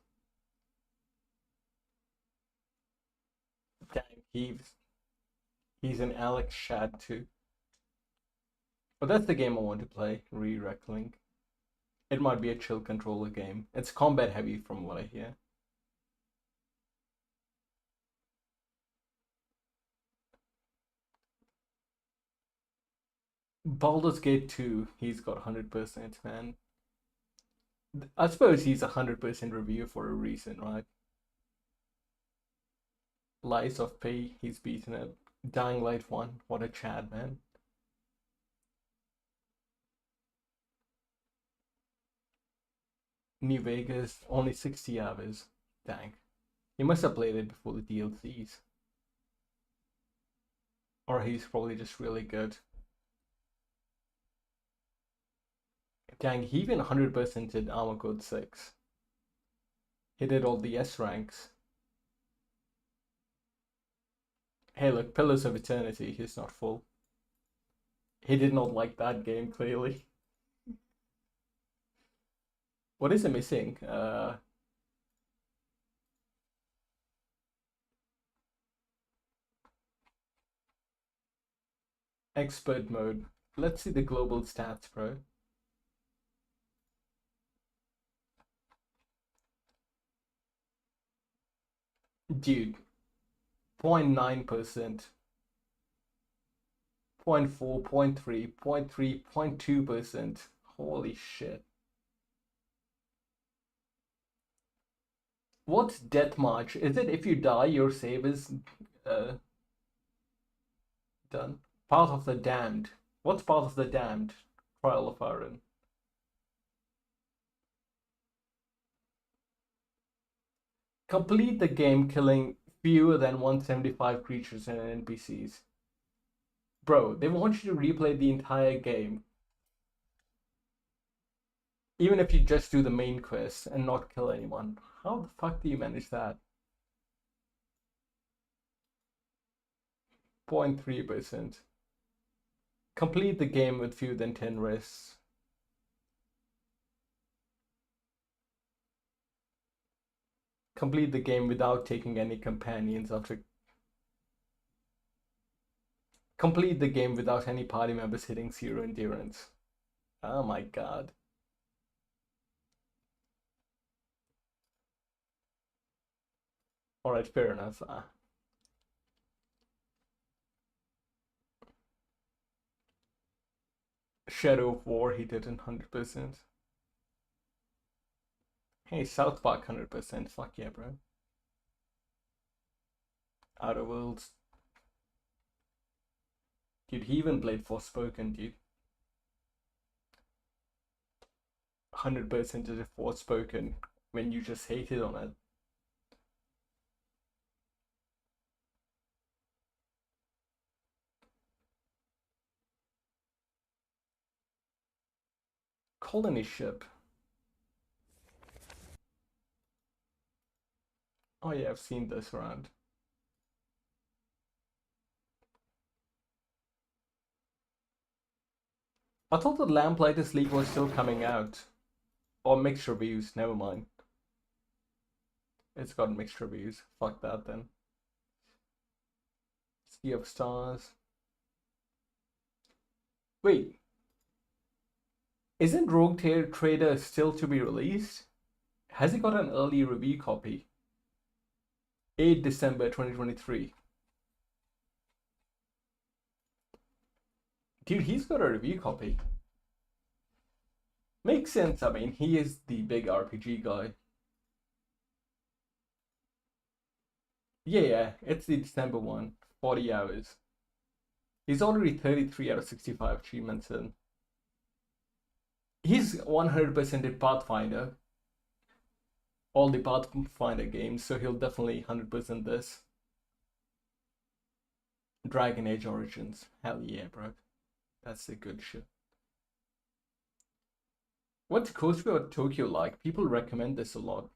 Dang, he's an Alex Shad too. But that's the game I want to play, Re-Reckoning. It might be a chill controller game. It's combat heavy from what I hear. Baldur's Gate 2, he's got 100%, man. I suppose he's a 100% reviewer for a reason, right? Lies of P, he's beaten it. Dying Light 1, what a Chad, man. New Vegas, only 60 hours. Dang. He must have played it before the DLCs. Or he's probably just really good. Dang, he even 100% did Armor Code 6. He did all the S ranks. Hey look, Pillars of Eternity, he's not full. He did not like that game, clearly. What is it missing? Expert mode. Let's see the global stats, bro. Dude, 0.9%, 0.4, 0.3, 0.3, 0.2%. Holy shit. What's Death March? Is it if you die, your save is done? Path of the Damned. What's Path of the Damned? Trial of Aaron. Complete the game killing fewer than 175 creatures and NPCs. Bro, they want you to replay the entire game. Even if you just do the main quest and not kill anyone. How the fuck do you manage that? 0.3%. Complete the game with fewer than 10 rests. Complete the game without taking any companions after... Complete the game without any party members hitting 0 endurance. Oh my god. Alright, fair enough. Shadow of War, he did in 100%. Hey, South Park 100%. Fuck yeah, bro. Outer Worlds. Dude, he even played Forspoken, dude. 100% is a Forspoken when you just hated on it. Colony ship. Oh yeah, I've seen this around. I thought the Lamplighters League was still coming out. Or mixed reviews, never mind. It's got mixed reviews. Fuck that then. Sea of Stars. Wait. Isn't Rogue Trader still to be released? Has it got an early review copy? 8 December 2023. Dude, he's got a review copy. Makes sense, I mean, he is the big RPG guy. Yeah, it's the December one. 40 hours. He's already 33 out of 65 achievements in. He's 100% in Pathfinder. All the Pathfinder games, so he'll definitely 100% this. Dragon Age Origins. Hell yeah, bro. That's the good shit. What's Kosuke Tokyo like? People recommend this a lot.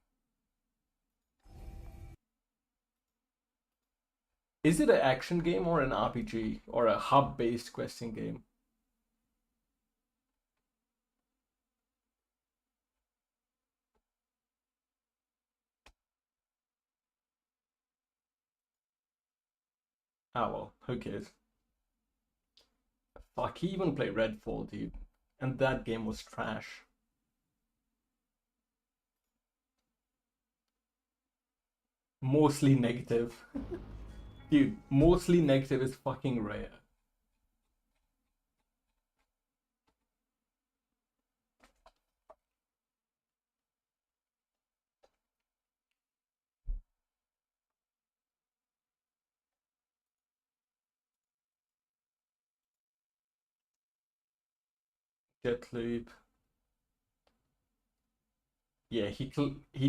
Is it an action game or an RPG or a hub-based questing game? Oh well, who cares? Fuck, he even played Redfall, dude. And that game was trash. Mostly negative. Dude, mostly negative is fucking rare. Deathloop. Yeah, he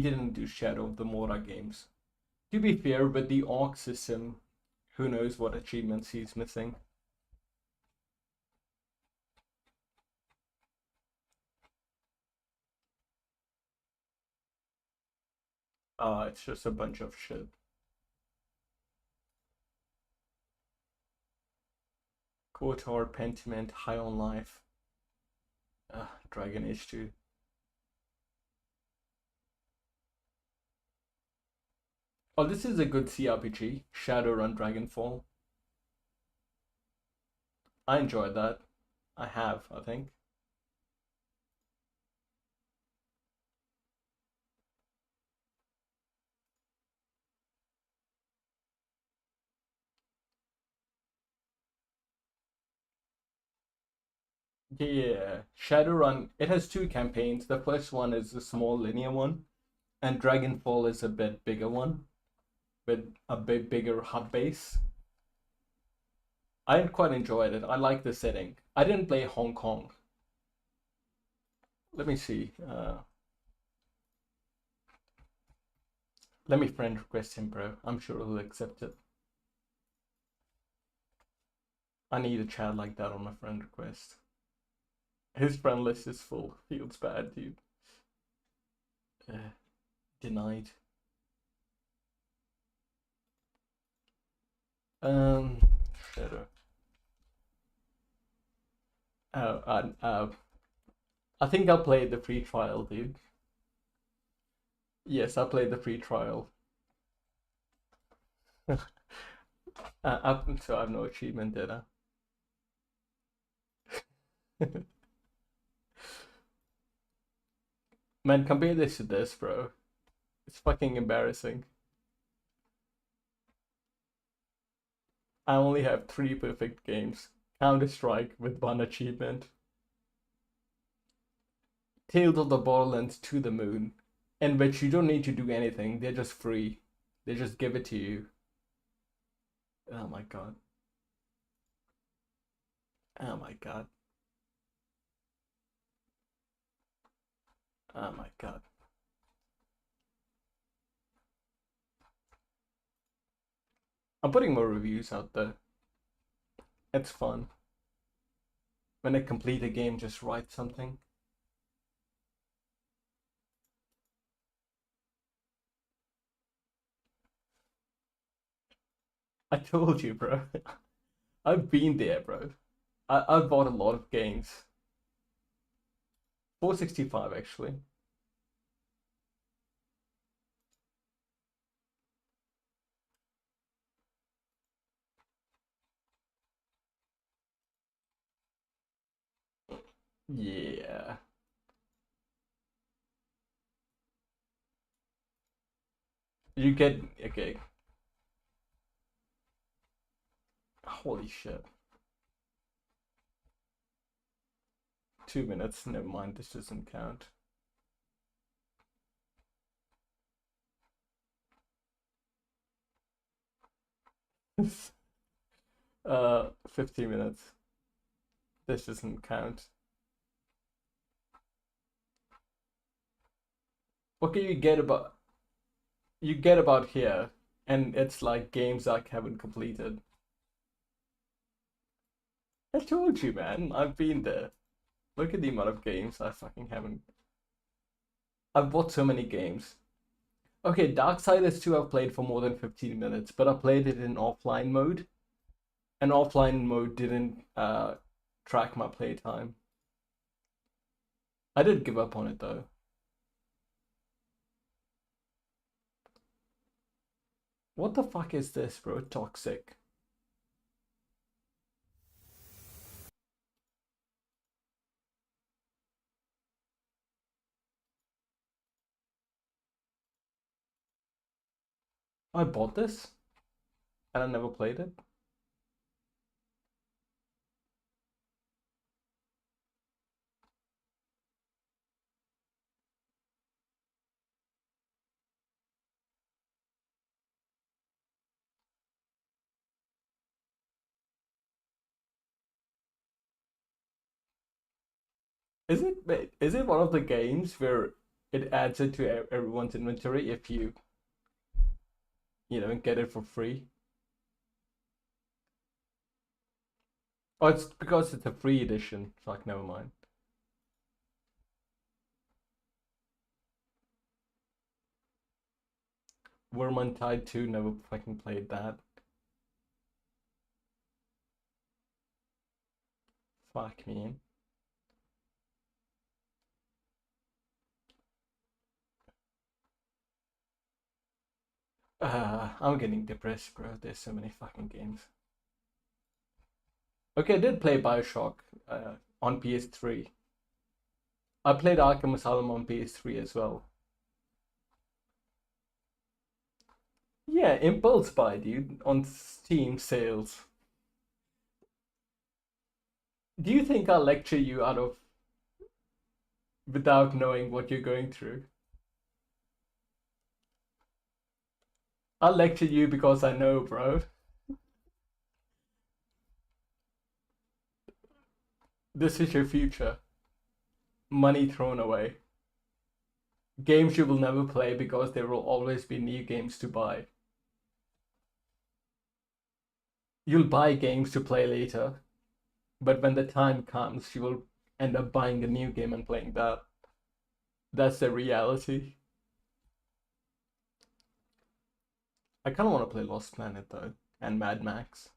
didn't do Shadow of the Mora games. To be fair, with the Orc system, who knows what achievements he's missing. It's just a bunch of shit. KOTOR, Pentiment, High on Life. Dragon Age 2. Oh, this is a good CRPG. Shadowrun Dragonfall. I enjoyed that. I have, I think. Yeah, Shadowrun, it has two campaigns. The first one is a small linear one, and Dragonfall is a bit bigger one, with a bit bigger hub base. I quite enjoyed it. I like the setting. I didn't play Hong Kong. Let me see. Let me friend request him, bro. I'm sure he'll accept it. I need a chat like that on my friend request. His friend list is full. Feels bad, dude. Denied. Shadow. I think I'll play the free trial, dude. Yes, I played the free trial. So I have no achievement, did I? Man, compare this to this, bro. It's fucking embarrassing. I only have 3 perfect games. Counter-Strike with 1 achievement. Tales of the Borderlands to the Moon, in which you don't need to do anything. They're just free. They just give it to you. Oh my god. Oh my god. Oh my god. I'm putting more reviews out there. It's fun. When I complete a game, just write something. I told you, bro. I've been there, bro. I've bought a lot of games. 465 actually. Yeah. You get okay. Holy shit. 2 minutes. Never mind. This doesn't count. uh, 15 minutes. This doesn't count. What can you get about? You get about here, and it's like games I haven't completed. I told you, man. I've been there. Look at the amount of games I fucking haven't. I've bought so many games. Okay, Darksiders 2 I've played for more than 15 minutes, but I played it in offline mode. And offline mode didn't track my playtime. I did give up on it though. What the fuck is this, bro? Toxic. I bought this and I never played it. Is it one of the games where it adds it to everyone's inventory if you get it for free? Oh, it's because it's a free edition. Fuck, never mind. Vermintide 2, never fucking played that. Fuck me. I'm getting depressed, bro. There's so many fucking games. Okay, I did play Bioshock on PS3. I played Arkham Asylum on PS3 as well. Yeah, impulse buy, dude, on Steam sales. Do you think I'll lecture you out of without knowing what you're going through? I'll lecture you because I know, bro. This is your future. Money thrown away. Games you will never play because there will always be new games to buy. You'll buy games to play later, but when the time comes, you will end up buying a new game and playing that. That's the reality. I kind of want to play Lost Planet though, and Mad Max.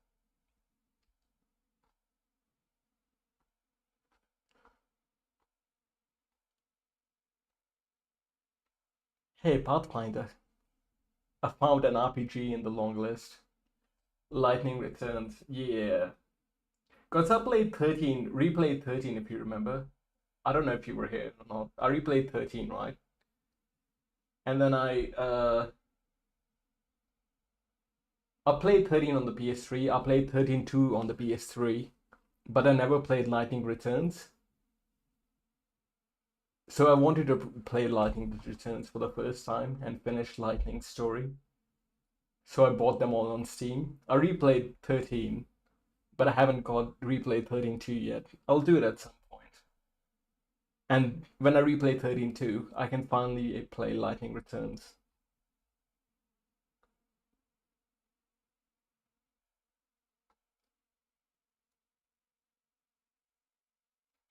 Hey, Pathfinder. I found an RPG in the long list. Lightning Returns, yeah. Cause I played 13, replayed 13 if you remember. I don't know if you were here or not. I replayed 13, right? And then I played 13 on the PS3. I played 13-2 on the PS3, but I never played Lightning Returns. So I wanted to play Lightning Returns for the first time and finish Lightning's story. So I bought them all on Steam. I replayed 13, but I haven't got replay 13.2 yet. I'll do it at some point. And when I replay 13.2, I can finally play Lightning Returns.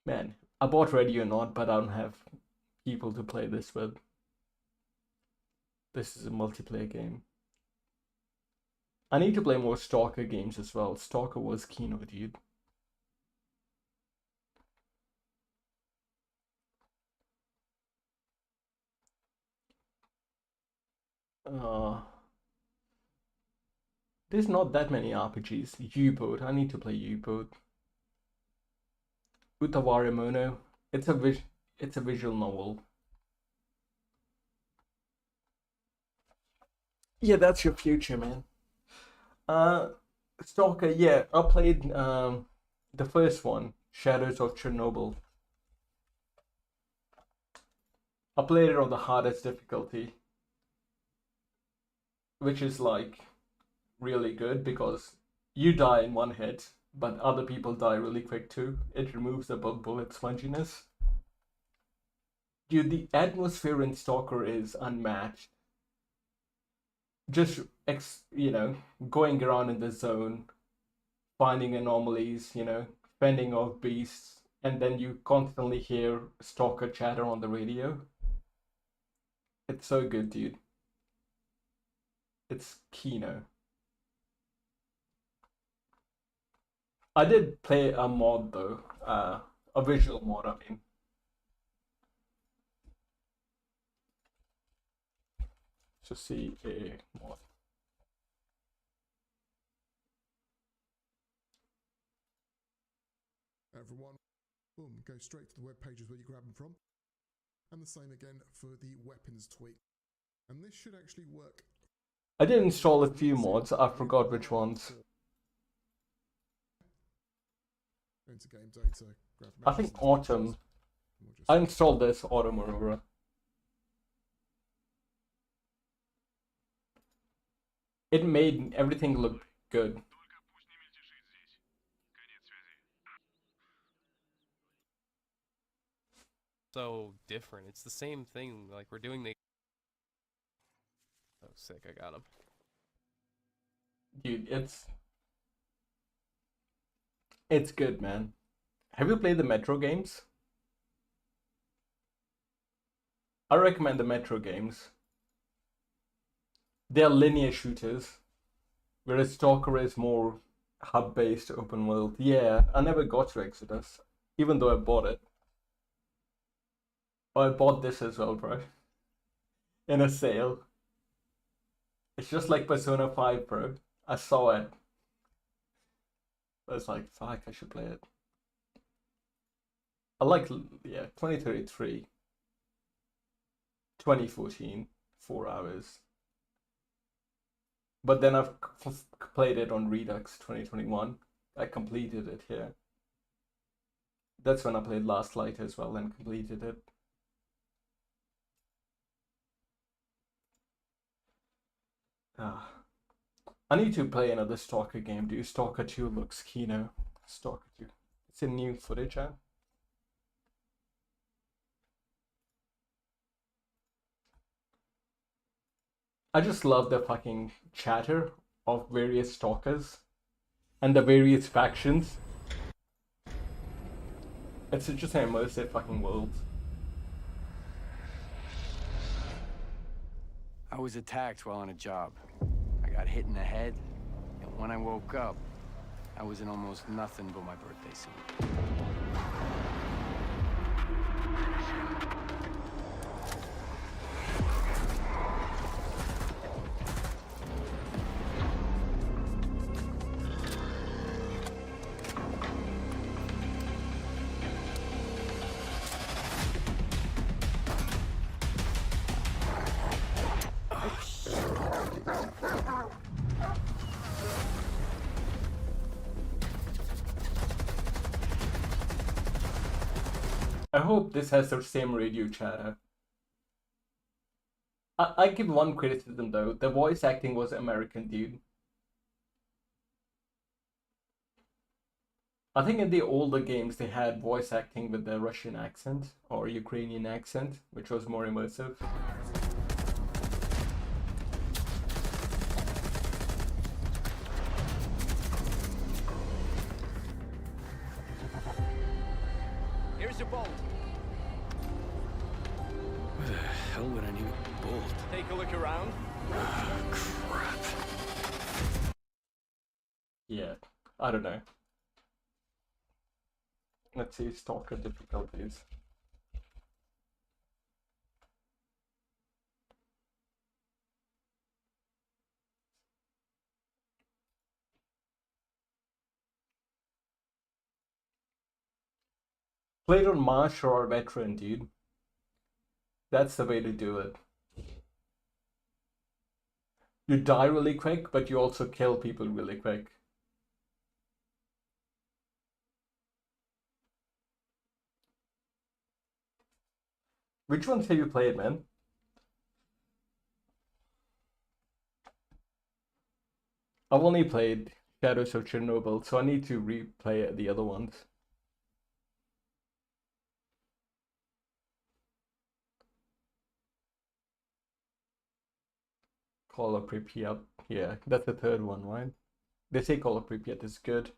Man, I bought Ready or Not, but I don't have people to play this with. This is a multiplayer game. I need to play more Stalker games as well. Stalker was Kino, dude. There's not that many RPGs. U-Boat. I need to play U-Boat. Utaware Mono. It's a visual novel. Yeah, that's your future, man. Stalker, yeah, I played the first one, Shadows of Chernobyl. I played it on the hardest difficulty, which is like really good because you die in one hit, but other people die really quick too. It removes the bullet sponginess. Dude, the atmosphere in Stalker is unmatched. Just going around in the zone, finding anomalies, fending off beasts, and then you constantly hear Stalker chatter on the radio. It's so good, dude. It's Kino. I did play a mod though, a visual mod, I mean. To see a mod. Everyone, boom, go straight to the web pages where you grab them from. And the same again for the weapons tweak. And this should actually work. I did install a few mods, I forgot which ones. Into game data, grab I think Autumn. I installed this Autumn Aurora. It made everything look good. So different. It's the same thing. Like we're doing the. Oh, sick! I got him. Dude, it's good, man. Have you played the Metro games? I recommend the Metro games. They are linear shooters, whereas Stalker is more hub-based open world. Yeah, I never got to Exodus, even though I bought it. Oh, I bought this as well, bro. In a sale. It's just like Persona 5, bro. I saw it. I was like, fuck, I should play it. I like, yeah, 2033. 2014. 4 hours. But then I've played it on Redux 2021. I completed it here. That's when I played Last Light as well and completed it. I need to play another Stalker game, dude. Stalker 2 looks Kino. Stalker 2. It's in new footage, huh? I just love the fucking chatter of various stalkers and the various factions. It's just an immersive fucking world. I was attacked while on a job. I got hit in the head, and when I woke up, I was in almost nothing but my birthday suit. I hope this has the same radio chatter. I give one criticism though. The voice acting was American, dude. I think in the older games they had voice acting with the Russian accent or Ukrainian accent, which was more immersive. Here's your bolt. Where the hell would I need a bolt? Take a look around. Crap. Yeah, I don't know. Let's see, stalker difficulties. Played on Marsh or Veteran, dude. That's the way to do it. You die really quick, but you also kill people really quick. Which ones have you played, man? I've only played Shadows of Chernobyl, so I need to replay the other ones. Call of Pripyat. Yeah, that's the third one, right? They say Call of Pripyat is good.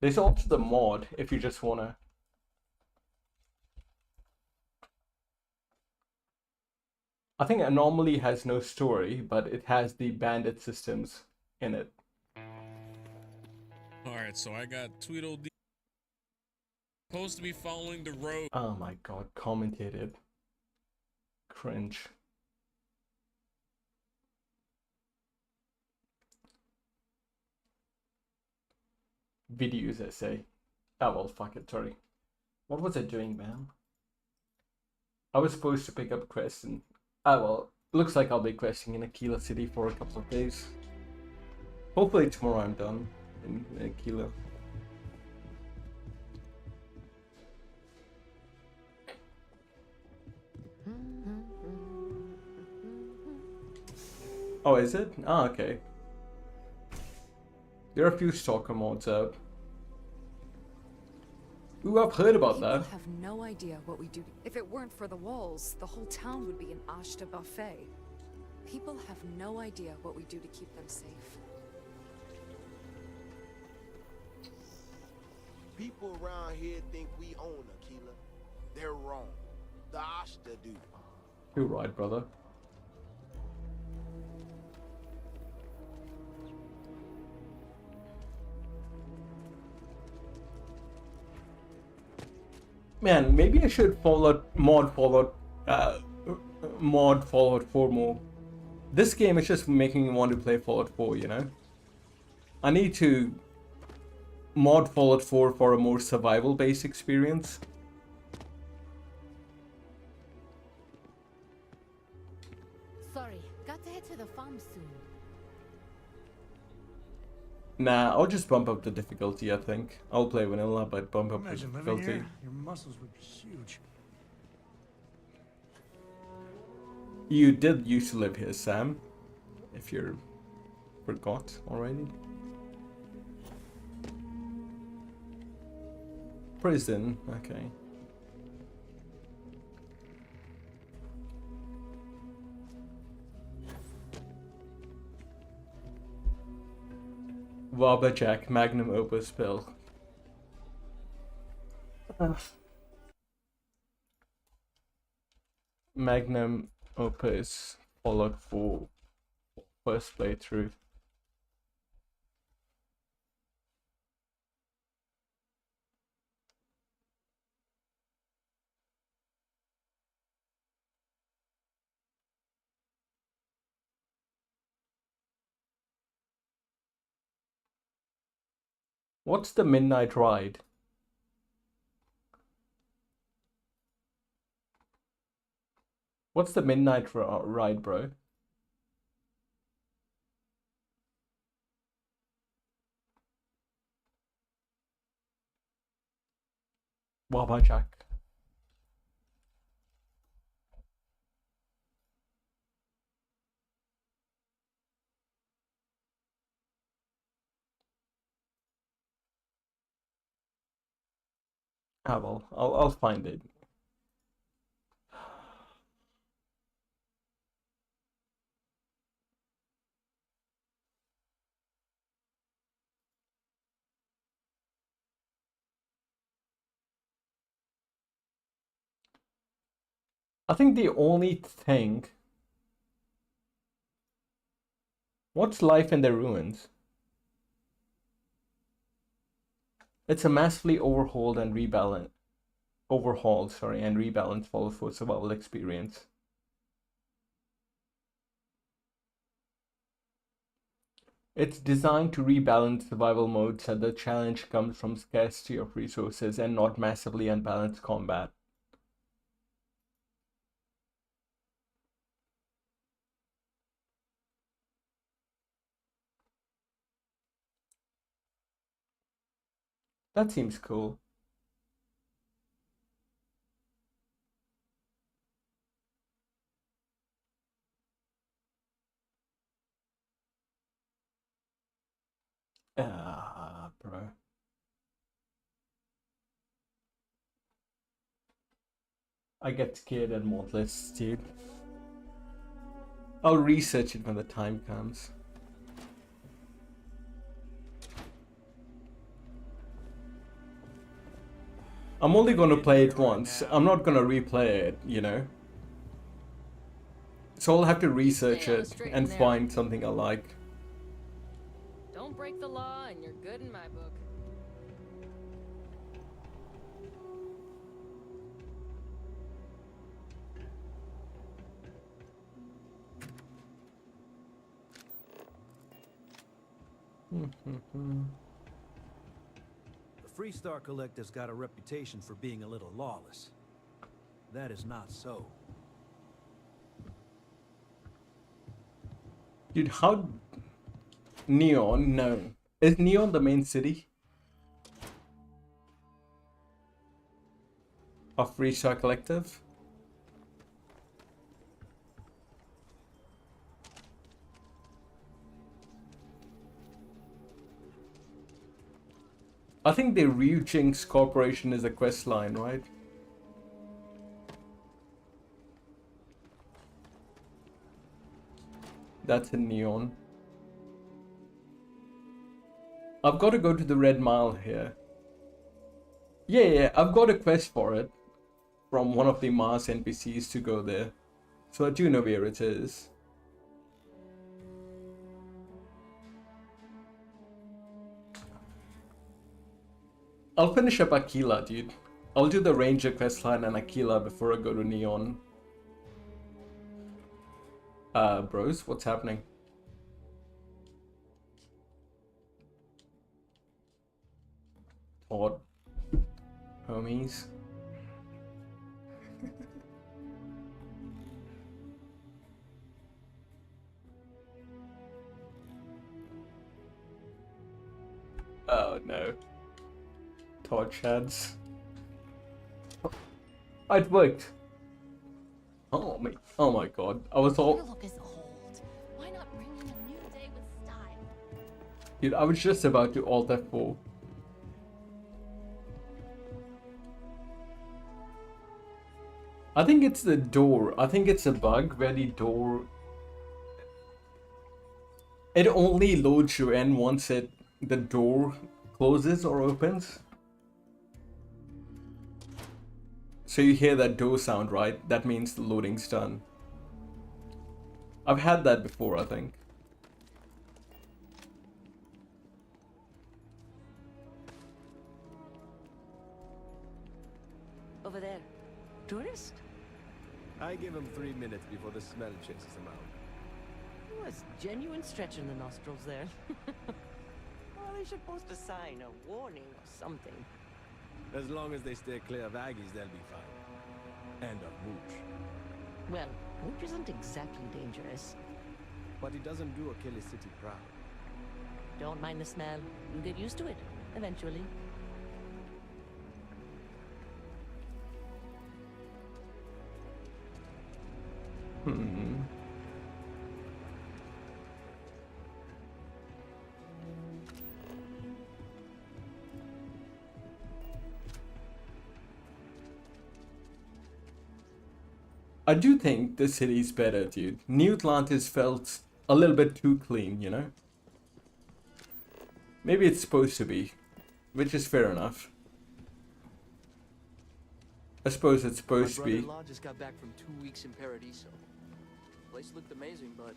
There's also the mod if you just wanna. I think Anomaly has no story, but it has the bandit systems in it. Alright, so I got Tweedledee. Supposed to be following the road. Oh my god, commentated. Cringe. Videos, I say. Oh well, fuck it, sorry. What was I doing, man? I was supposed to pick up quests and... Oh well, looks like I'll be questing in Aquila City for a couple of days. Hopefully tomorrow I'm done in Aquila. Oh, is it? Ah, okay. There are a few stalker mods out. Ooh, I've heard about People that. have no idea what we do. If it weren't for the walls, the whole town would be an Ashta buffet. People have no idea what we do to keep them safe. People around here think we own Aquila. They're wrong. The Ashta do. You're right, brother. Man, maybe I should mod Fallout 4 more. This game is just making me want to play Fallout 4, you know? I need to mod Fallout 4 for a more survival-based experience. Sorry, got to head to the farm soon. Nah, I'll just bump up the difficulty, I think. I'll play vanilla, but bump up the Imagine living difficulty. here, your muscles would be huge. You did used to live here, Sam. If you forgot already. Prison, okay. Jack, Magnum Opus Pill. Magnum Opus Fallout 4 first playthrough. What's the midnight ride? What's the midnight ride, bro? Jack. Ah well, I'll find it. I think the only thing. What's life in the ruins? It's a massively overhauled and rebalanced follow for survival experience. It's designed to rebalance survival modes so the challenge comes from scarcity of resources and not massively unbalanced combat. That seems cool. Ah, bro. I get scared at mod lists, dude. I'll research it when the time comes. I'm only gonna play it once. I'm not gonna replay it, you know? So I'll have to research it and find something I like. Don't break the law and you're good in my book. The Freestar Collective's got a reputation for being a little lawless. That is not so. Dude, how... Neon? No. Is Neon the main city? Of Freestar Collective? I think the Ryujinx Corporation is a quest line, right? That's in Neon. I've got to go to the Red Mile here. Yeah, I've got a quest for it from one of the Mars NPCs to go there. So I do know where it is. I'll finish up Aquila, dude. I'll do the Ranger questline and Aquila before I go to Neon. Bros, what's happening? Todd. Homies. Oh no. Todd Shads. It worked. Oh my god. I was all... Why not bring in a new day with style? Dude, I was just about to Alt F4. I think it's the door. I think it's a bug where the door... It only loads you in once the door closes or opens. So you hear that door sound, right? That means the loading's done. I've had that before, I think. Over there. Tourist? I give him 3 minutes before the smell chases him out. Was genuine stretch in the nostrils there. Well, they should post a sign, a warning or something. As long as they stay clear of Aggies, they'll be fine. And of Mooch. Well, Mooch isn't exactly dangerous. But he doesn't do Achilles City proud. Don't mind the smell. You'll get used to it, eventually. I do think the city's better, dude. New Atlantis felt a little bit too clean, you know? Maybe it's supposed to be, which is fair enough. I suppose it's supposed to My be. brother-in-law just got back from 2 weeks in Paradiso. The place looked amazing, but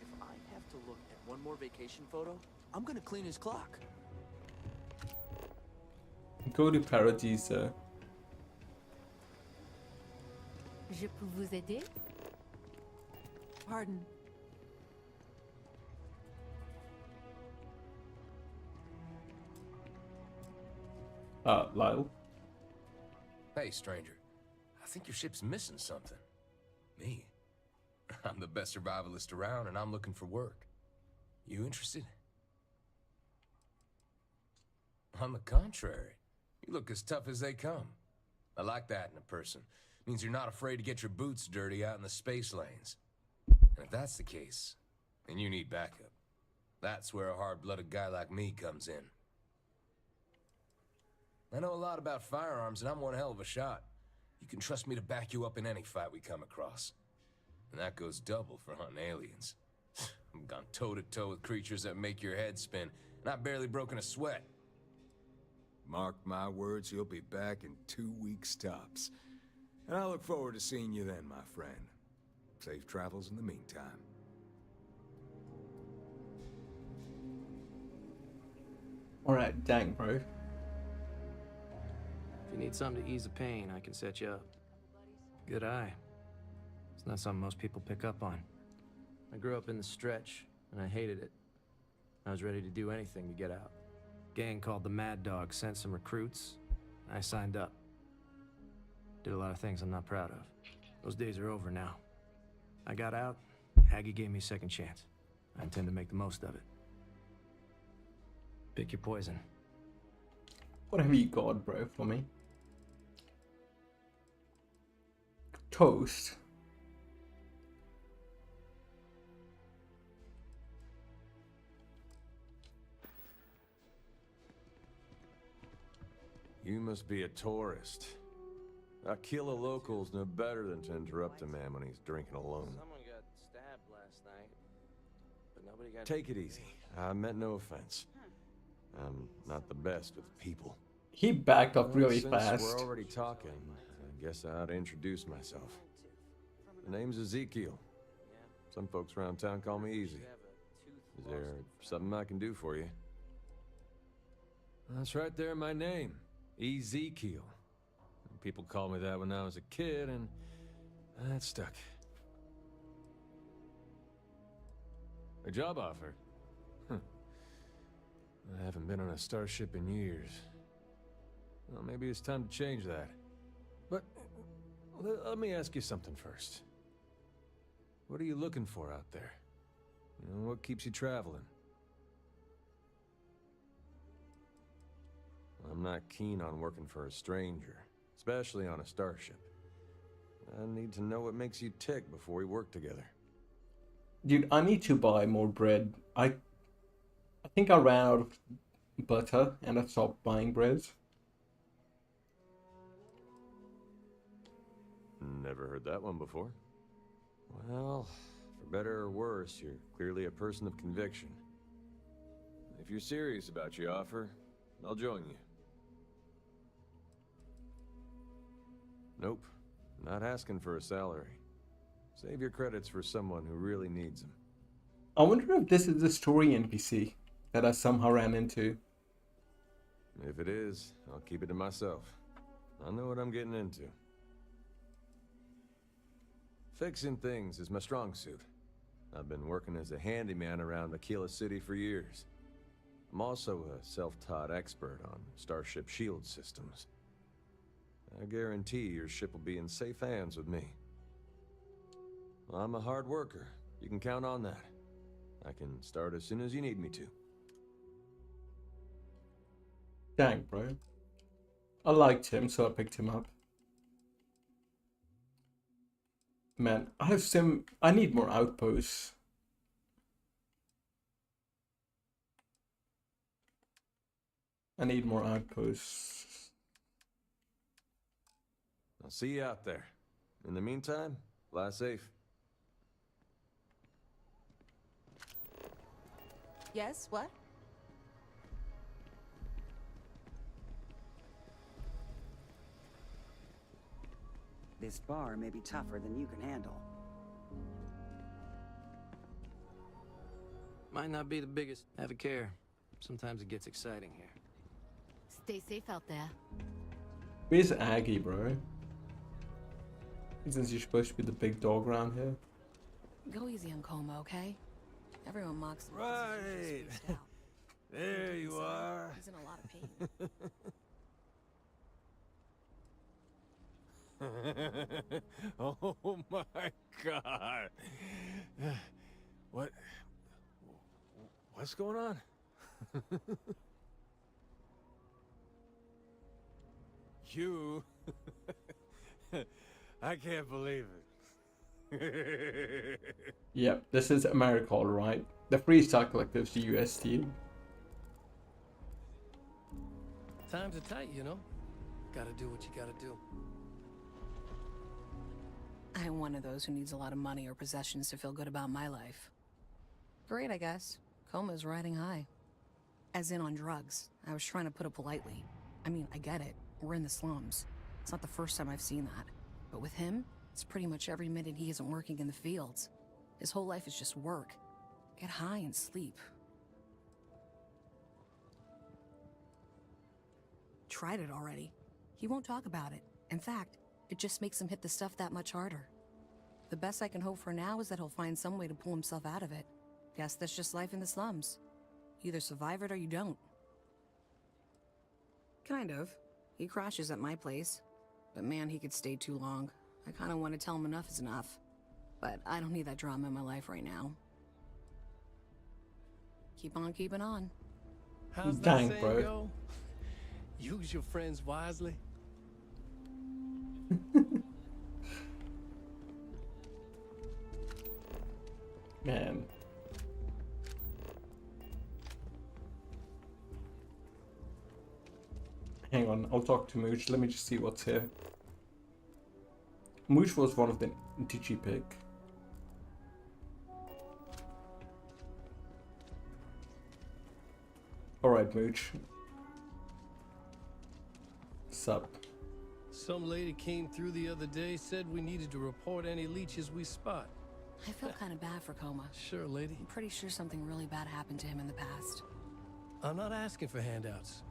if I have to look at one more vacation photo, I'm gonna clean his clock. Go to Paradiso. Je peux vous aider? Pardon. Lyle. Hey, stranger. I think your ship's missing something. Me? I'm the best survivalist around, and I'm looking for work. You interested? On the contrary, you look as tough as they come. I like that in a person. Means you're not afraid to get your boots dirty out in the space lanes. And if that's the case, then you need backup. That's where a hard-blooded guy like me comes in. I know a lot about firearms, and I'm one hell of a shot. You can trust me to back you up in any fight we come across. And that goes double for hunting aliens. I've gone toe-to-toe with creatures that make your head spin, and I've barely broken a sweat. Mark my words, you'll be back in 2 weeks tops. And I look forward to seeing you then, my friend. Safe travels in the meantime. Alright, dang, bro. If you need something to ease the pain, I can set you up. Good eye. It's not something most people pick up on. I grew up in the stretch, and I hated it. I was ready to do anything to get out. Gang called the Mad Dog sent some recruits. I signed up. Did a lot of things I'm not proud of. Those days are over now. I got out, Aggie gave me a second chance. I intend to make the most of it. Pick your poison. What have you got, bro, for me? Toast. You must be a tourist. Aquila locals know better than to interrupt a man when he's drinking alone. Someone got stabbed last night, but nobody got... Take it easy. I meant no offense. I'm not the best with people. He backed up really Since fast. we're already talking, I guess I ought to introduce myself. The name's Ezekiel. Some folks around town call me Easy. Is there something I can do for you? That's right there in my name. Ezekiel. People called me that when I was a kid, and that stuck. A job offer? Huh. I haven't been on a starship in years. Well, maybe it's time to change that. But let me ask you something first. What are you looking for out there? You know, what keeps you traveling? I'm not keen on working for a stranger, especially on a starship. I need to know what makes you tick before we work together. Dude, I need to buy more bread. I think I ran out of butter and I stopped buying bread. Never heard that one before. Well, for better or worse, you're clearly a person of conviction. If you're serious about your offer, I'll join you. Nope, not asking for a salary. Save your credits for someone who really needs them. I wonder if this is the story NPC that I somehow ran into. If it is, I'll keep it to myself. I know what I'm getting into. Fixing things is my strong suit. I've been working as a handyman around Aquila City for years. I'm also a self-taught expert on starship shield systems. I guarantee your ship will be in safe hands with me. I'm a hard worker. You can count on that. I can start as soon as you need me to. Dang, bro. I liked him, so I picked him up. Man, I need more outposts. I need more outposts. I'll see you out there. In the meantime, Fly safe. Yes, what? This bar may be tougher than you can handle. Might not be the biggest. Have a care. Sometimes it gets exciting here. Stay safe out there. Where's Aggie, bro? Isn't she supposed to be the big dog around here? Go easy on Coma, okay? Everyone mocks him. Right. There you are. He's in a lot of pain. Oh my God. What's going on? You. I can't believe it. Yep, this is America, all right. The Freestyle Collective's the US team. Times are tight, you know? Gotta do what you gotta do. I am one of those who needs a lot of money or possessions to feel good about my life. Great, I guess. Coma's riding high. As in on drugs. I was trying to put it politely. I mean, I get it. We're in the slums. It's not the first time I've seen that. But with him, it's pretty much every minute he isn't working in the fields. His whole life is just work. Get high and sleep. Tried it already. He won't talk about it. In fact, it just makes him hit the stuff that much harder. The best I can hope for now is that he'll find some way to pull himself out of it. Guess that's just life in the slums. You either survive it or you don't. Kind of. He crashes at my place. But man, he could stay too long. I kind of want to tell him enough is enough. But I don't need that drama in my life right now. Keep on keeping on. How's that Dang, saying bro. go? Use your friends wisely. Man. Hang on, I'll talk to Mooch. Let me just see what's here. Mooch was one of the Digipick. Alright, Mooch. Sup? Some lady came through the other day, said we needed to report any leeches we spot. I feel kind of bad for Coma. Sure, lady. I'm pretty sure something really bad happened to him in the past. I'm not asking for handouts.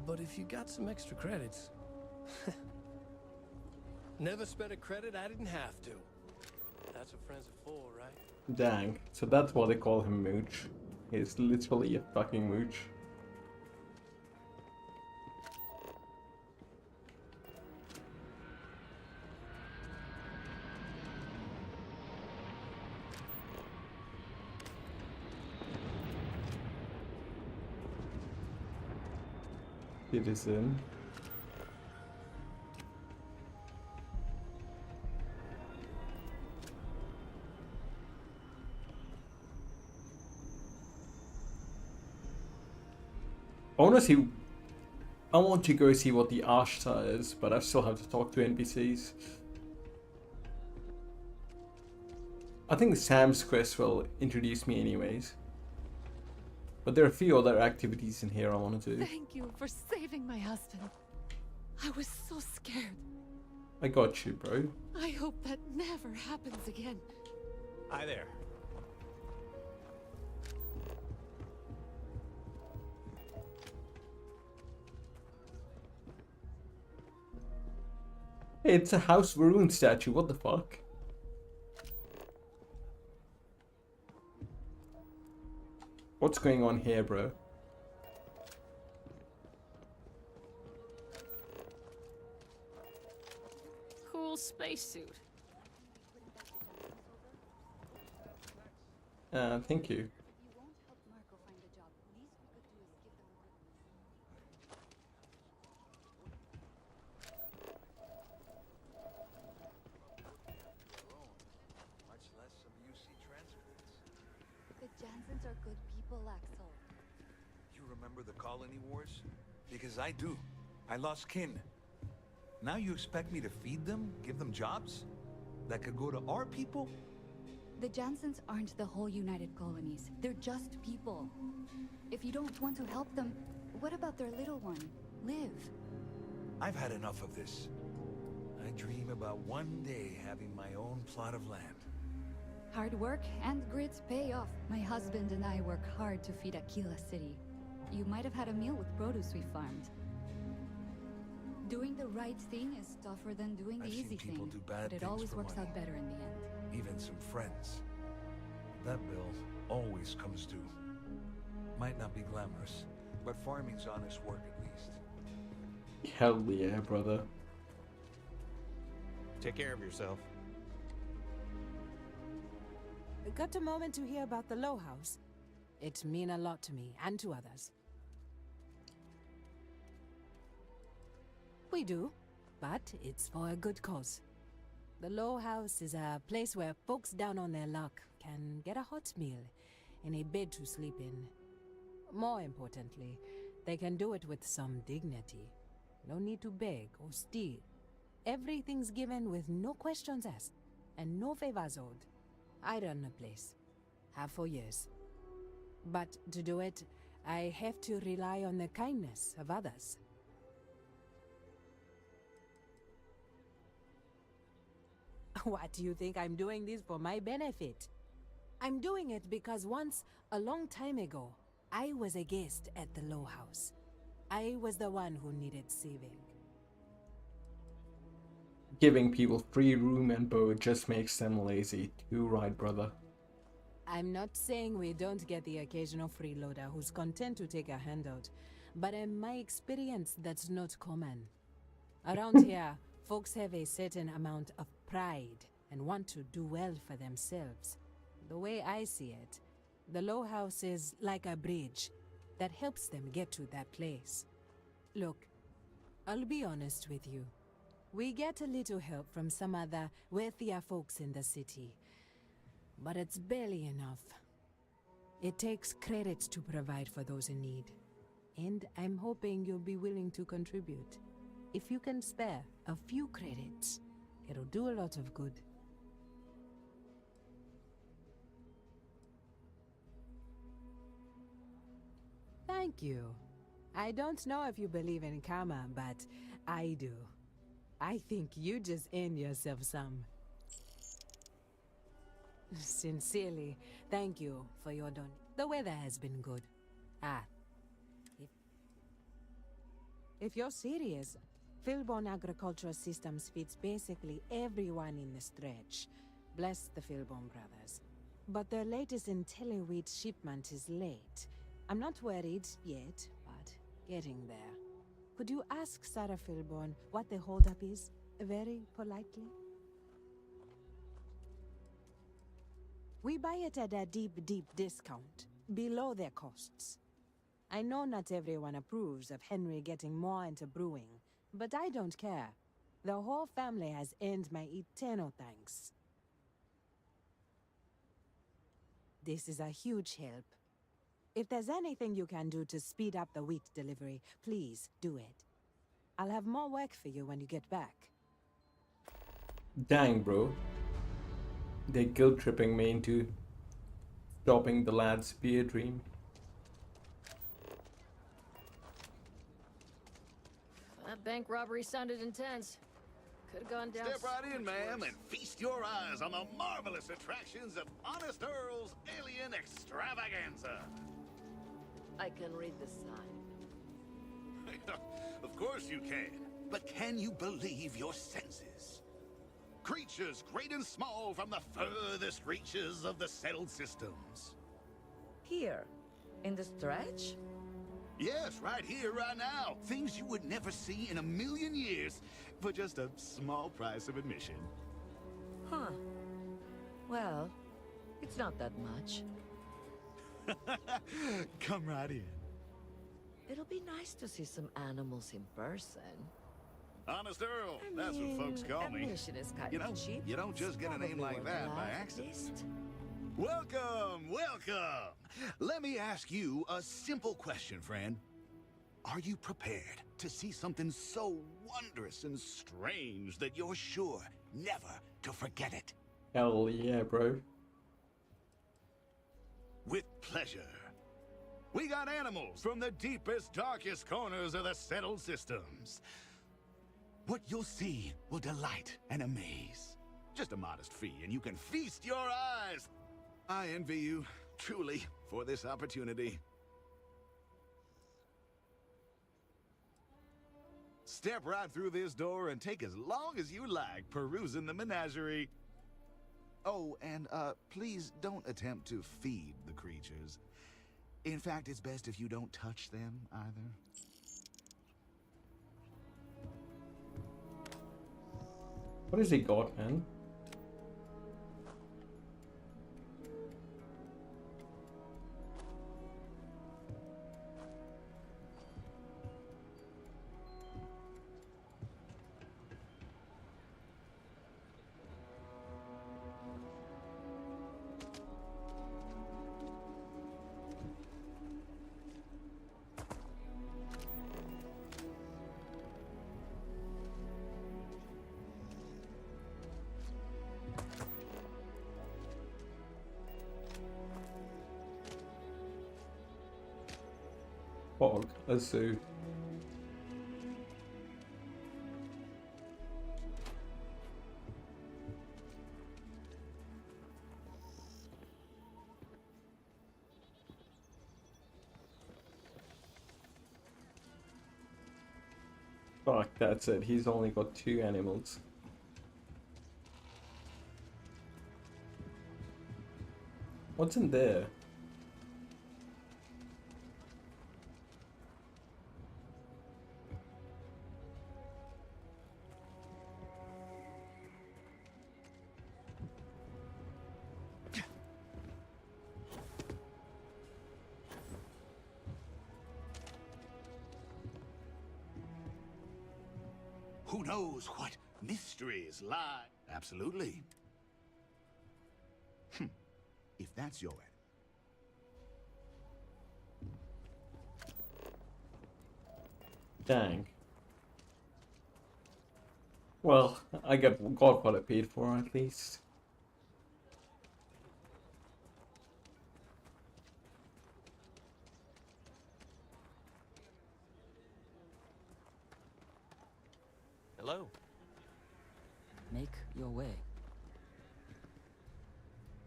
But if you got some extra credits... Never spent a credit I didn't have to. That's what friends are for, right? Dang. So that's why they call him Mooch. He's literally a fucking mooch. Citizen. I want to go see what the Ashta is, but I still have to talk to NPCs. I think Sam's quest will introduce me anyways. But there are a few other activities in here I want to do. Thank you for saving my husband. I was so scared. I got you, bro. I hope that never happens again. Hi there. Hey, it's a House Varun statue, what the fuck? What's going on here, bro? Cool spacesuit. Thank you. Jansens are good people, Axel. You remember the colony wars? Because I do. I lost kin. Now you expect me to feed them? Give them jobs? that could go to our people? The Jansens aren't the whole United Colonies. They're just people. If you don't want to help them, what about their little one, Liv? I've had enough of this. I dream about one day having my own plot of land. Hard work and grit pay off. My husband and I work hard to feed Aquila City. You might have had a meal with produce we farmed. Doing the right thing is tougher than doing the I've seen easy people thing, do bad but it things always for works money. out better in the end. Even some friends. That bill always comes due. Might not be glamorous, but farming's honest work at least. Hell yeah, brother. Take care of yourself. Got a moment to hear about the Low House? It mean a lot to me and to others. We do, but it's for a good cause. The Low House is a place where folks down on their luck can get a hot meal and a bed to sleep in. More importantly, they can do it with some dignity. No need to beg or steal. Everything's given with no questions asked and no favors owed. I run the place. Have for years. But to do it, I have to rely on the kindness of others. What do you think I'm doing this for my benefit? I'm doing it because once, a long time ago, I was a guest at the Low House. I was the one who needed saving. Giving people free room and board just makes them lazy. Too right, brother. I'm not saying we don't get the occasional freeloader who's content to take a handout, but in my experience, that's not common. Around here, folks have a certain amount of pride and want to do well for themselves. The way I see it, the Low House is like a bridge that helps them get to that place. Look, I'll be honest with you. We get a little help from some other wealthier folks in the city, but it's barely enough. It takes credits to provide for those in need, and I'm hoping you'll be willing to contribute. If you can spare a few credits, it'll do a lot of good. Thank you. I don't know if you believe in karma, but I do. I think you just earned yourself some. Sincerely, thank you for your donation. The weather has been good. If you're serious, Philbone Agricultural Systems feeds basically everyone in the stretch. Bless the Philbone brothers. But their latest IntelliWheat shipment is late. I'm not worried yet, but getting there. Could you ask Sarah Philbone what the holdup is, very politely? We buy it at a deep, deep discount, below their costs. I know not everyone approves of Henry getting more into brewing, but I don't care. The whole family has earned my eternal thanks. This is a huge help. If there's anything you can do to speed up the wheat delivery, please do it. I'll have more work for you when you get back. Dang, bro. They're guilt-tripping me into stopping the lad's beer dream. That bank robbery sounded intense. Could have gone down. Step right in, ma'am, and feast your eyes on the marvelous attractions of Honest Earl's Alien Extravaganza. I can read the sign. Of course you can. But can you believe your senses? Creatures great and small from the furthest reaches of the settled systems. Here, in the stretch? Yes, right here, right now. Things you would never see in a million years for just a small price of admission. Huh. Well, it's not that much. Come right in. It'll be nice to see some animals in person. Honest Earl, that's what folks call me. Admission is kind You know, of cheap. you don't just get a name Probably like worth that by laugh at accident. least. Welcome, welcome. Let me ask you a simple question, friend. Are you prepared to see something so wondrous and strange that you're sure never to forget it. Hell yeah, bro. With pleasure. We got animals from the deepest, darkest corners of the settled systems. What you'll see will delight and amaze. Just a modest fee, and you can feast your eyes. I envy you, truly, for this opportunity. Step right through this door and take as long as you like perusing the menagerie. Oh, and please don't attempt to feed the creatures. In fact, it's best if you don't touch them either. What has he got, man? Fog, a zoo. Fuck, that's it. He's only got 2 animals. What's in there? Who knows what mysteries lie? Absolutely. If that's your end. Dang. Well, I got what I paid for at least. Hello. Make your way.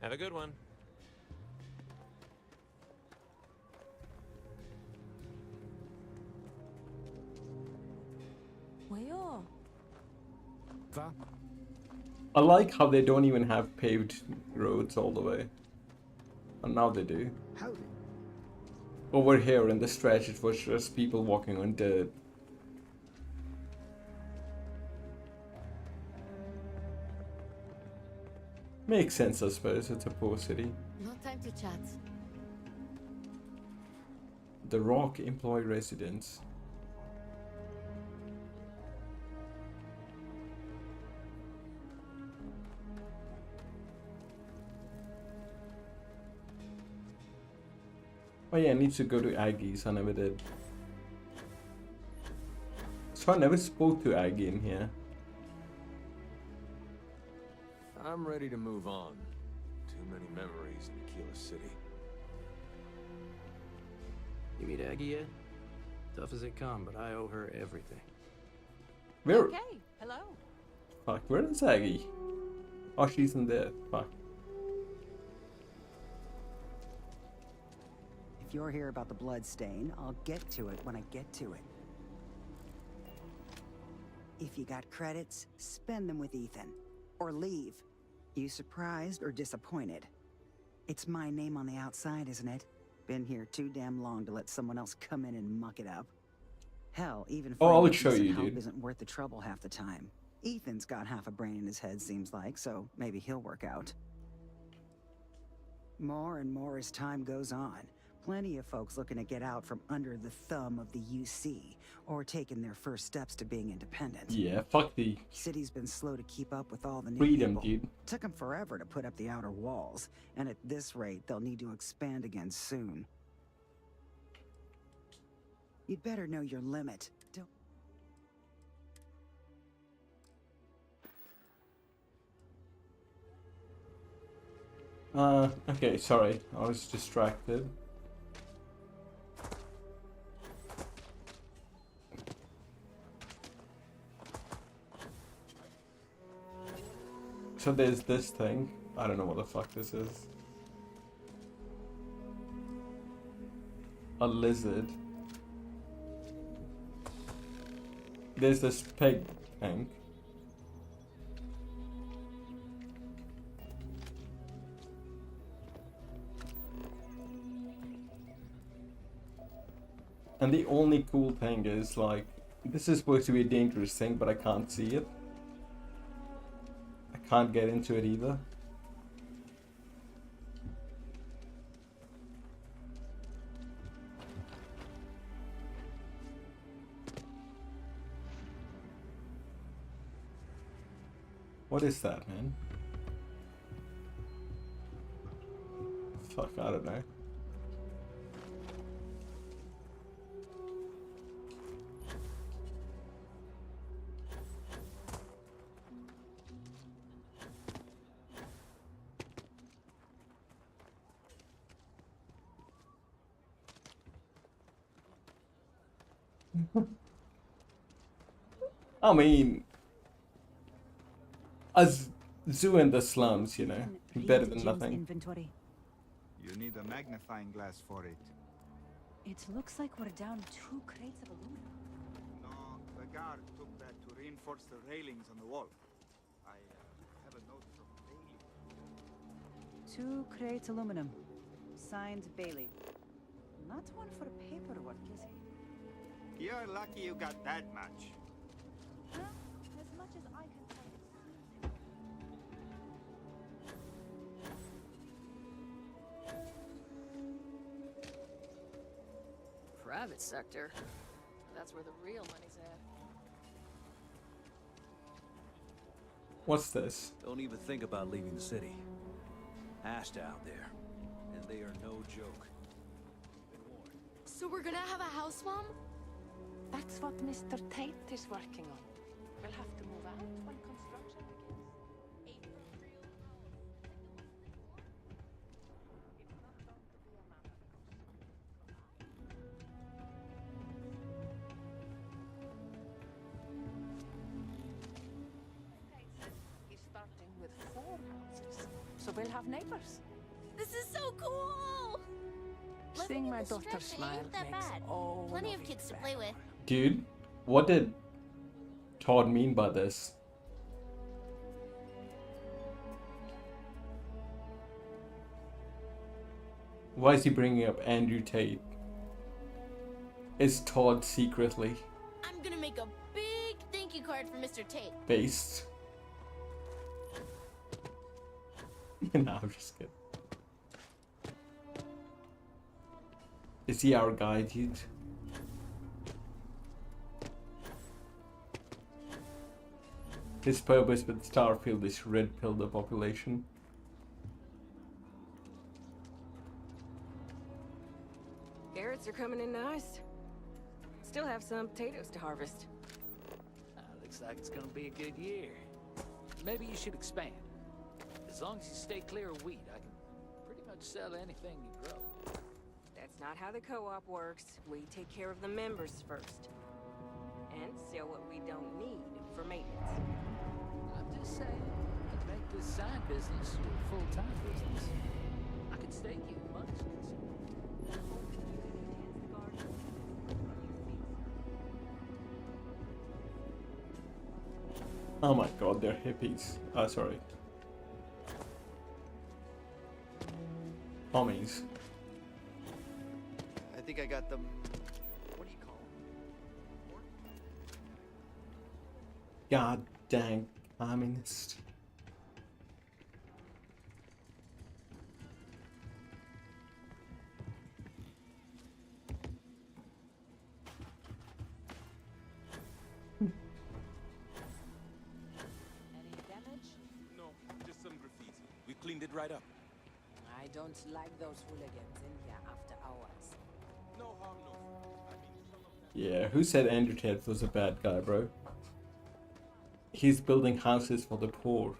Have a good one. I like how they don't even have paved roads all the way. And now they do. Howdy. Over here in the stretch it was just people walking on dirt. Makes sense, I suppose. It's a poor city. No time to chat. The Rock Employee Residence. Oh yeah, I need to go to Aggie's. I never did. So I never spoke to Aggie in here. I'm ready to move on. Too many memories in Aquila City. You meet Aggie yet? Tough as they come, but I owe her everything. Where? Okay, hello. Fuck, where is Aggie? Oh, she's in there. Fuck. If you're here about the blood stain, I'll get to it when I get to it. If you got credits, spend them with Ethan. Or leave. You surprised or disappointed? It's my name on the outside, isn't it? Been here too damn long to let someone else come in and muck it up. Hell, even I'll finding show decent you, help dude. isn't worth the trouble half the time. Ethan's got half a brain in his head, seems like, so maybe he'll work out. More and more as time goes on. Plenty of folks looking to get out from under the thumb of the UC, or taking their first steps to being independent. Yeah, fuck the City's been slow to keep up with all the new freedom, people. dude. Took them forever to put up the outer walls, and at this rate, they'll need to expand again soon. You'd better know your limit. Don't... Okay, sorry, I was distracted. So there's this thing. I don't know what the fuck this is. A lizard. There's this pig thing. And the only cool thing is, like, this is supposed to be a dangerous thing, but I can't see it. I can't get into it either. What is that, man? Fuck, I don't know. I mean, a zoo in the slums, you know, better than nothing. Inventory. You need a magnifying glass for it. It looks like we're down 2 crates of aluminum. No, the guard took that to reinforce the railings on the wall. I have a note from Bailey. 2 crates aluminum. Signed Bailey. Not one for paperwork, is he? You're lucky you got that much. Huh? As much as I can tell you. Private sector. That's where the real money's at. What's this? Don't even think about leaving the city. Ashta out there, and they are no joke. So we're gonna have a house swap? That's what Mr. Tate is working on. We'll have to move out when construction begins. He's starting with 4 houses, so we'll have neighbors. This is so cool! Seeing my daughter smile makes all Plenty of kids to play with. Dude, what did Todd mean by this? Why is he bringing up Andrew Tate? Is Todd secretly I'm gonna make a big thank you card for Mr. Tate. based? No, I'm just kidding. Is he our guy, dude? His purpose with Starfield is red pill the population. Carrots are coming in nice. Still have some potatoes to harvest. Looks like it's gonna be a good year. Maybe you should expand. As long as you stay clear of wheat, I can pretty much sell anything you grow. That's not how the co-op works. We take care of the members first. And sell what we don't need for maintenance. I'm just saying, you can make this side business your full-time business. I could stake you months. Oh my god, they're hippies. Oh, sorry. Hommies. I think I got them. What do you call them? God dang communist. Any damage? No, just some graffiti. We cleaned it right up. I don't like those hooligans in here after hours. No harm, no foul. Yeah, who said Andrew Tate was a bad guy, bro? He's building houses for the poor.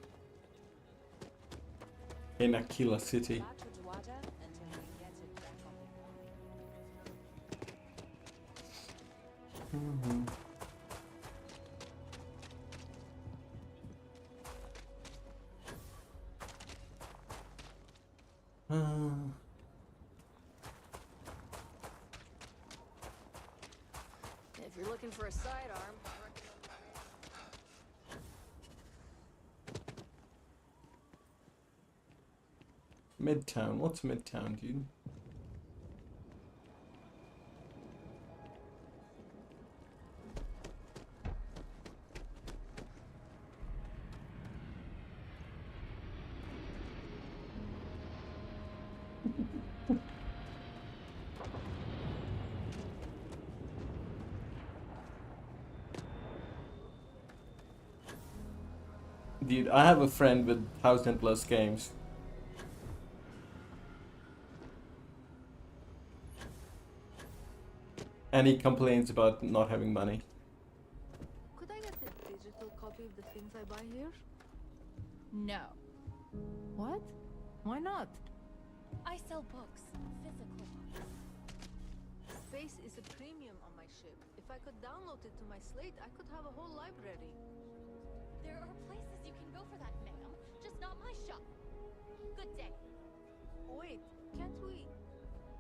in Aquila City. Mm-hmm. If you're looking for a sidearm, Midtown. What's Midtown, dude? Dude, I have a friend with 1,000+ games. And he complains about not having money. Could I get a digital copy of the things I buy here? No. What? Why not? I sell books, physical books. Space is a premium on my ship. If I could download it to my slate, I could have a whole library. There are places you can go for that, ma'am. Just not my shop. Good day. Wait, can't we?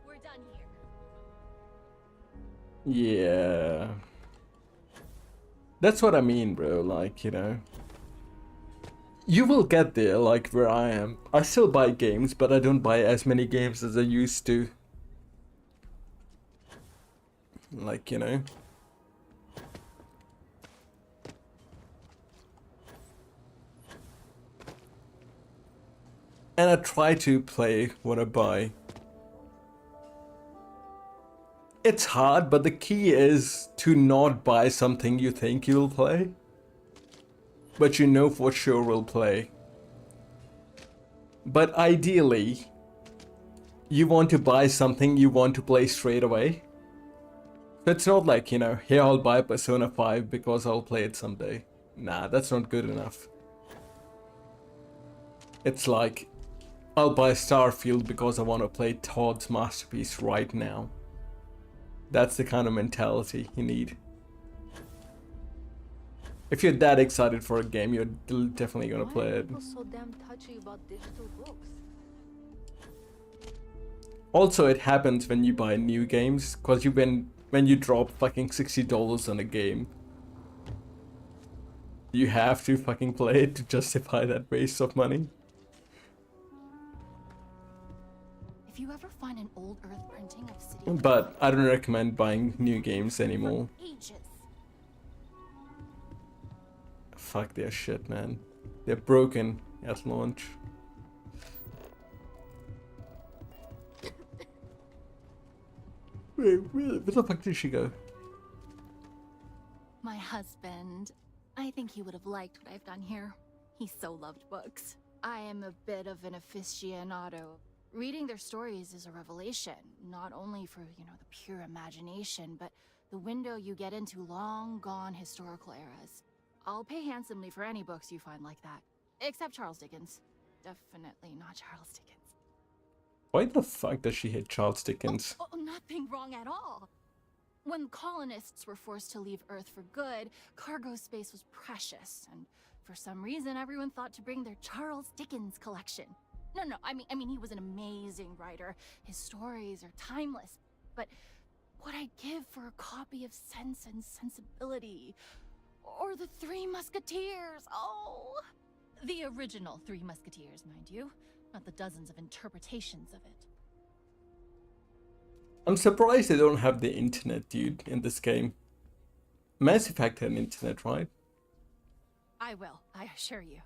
We're done here. Yeah. That's what I mean, bro. Like, you know. You will get there, like where I am. I still buy games, but I don't buy as many games as I used to. Like, you know. And I try to play what I buy. It's hard, but the key is to not buy something you think you'll play, but you know for sure will play. But ideally, you want to buy something you want to play straight away. So it's not like, you know, here I'll buy Persona 5 because I'll play it someday. Nah, that's not good enough. It's like, I'll buy Starfield because I want to play Todd's masterpiece right now. That's the kind of mentality you need. If you're that excited for a game, you're definitely gonna play it. Why are people so damn touchy about digital books? Also, it happens when you buy new games, cause when you drop fucking $60 on a game, you have to fucking play it to justify that waste of money. If you ever find an old Earth printing of City, But I don't recommend buying new games anymore. ages. Fuck their shit, man. They're broken at launch. Wait, where the fuck did she go? My husband. I think he would have liked what I've done here. He so loved books. I am a bit of an aficionado. Reading their stories is a revelation, not only for, you know, the pure imagination, but the window you get into long-gone historical eras. I'll pay handsomely for any books you find like that. Except Charles Dickens. Definitely not Charles Dickens. Why the fuck does she hate Charles Dickens? Oh, nothing wrong at all. When colonists were forced to leave Earth for good, cargo space was precious, and for some reason everyone thought to bring their Charles Dickens collection. No, I mean he was an amazing writer. His stories are timeless. But what I'd give for a copy of Sense and Sensibility, or The Three Musketeers, oh! The original Three Musketeers, mind you, not the dozens of interpretations of it. I'm surprised they don't have the internet, dude, in this game. Mass Effect had an internet, right? I will, I assure you.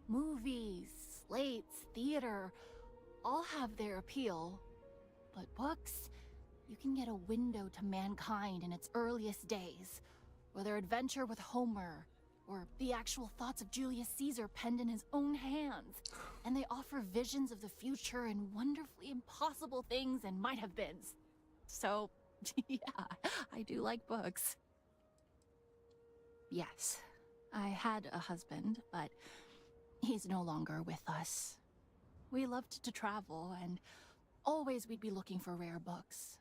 Movies, slates, theater, all have their appeal. But books, you can get a window to mankind in its earliest days. Whether adventure with Homer, or the actual thoughts of Julius Caesar penned in his own hands. And they offer visions of the future and wonderfully impossible things and might-have-beens. So, yeah, I do like books. Yes, I had a husband, but He's no longer with us. We loved to travel, and always we'd be looking for rare books.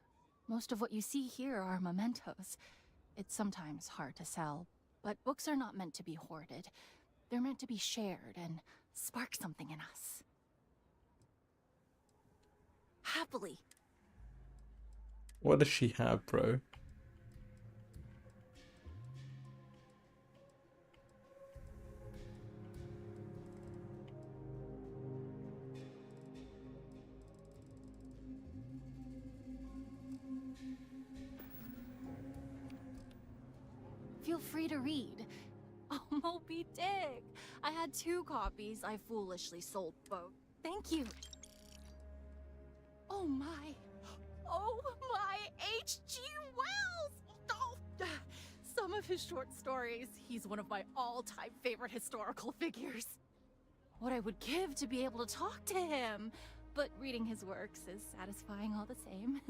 Most of what you see here are mementos. It's sometimes hard to sell, but books are not meant to be hoarded. They're meant to be shared and spark something in us. Happily. What does she have, bro? Feel free to read. Oh, Moby Dick! I had 2 copies. I foolishly sold both. Thank you. Oh my. Oh my, H.G. Wells! Oh, some of his short stories. He's one of my all-time favorite historical figures. What I would give to be able to talk to him. But reading his works is satisfying all the same.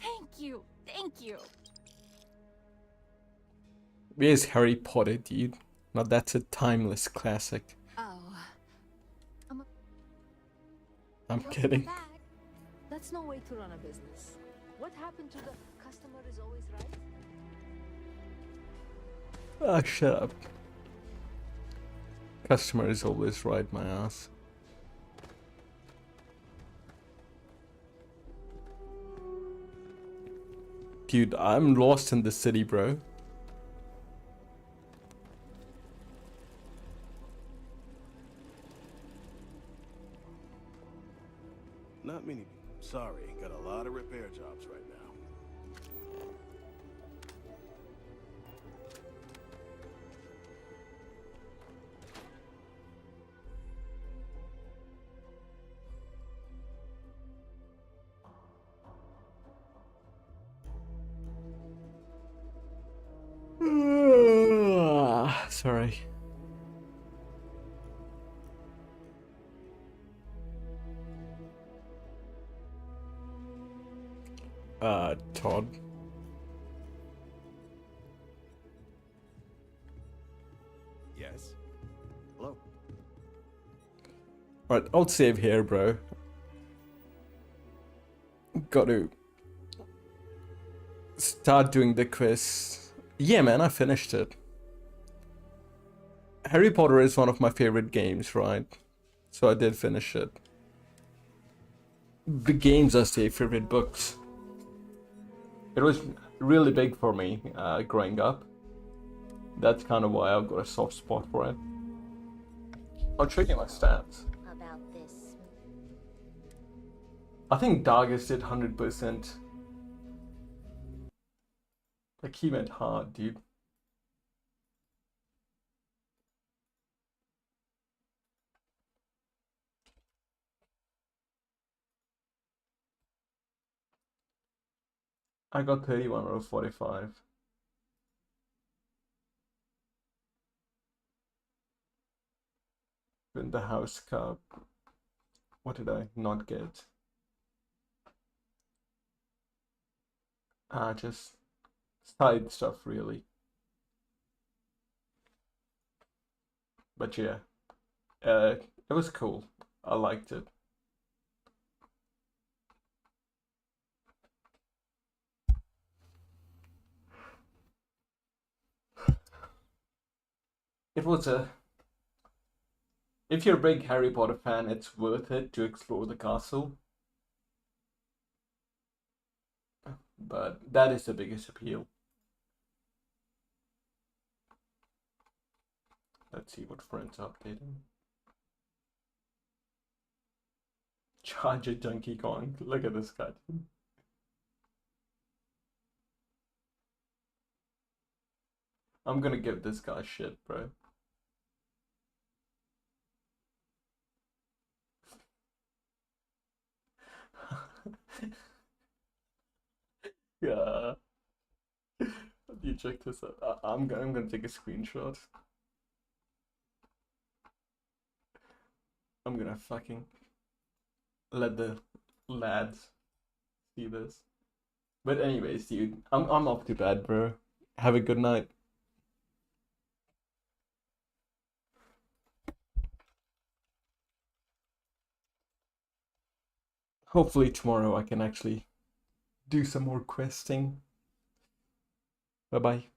Thank you. Thank you. Where's Harry Potter, dude? Now that's a timeless classic. Oh. I'm What's kidding. in the bag? That's no way to run a business. What happened to the customer is always right? Ah, shut up. Customer is always right, my ass. Dude, I'm lost in the city, bro. Not many. Sorry, got a lot of repair jobs right now. Sorry. Todd. Yes. Hello. Right, I'll save here, bro. Got to start doing the quiz. Yeah, man, I finished it. Harry Potter is one of my favorite games, right? So I did finish it. The games are say favorite books. It was really big for me growing up. That's kind of why I've got a soft spot for it. I'll show you my stats. About this. I think Dargis did 100%. Like, he went hard, dude. I got 31 out of 45. Win the House Cup. What did I not get? Just side stuff, really. But yeah, it was cool. I liked it. It was a... If you're a big Harry Potter fan, it's worth it to explore the castle. But that is the biggest appeal. Let's see what friends are updating. Charge it, Donkey Kong. Look at this guy. I'm gonna give this guy shit, bro. Yeah. You check this out. I'm gonna take a screenshot. I'm gonna fucking let the lads see this. But anyways, dude, I'm off to bed, bro. Have a good night. hopefully tomorrow I can actually do some more questing. Bye bye.